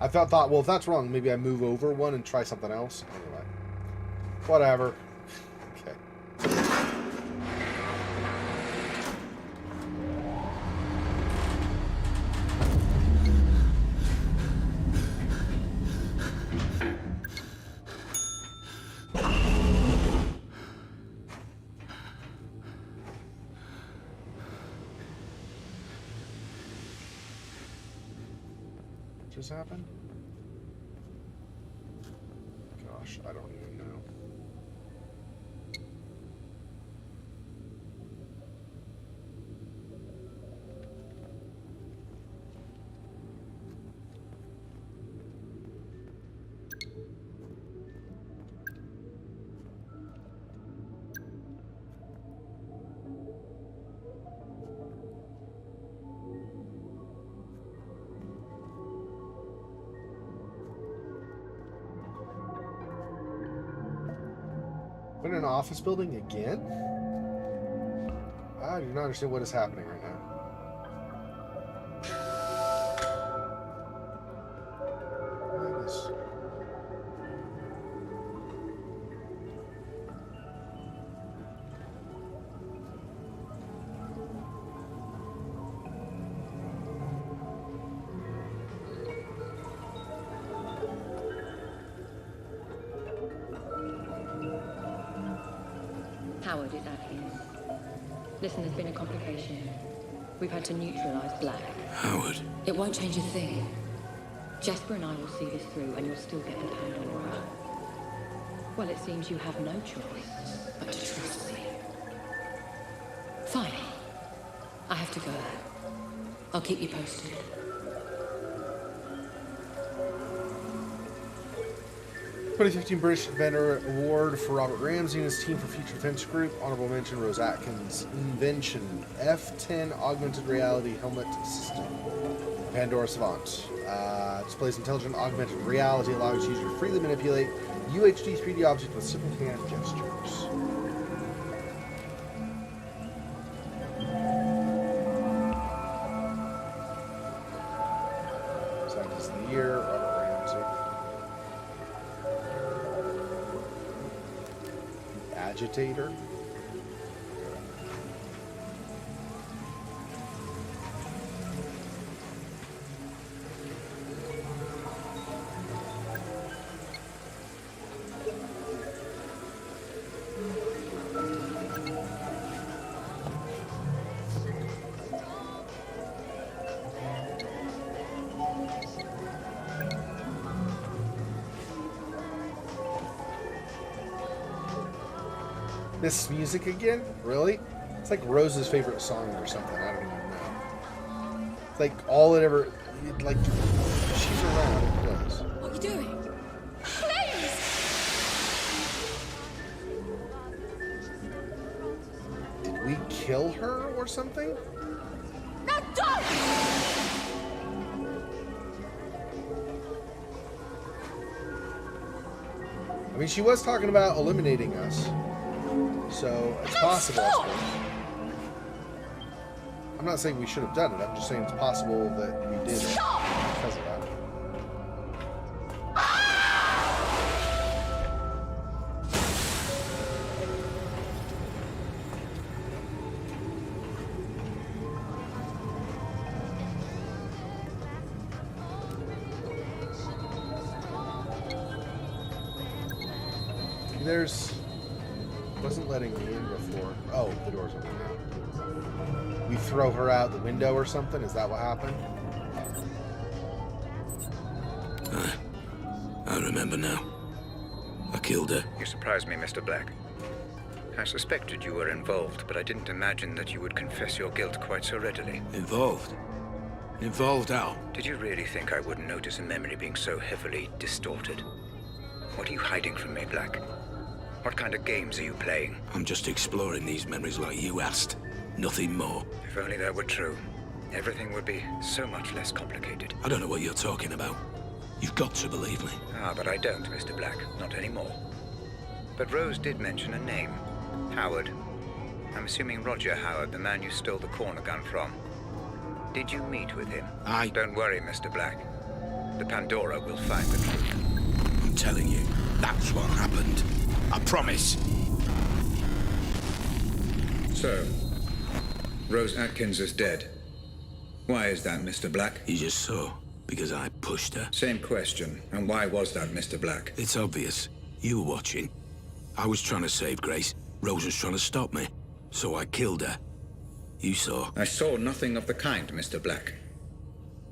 I thought, well, if that's wrong, maybe I move over one and try something else. Anyway, whatever. Okay. Just happened? Gosh, I don't even know. In an office building again? I do not understand what is happening right now. Howard, it's Atkins. Listen, there's been a complication. We've had to neutralize Black. Howard. It won't change a thing. Jasper and I will see this through, and you'll still get the Pandora. Well, it seems you have no choice but to trust me. Fine. I have to go. I'll keep you posted. 2015 British Inventor Award for Robert Ramsey and his team for Future Defense Group. Honorable mention, Rose Atkins. Invention, F-10 Augmented Reality Helmet System. Pandora Savant. Displays intelligent augmented reality, allowing users to freely manipulate UHD 3D objects with simple hand gestures. Scientist of the Year, Robert Ramsey. Agitator. This music again? Really? It's like Rose's favorite song or something. I don't even know. It's like all it ever... Like, she's around. It does. What are you doing? Please! Did we kill her or something? No, don't! I mean, she was talking about eliminating us. So, it's possible, I suppose. I'm not saying we should have done it. I'm just saying it's possible that we did it because of that. There's... wasn't letting me in before. Oh, the door's open now. We throw her out the window or something? Is that what happened? I remember now. I killed her. You surprised me, Mr. Black. I suspected you were involved, but I didn't imagine that you would confess your guilt quite so readily. Involved? Involved how? Did you really think I wouldn't notice a memory being so heavily distorted? What are you hiding from me, Black? What kind of games are you playing? I'm just exploring these memories like you asked. Nothing more. If only that were true, everything would be so much less complicated. I don't know what you're talking about. You've got to believe me. Ah, but I don't, Mr. Black. Not anymore. But Rose did mention a name. Howard. I'm assuming Roger Howard, the man you stole the corner gun from. Did you meet with him? Don't worry, Mr. Black. The Pandora will find the truth. I'm telling you, that's what happened. I promise. So, Rose Atkins is dead. Why is that, Mr. Black? You just saw. Because I pushed her. Same question. And why was that, Mr. Black? It's obvious. You were watching. I was trying to save Grace. Rose was trying to stop me. So I killed her. You saw. I saw nothing of the kind, Mr. Black.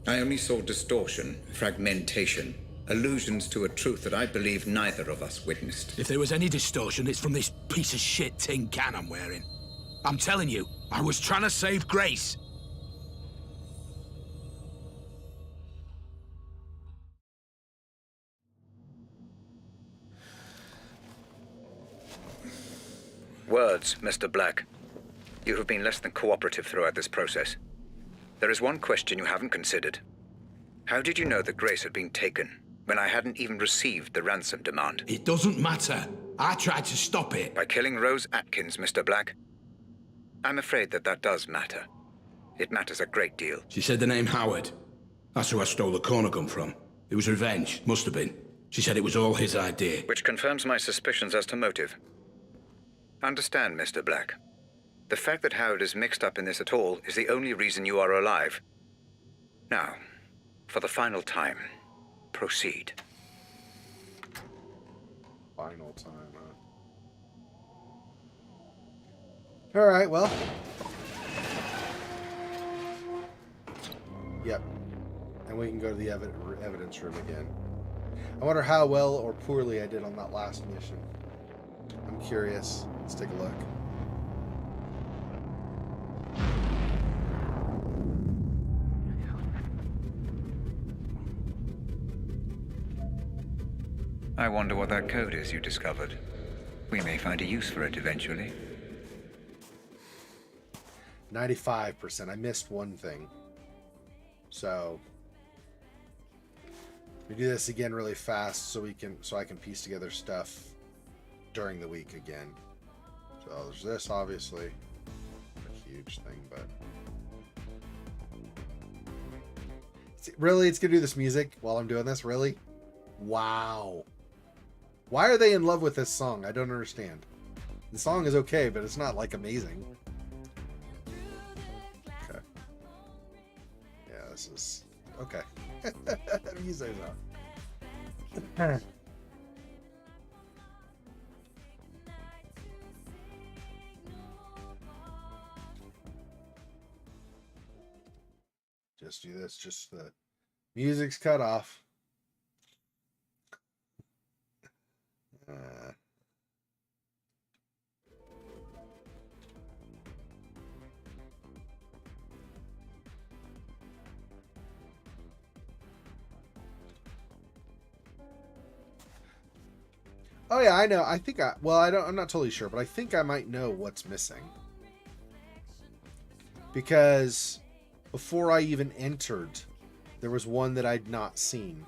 I only saw distortion, fragmentation, allusions to a truth that I believe neither of us witnessed. If there was any distortion, it's from this piece of shit tin can I'm wearing. I'm telling you, I was trying to save Grace. Words, Mr. Black. You have been less than cooperative throughout this process. There is one question you haven't considered. How did you know that Grace had been taken when I hadn't even received the ransom demand? It doesn't matter. I tried to stop it. By killing Rose Atkins, Mr. Black? I'm afraid that does matter. It matters a great deal. She said the name Howard. That's who I stole the corner gun from. It was revenge. Must have been. She said it was all his idea. Which confirms my suspicions as to motive. Understand, Mr. Black. The fact that Howard is mixed up in this at all is the only reason you are alive. Now, for the final time, proceed. Final time, huh? Alright, well. Yep. And we can go to the evidence room again. I wonder how well or poorly I did on that last mission. I'm curious. Let's take a look. I wonder what that code is you discovered. We may find a use for it eventually. 95%. I missed one thing. So we do this again really fast so I can piece together stuff during the week again. So there's this, obviously, a huge thing, but really, it's gonna do this music while I'm doing this. Really? Wow. Why are they in love with this song? I don't understand. The song is okay, but it's not like amazing. Okay. Yeah, this is okay. You say so. Just do this. Just the music's cut off. Oh yeah, I know. I think I'm not totally sure, but I think I might know what's missing. Because before I even entered, there was one that I'd not seen.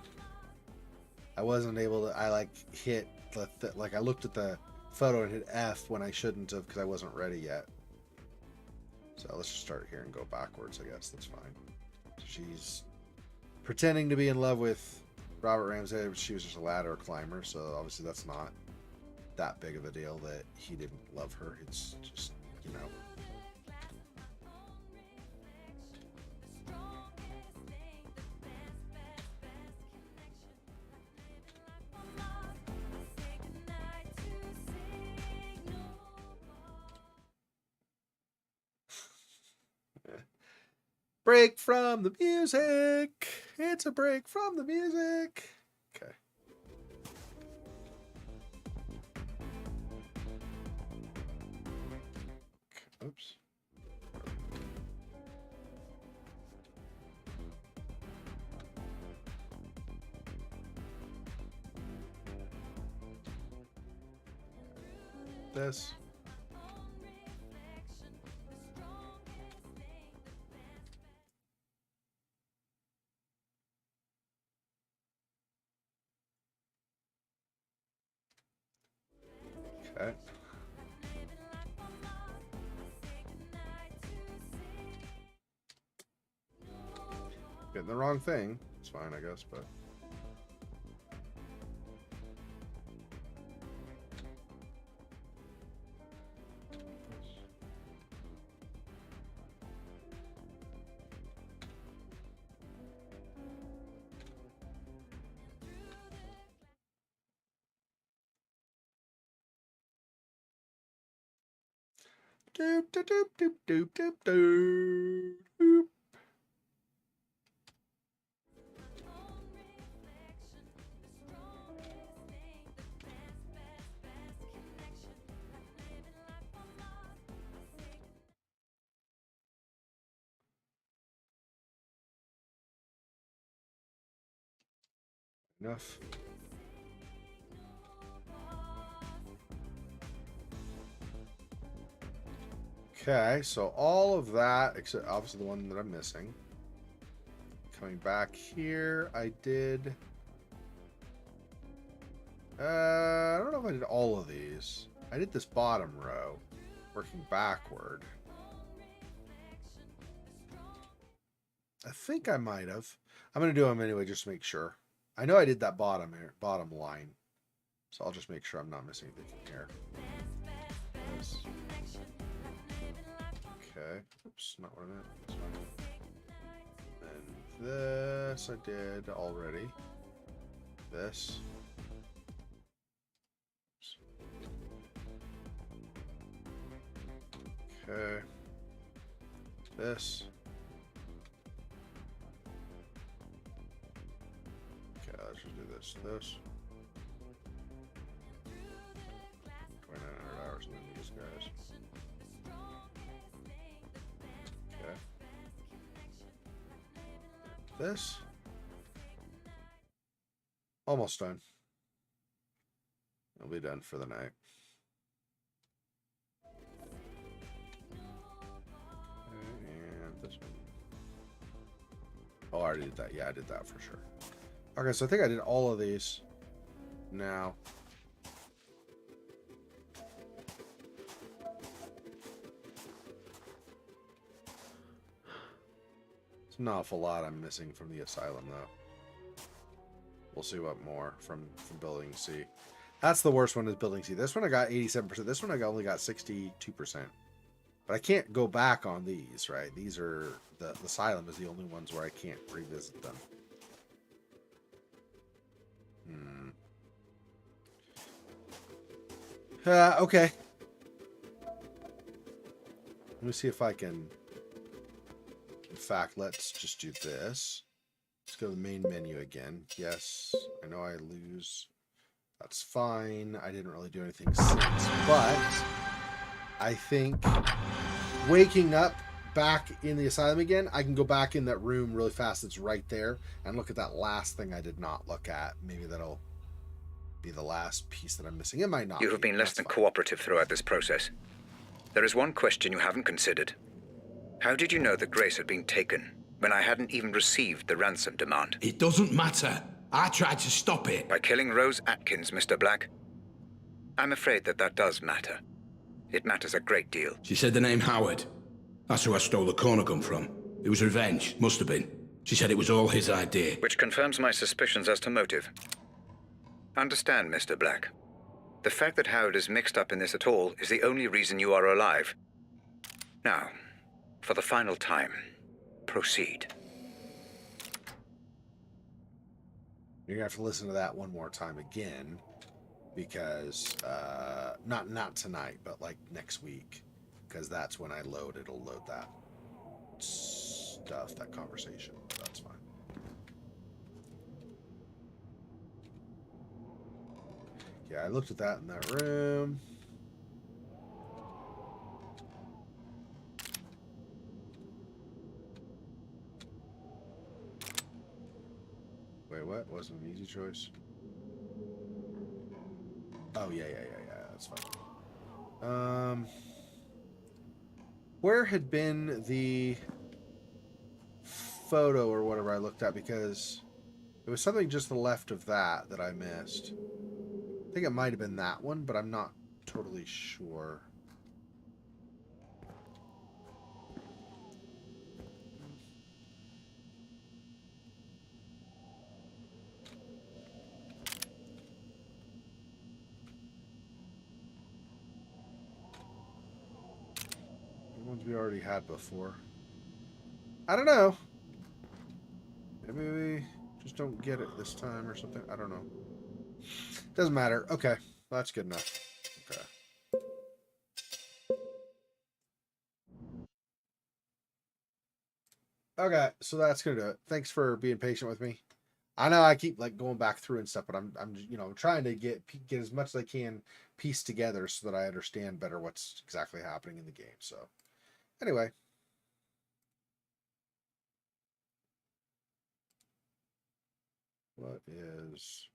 I wasn't able to, I hit, I looked at the photo and hit F when I shouldn't have because I wasn't ready yet. So let's just start here and go backwards, I guess. That's fine. She's pretending to be in love with Robert Ramsey, but she was just a ladder climber, so obviously that's not that big of a deal that he didn't love her. It's just, you know. Break from the music. It's a break from the music. Okay. Oops. This. Okay. Getting the wrong thing. It's fine, I guess, but. Doop doop doop doop doop doop doop. Enough. Okay, so all of that, except obviously the one that I'm missing. Coming back here, I did... I don't know if I did all of these. I did this bottom row, working backward. I think I might have. I'm going to do them anyway, just to make sure. I know I did that bottom line. So I'll just make sure I'm not missing anything here. This. Okay. Oops, not what I meant. That's fine. And this I did already. This. Oops. Okay. This. Okay, let's just do this. This. 2,900 hours and then these guys. Okay. This. Almost done. I'll be done for the night. And this one. Oh, I already did that. Yeah, I did that for sure. Okay, so I think I did all of these now. It's an awful lot I'm missing from the asylum, though. We'll see what more from building C. That's the worst one, is building C. This one I got 87%. This one I only got 62%. But I can't go back on these, right? These are... The asylum is the only ones where I can't revisit them. Okay. Let me see if I can... In fact, let's just do this. Let's go to the main menu again. Yes, I know I lose. That's fine. I didn't really do anything since. But I think waking up back in the asylum again, I can go back in that room really fast. It's right there. And look at that last thing I did not look at. Maybe that'll be the last piece that I'm missing. It might not. You have been less than cooperative throughout this process. There is one question you haven't considered. How did you know that Grace had been taken when I hadn't even received the ransom demand? It doesn't matter. I tried to stop it. By killing Rose Atkins, Mr. Black? I'm afraid that does matter. It matters a great deal. She said the name Howard. That's who I stole the corner gun from. It was revenge. Must have been. She said it was all his idea. Which confirms my suspicions as to motive. Understand, Mr. Black. The fact that Howard is mixed up in this at all is the only reason you are alive. Now, for the final time, proceed. You're gonna have to listen to that one more time again, because not tonight, but like next week, because that's when I load. It'll load that stuff, that conversation. That's fine. Yeah, I looked at that in that room. Wait, what? Wasn't an easy choice. Oh, yeah, that's fine. Where had been the photo or whatever I looked at? Because it was something just to the left of that I missed. I think it might have been that one, but I'm not totally sure. Ones we already had before. I don't know. Maybe we just don't get it this time or something. I don't know. Doesn't matter. Okay. That's good enough. Okay. Okay, so that's gonna do it. Thanks for being patient with me. I know I keep like going back through and stuff, but I'm trying to get as much as I can pieced together so that I understand better what's exactly happening in the game. So anyway. What is...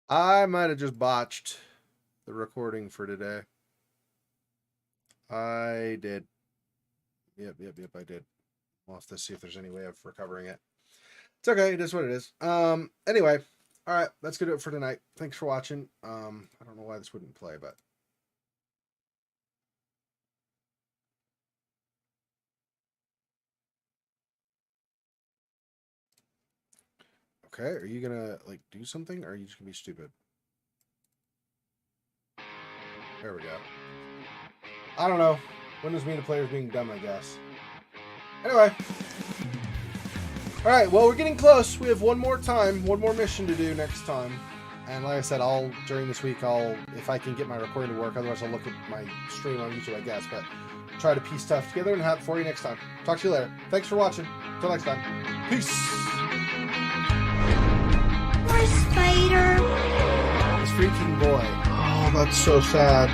I might have just botched the recording for today. I did. Yep, I did. We'll have to see if there's any way of recovering it. It's okay, it is what it is. Anyway, alright, that's gonna do it for tonight. Thanks for watching. I don't know why this wouldn't play, but okay, are you gonna like do something, or are you just gonna be stupid? There we go. I don't know. Windows Media players being dumb, I guess. Anyway. Alright, well, we're getting close. We have one more mission to do next time. And like I said, during this week, if I can get my recording to work, otherwise I'll look at my stream on YouTube, I guess. But try to piece stuff together and have it for you next time. Talk to you later. Thanks for watching. Until next time. Peace. Poor Spider. This freaking boy. Oh, that's so sad.